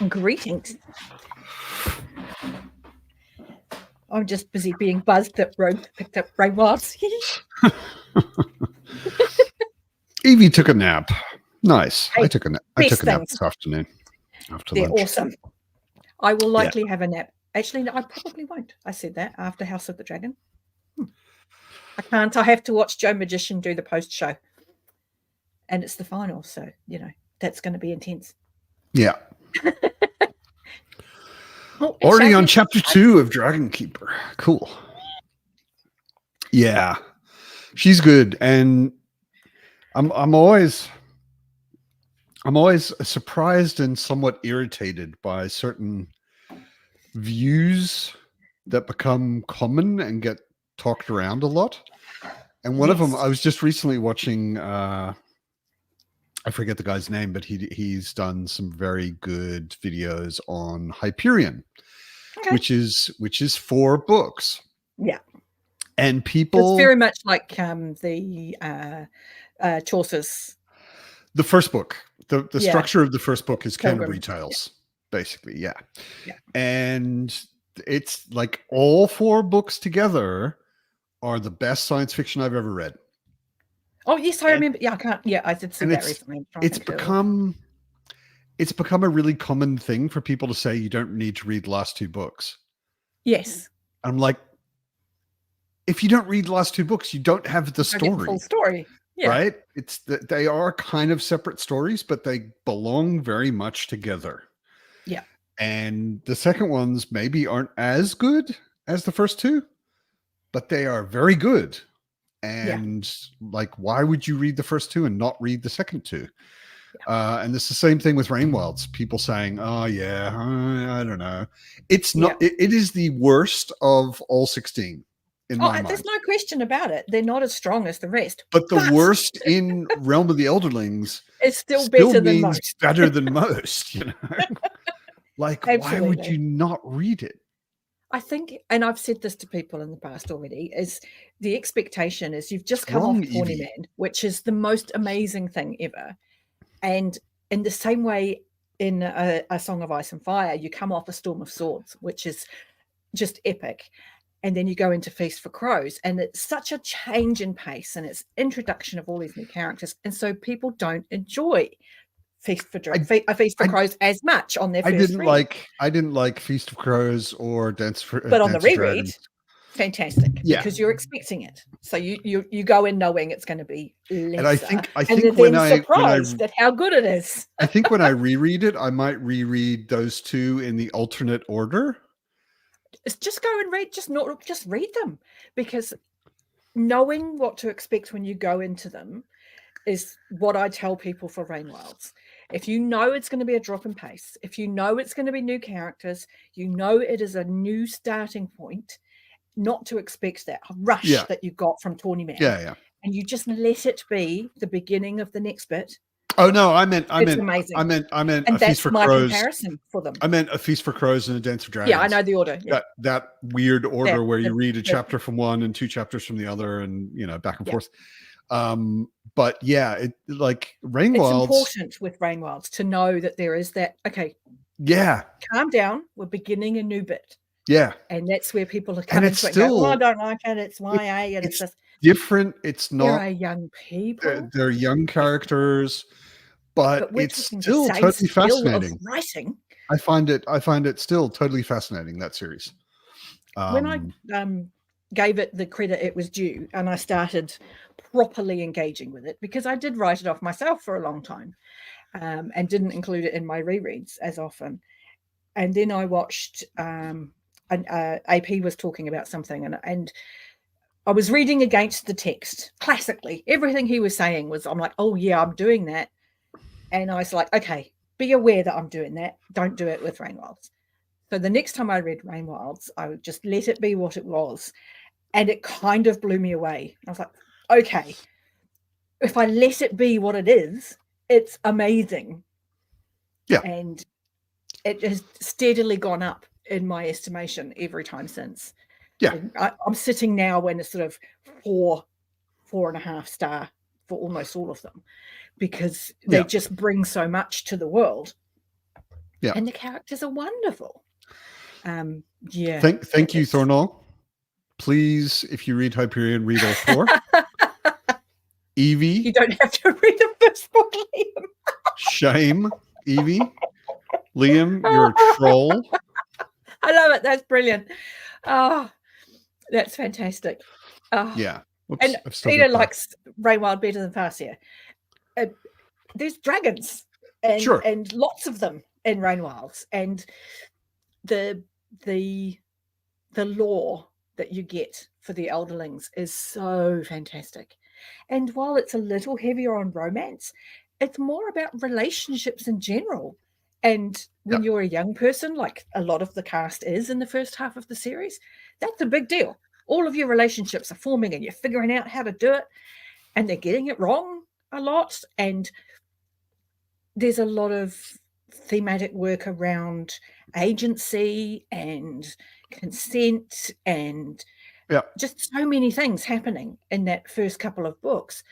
Greetings. I'm just busy being buzzed that Rogue picked up Brainwilds. Evie took a nap. Nice. Hey, I took a nap this things. afternoon after They're lunch. awesome. I will likely have a nap. Actually, no, I probably won't. I said that after House of the Dragon. I can't. I have to watch Joe Magician do the post show. And it's the final. So, that's going to be intense. Yeah. Oh, Already on chapter 2 of Dragon Keeper. Cool. Yeah. She's good. And I'm always surprised and somewhat irritated by certain views that become common and get talked around a lot. And one of them, I was just recently watching, I forget the guy's name, but he's done some very good videos on Hyperion, which is 4 books. Yeah. And people, it's very much like the Chaucer's. The first book, the structure of the first book is Canterbury Tales, basically. Yeah. And it's like all 4 books together are the best science fiction I've ever read. Oh yes, I remember. Yeah, I can't. Yeah, I did see that recently. It's become a really common thing for people to say you don't need to read the last 2 books. Yes. I'm like, if you don't read the last 2 books, you don't have the story. The full story. Yeah. Right? They are kind of separate stories, but they belong very much together. Yeah. And the second ones maybe aren't as good as the first 2, but they are very good. And like, why would you read the first 2 and not read the second 2? And it's the same thing with Rainwilds. People saying, "Oh yeah, I don't know." It's not. It is the worst of all 16 in my mind. There's no question about it. They're not as strong as the rest. But the worst in Realm of the Elderlings is still better than most. Better than most. Like, absolutely. Why would you not read it? I think, and I've said this to people in the past already, is the expectation is you've just come off Thorny Man, which is the most amazing thing ever. And in the same way, in a Song of Ice and Fire, you come off a Storm of Swords, which is just epic. And then you go into Feast for Crows, and it's such a change in pace, and it's introduction of all these new characters. And so people don't enjoy Feast for Crows as much on their first read. I didn't like Feast of Crows or Dance for But on the reread, fantastic. Because you're expecting it. So you go in knowing it's going to be lesser. And I think when I surprised at how good it is. I think when I reread it, I might reread those 2 in the alternate order. Just go and read, just read them, because knowing what to expect when you go into them is what I tell people for Rainwilds. If you know it's going to be a drop in pace, if you know it's going to be new characters, you know it is a new starting point, not to expect that rush that you got from Tawny Man. Yeah. And you just let it be the beginning of the next bit. Oh no, I meant amazing. I meant and a Feast for Crows. Comparison for them. I meant a Feast for Crows and a Dance for Dragons. Yeah, I know the order. Yeah. That weird order where you read a chapter from one and 2 chapters from the other, and back and forth. But yeah, it like Rainwilds. It's important with Rainwilds to know that there is that. Okay. Yeah. Calm down. We're beginning a new bit. Yeah. And that's where people are coming to it. Go, I don't like it. It's YA, and it's just different. It's not. They're young people. They're young characters, but it's still totally fascinating. Writing. I find it still totally fascinating, that series. When I gave it the credit it was due, and I started properly engaging with it, because I did write it off myself for a long time, and didn't include it in my rereads as often. And then I watched AP was talking about something, and I was reading against the text. Classically, everything he was saying was, I'm like, oh yeah, I'm doing that. And I was like, okay, be aware that I'm doing that. Don't do it with Rainwilds. So the next time I read Rainwilds, I would just let it be what it was. And it kind of blew me away. I was like, okay, if I let it be what it is, it's amazing. Yeah. And it has steadily gone up in my estimation every time since. Yeah. I'm sitting now in a sort of 4.5 star for almost all of them, because they just bring so much to the world. Yeah. And the characters are wonderful. Yeah. Thank you, Thornall. Please, if you read Hyperion, read all 4. Evie. You don't have to read the first book, Liam. Shame, Evie. Liam, you're a troll. I love it. That's brilliant. Oh, that's fantastic. Oh. Yeah. Oops, and Peter likes Rainwild better than Farseer. There's dragons and lots of them in Rainwilds, and the lore that you get for the Elderlings is so fantastic. And while it's a little heavier on romance, it's more about relationships in general. And when you're a young person, like a lot of the cast is in the first half of the series, that's a big deal. All of your relationships are forming and you're figuring out how to do it, and they're getting it wrong a lot. And there's a lot of thematic work around agency and consent and just so many things happening in that first couple of books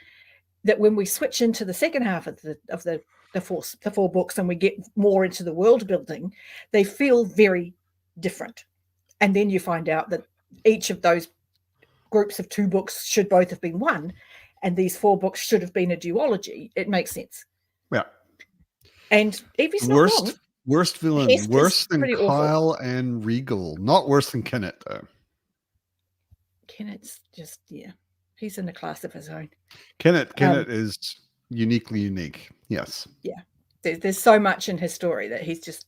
that when we switch into the second half of the 4 books and we get more into the world building, they feel very different. And then you find out that each of those groups of 2 books should both have been one, and these 4 books should have been a duology. It makes sense. Yeah. And Evie's not wrong. Worst villain, worse than Kyle and Regal. Not worse than Kenneth, though. Kenneth's just, he's in a class of his own. Kenneth is uniquely unique. Yes. Yeah. There's so much in his story that he's just,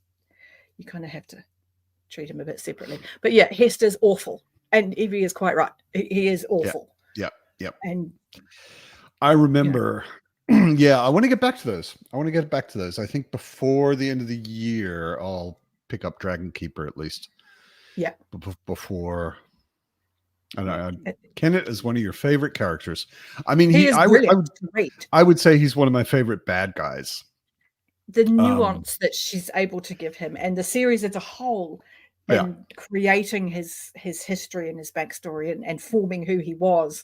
you kind of have to treat him a bit separately. But yeah, Hester's awful. And Evie is quite right. He is awful. Yeah. And I remember, I want to get back to those. I think before the end of the year, I'll pick up Dragon Keeper at least. Yeah. Before, Kenneth is one of your favorite characters. I mean, I would say he's one of my favorite bad guys. The nuance that she's able to give him, and the series as a whole, and creating his history and his backstory and forming who he was,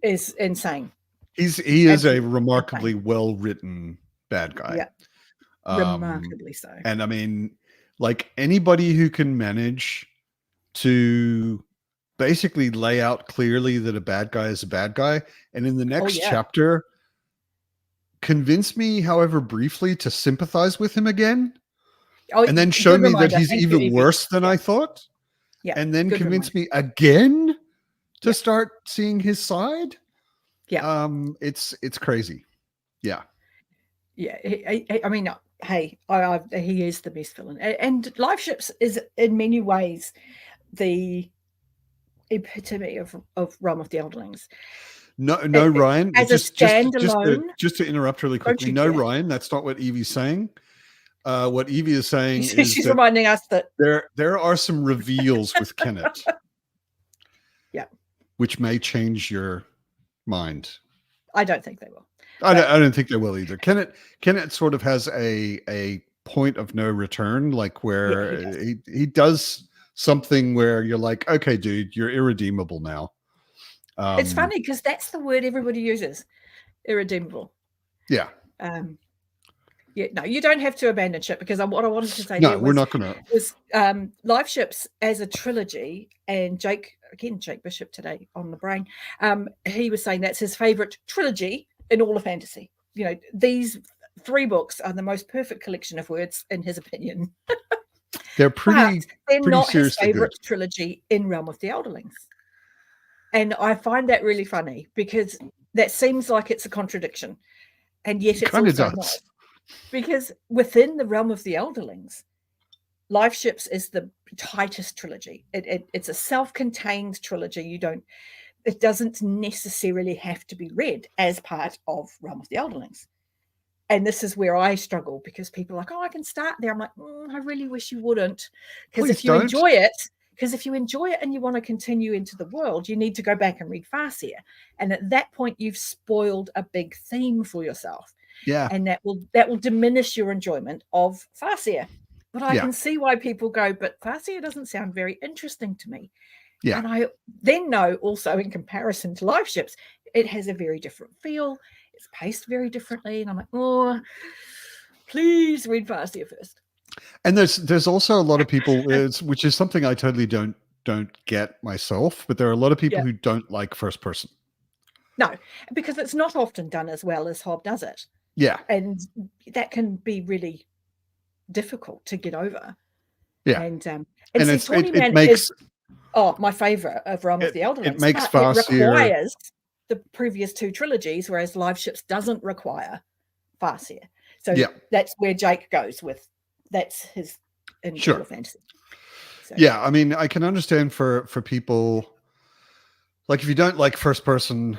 is insane. He is a remarkably well-written bad guy. Yeah, remarkably so. And I mean, like, anybody who can manage to basically lay out clearly that a bad guy is a bad guy, and in the next chapter convince me, however briefly, to sympathize with him again, and then show me that he's even worse than I thought, and then convince me again to start seeing his side. It's crazy. I mean, hey, he is the best villain, and Life Ships is in many ways the epitome of Realm of the Elderlings. No, Ryan. As a standalone, just to interrupt really quickly. No, Ryan, that's not what Evie's saying. What Evie is saying is she's reminding us that there are some reveals with Kenneth, which may change your mind. I don't think they will. I don't think they will either. Kenneth sort of has a point of no return, like where he does something where you're like, okay, dude, you're irredeemable now. It's funny because that's the word everybody uses, irredeemable. Yeah. No, you don't have to abandon ship, because what I wanted to say we're not going to. Was Life Ships as a trilogy, and Jake Bishop today on the brain, he was saying that's his favorite trilogy in all of fantasy. You know, these 3 books are the most perfect collection of words in his opinion. They're pretty. They're pretty not his favorite good trilogy in Realm of the Elderlings. And I find that really funny, because that seems like it's a contradiction. And yet it's also not. Because within the Realm of the Elderlings, Life Ships is the tightest trilogy. It's a self-contained trilogy. It doesn't necessarily have to be read as part of Realm of the Elderlings. And this is where I struggle, because people are like, I can start there. I'm like, I really wish you wouldn't. Because if you enjoy it and you want to continue into the world, you need to go back and read Farseer. And at that point, you've spoiled a big theme for yourself. Yeah. And that will diminish your enjoyment of Farseer. But I can see why people go, but Farseer doesn't sound very interesting to me. Yeah. And I then know also, in comparison to Life Ships, it has a very different feel. it's paced very differently, and I'm like, oh, please read Farseer first. And there's also a lot of people, which is something I totally don't get myself, but there are a lot of people who don't like first person. No, because it's not often done as well as Hobb does it. Yeah. And that can be really difficult to get over. Yeah. And it makes my favorite of Realm of the Elderlings. It makes Farseer, it requires the previous two trilogies, whereas Live Ships doesn't require Farseer. So that's where Jake goes with, that's his initial fantasy. So. Yeah, I mean, I can understand for people, like if you don't like first person,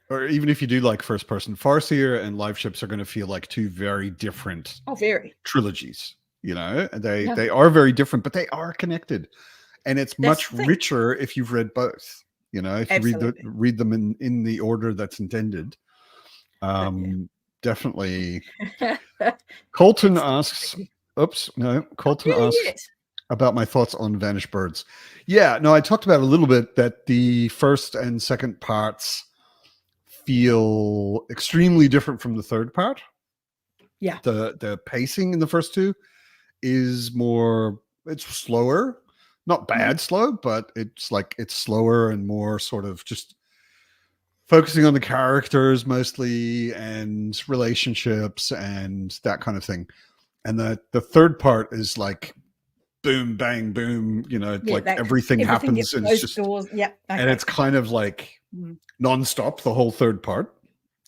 or even if you do like first person, Farseer and Live Ships are going to feel like two very different trilogies. You know, they are very different, but they are connected, and it's much richer if you've read both. You know, if you read them in the order that's intended. Definitely. Colton asks. Colton asks about my thoughts on Vanished Birds. Yeah, no, I talked about a little bit that the first and second parts feel extremely different from the third part. Yeah. The pacing in the first two is more, it's slower, not bad slow, but it's slower and more sort of just focusing on the characters mostly and relationships and that kind of thing. And the third part is like boom, bang, boom, you know, like everything happens and it's just, and it's kind of like nonstop, the whole third part.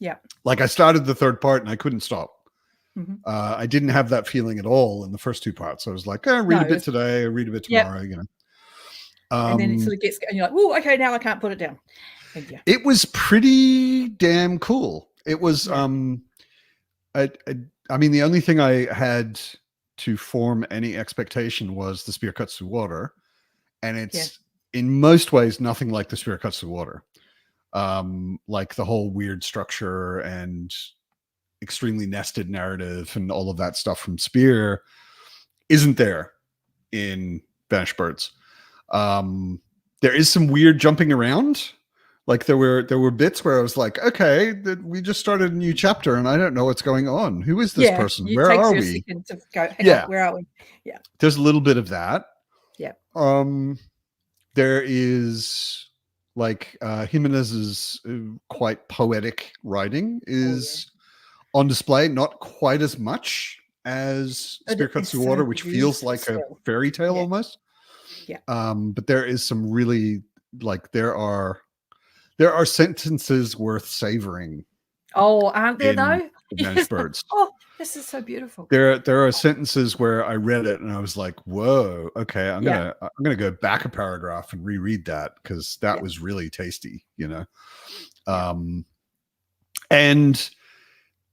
Yeah. Like I started the third part and I couldn't stop. I didn't have that feeling at all in the first two parts. I was like, read a bit today, read a bit tomorrow, you know. And then it sort of gets, and you're like, oh, okay, now I can't put it down. And it was pretty damn cool. It was, I mean, the only thing I had to form any expectation was the spear cuts through water. And it's in most ways nothing like the spear cuts through water. Like the whole weird structure and extremely nested narrative and all of that stuff from Spear isn't there in Vanished Birds. There is some weird jumping around. Like there were bits where I was like, okay, we just started a new chapter and I don't know what's going on. Who is this person? Where are we? Where are we? Yeah. There's a little bit of that. Yeah. There is like Jimenez's quite poetic writing is on display, not quite as much as Spear Cuts Through Water, which feels like a fairy tale almost. Yeah. But there is some really like there are sentences worth savoring. Oh, aren't there though? Vanished Birds. Oh, this is so beautiful. There are sentences where I read it and I was like, "Whoa, okay, I'm gonna go back a paragraph and reread that because that was really tasty," you know. And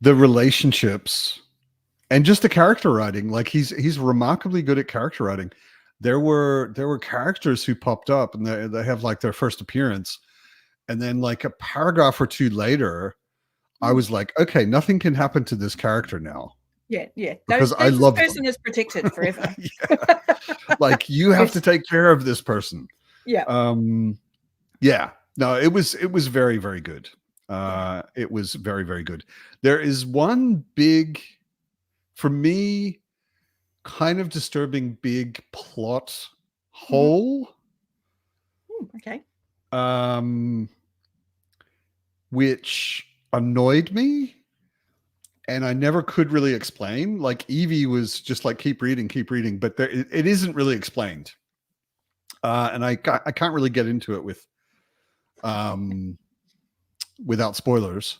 the relationships and just the character writing, like he's remarkably good at character writing. There were characters who popped up and they have like their first appearance. And then like a paragraph or two later, I was like, okay, nothing can happen to this character now. Yeah. Because I love this person is protected forever. Like you have to take care of this person. Yeah. No, it was very, very good. It was very, very good. There is one big, for me, kind of disturbing big plot hole. Okay. Which annoyed me and I never could really explain. Like Evie was just like, keep reading, but it isn't really explained. And I can't really get into it with, without spoilers.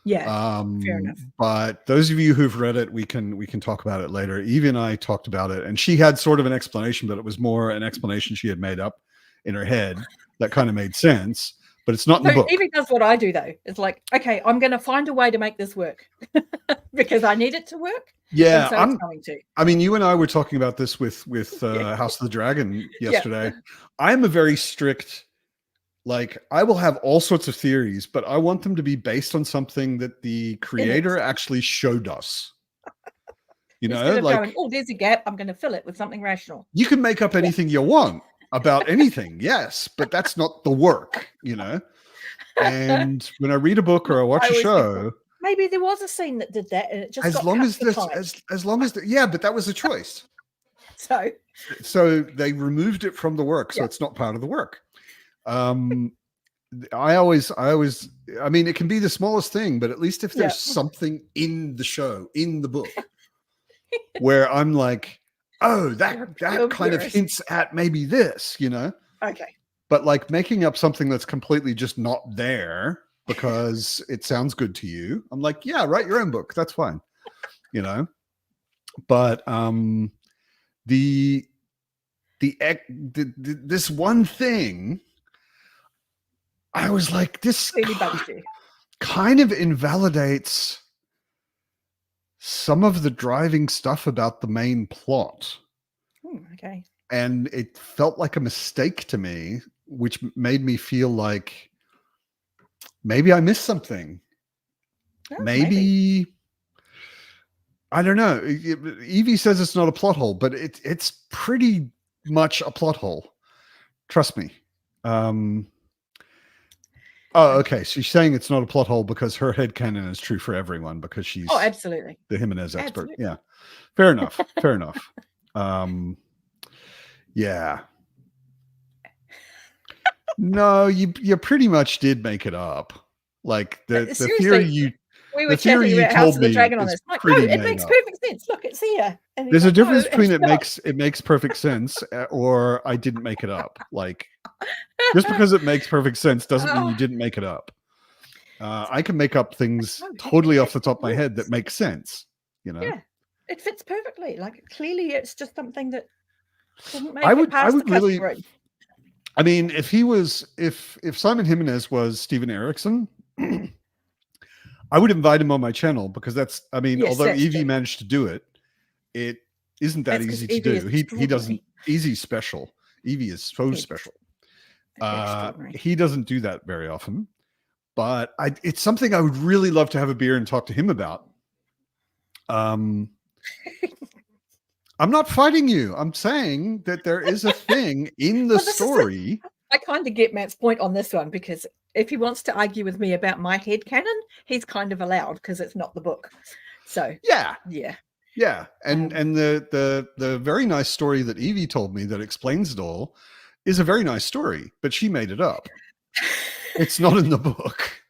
Yeah. Fair enough. But those of you who've read it, we can talk about it later. Evie and I talked about it and she had sort of an explanation, but it was more an explanation she had made up in her head that kind of made sense, but it's not in the book. Evie does what I do though. It's like, okay, I'm going to find a way to make this work because I need it to work. Yeah, so I'm going to. I mean, you and I were talking about this with House of the Dragon yesterday. I'm a very strict, like I will have all sorts of theories, but I want them to be based on something that the creator actually showed us. You know, like, going, oh, there's a gap. I'm going to fill it with something rational. You can make up anything you want about anything, yes, but that's not the work, you know. And when I read a book or I watch a show, maybe there was a scene that did that, and it just as got long cut as for this, time. as long as yeah, but that was a choice. So they removed it from the work, so Yeah. it's not part of the work. I mean, it can be the smallest thing, but at least if there's something in the show, in the book, where I'm like, oh, that kind of hints at maybe this, you know? Okay. But like making up something that's completely just not there because it sounds good to you, I'm like, yeah, write your own book. That's fine, you know? But this one thing, I was like, this kind of invalidates some of the driving stuff about the main plot. Okay. And it felt like a mistake to me, which made me feel like maybe I missed something. Maybe I don't know. Evie says it's not a plot hole, but it's pretty much a plot hole. Trust me. Oh, okay. She's saying it's not a plot hole because her headcanon is true for everyone because she's absolutely the Jimenez expert. Absolutely. Yeah. Fair enough. Fair enough. Yeah. No, you pretty much did make it up. Like the theory we were chatting about House of the Dragon on this. Like, no, it makes perfect sense. Look, it's here. And there's a difference between it makes perfect sense or I didn't make it up. Like just because it makes perfect sense doesn't mean you didn't make it up. I can make up things totally off the top of my head that make sense. You know? Yeah, it fits perfectly. Like clearly, it's just something that didn't make it past the cutting room. I mean, if Simon Jimenez was Steven Erikson, I would invite him on my channel because although Evie managed to do it, it isn't that easy to do. He doesn't. Evie's special. Evie is so special. He doesn't do that very often, but it's something I would really love to have a beer and talk to him about. I'm not fighting you. I'm saying that there is a thing in the story. I kind of get Matt's point on this one because if he wants to argue with me about my headcanon, he's kind of allowed because it's not the book. So yeah. And the very nice story that Evie told me that explains it all is a very nice story, but she made it up. It's not in the book.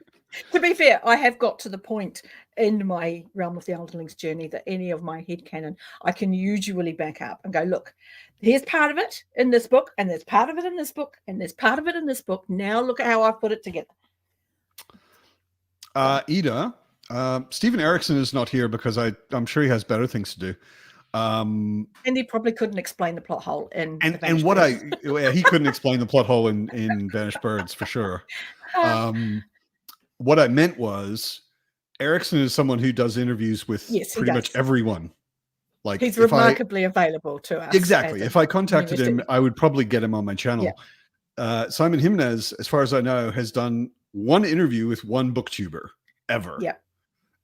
To be fair, I have got to the point in my Realm of the Elderlings journey that any of my headcanon I can usually back up and go, look, here's part of it in this book, and there's part of it in this book, and there's part of it in this book. Now look at how I've put it together. Ida, Steven Erikson is not here because I'm sure he has better things to do. And he probably couldn't explain the plot hole in he couldn't explain the plot hole in Vanished Birds for sure. What I meant was Erikson is someone who does interviews with pretty much everyone. Like he's remarkably available to us. Exactly. If I contacted him, I would probably get him on my channel. Yeah. Simon Jimenez, as far as I know, has done one interview with one booktuber ever. Yeah.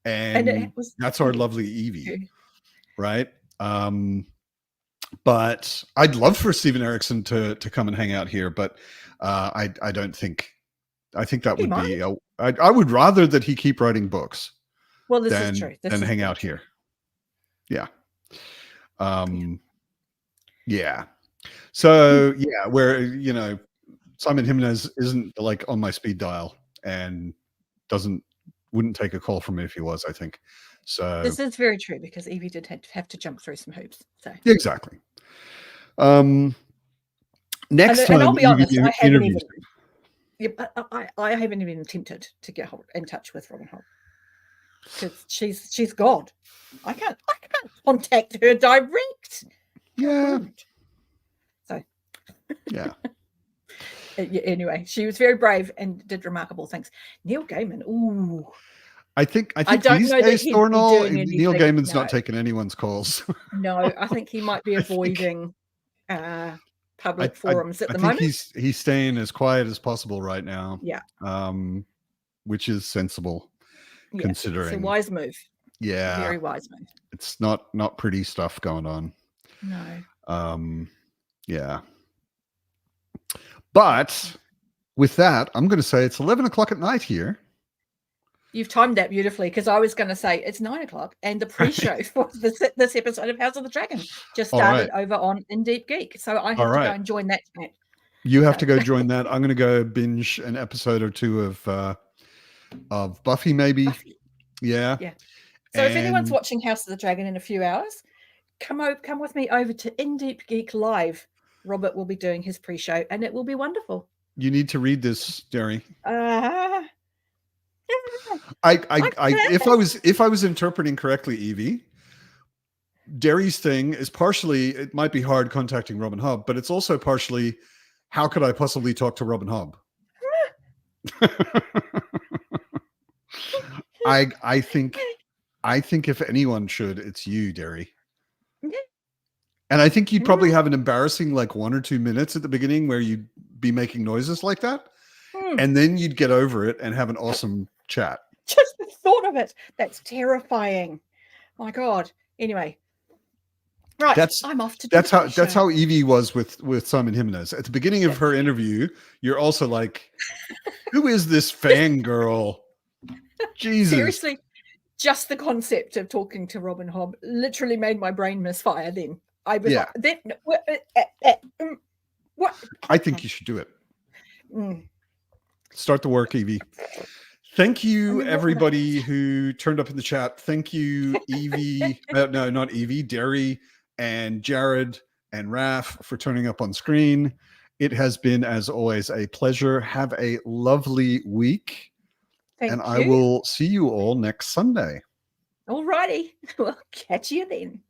And that's our lovely Evie. Right. But I'd love for Steven Erikson to come and hang out here, but I don't think. I think that would be. I would rather that he keep writing books. Well, this is true. Than hang out here. Yeah. Yeah. So where Simon Jimenez isn't like on my speed dial and wouldn't take a call from me if he was. I think. So this is very true because Evie did have to jump through some hoops. So exactly. Next time, and I'll be honest, I haven't even attempted to get in touch with Robin Hobb because she's God. I can't contact her direct. Yeah. So yeah. Anyway, she was very brave and did remarkable things. Neil Gaiman, ooh. I think these days, Thorn, Neil Gaiman's not taking anyone's calls. No, I think he might be avoiding public forums at the moment. He's staying as quiet as possible right now. Yeah. Which is sensible, considering. It's a wise move. Yeah. Very wise move. It's not pretty stuff going on. No. Yeah. But with that, I'm going to say it's 11 o'clock at night here. You've timed that beautifully, because I was going to say it's 9 o'clock, and the pre-show for this episode of House of the Dragon just started over on In Deep Geek. So I have to go and join that chat. You have to go join that. I'm going to go binge an episode or two of Buffy, maybe. Buffy. Yeah. So if anyone's watching House of the Dragon in a few hours, come with me over to In Deep Geek Live. Robert will be doing his pre-show, and it will be wonderful. You need to read this, Derry. If I was interpreting correctly, Evie, Derry's thing is partially, it might be hard contacting Robin Hobb, but it's also partially, how could I possibly talk to Robin Hobb? I think if anyone should, it's you, Derry. And I think you'd probably have an embarrassing 1 or 2 minutes at the beginning where you'd be making noises like that. And then you'd get over it and have an awesome chat. Just the thought of it. That's terrifying. My God. Anyway. Right. I'm off to that's how Evie was with Simon Jimenez. At the beginning of her interview, you're also like, who is this fangirl? Jesus. Seriously, just the concept of talking to Robin Hobb literally made my brain misfire then. I was what? I think you should do it. Start the work, Evie. Thank you, everybody who turned up in the chat. Thank you, Evie. No, not Evie. Derry and Jared and Raf for turning up on screen. It has been, as always, a pleasure. Have a lovely week. Thank you. I will see you all next Sunday. All righty. We'll catch you then.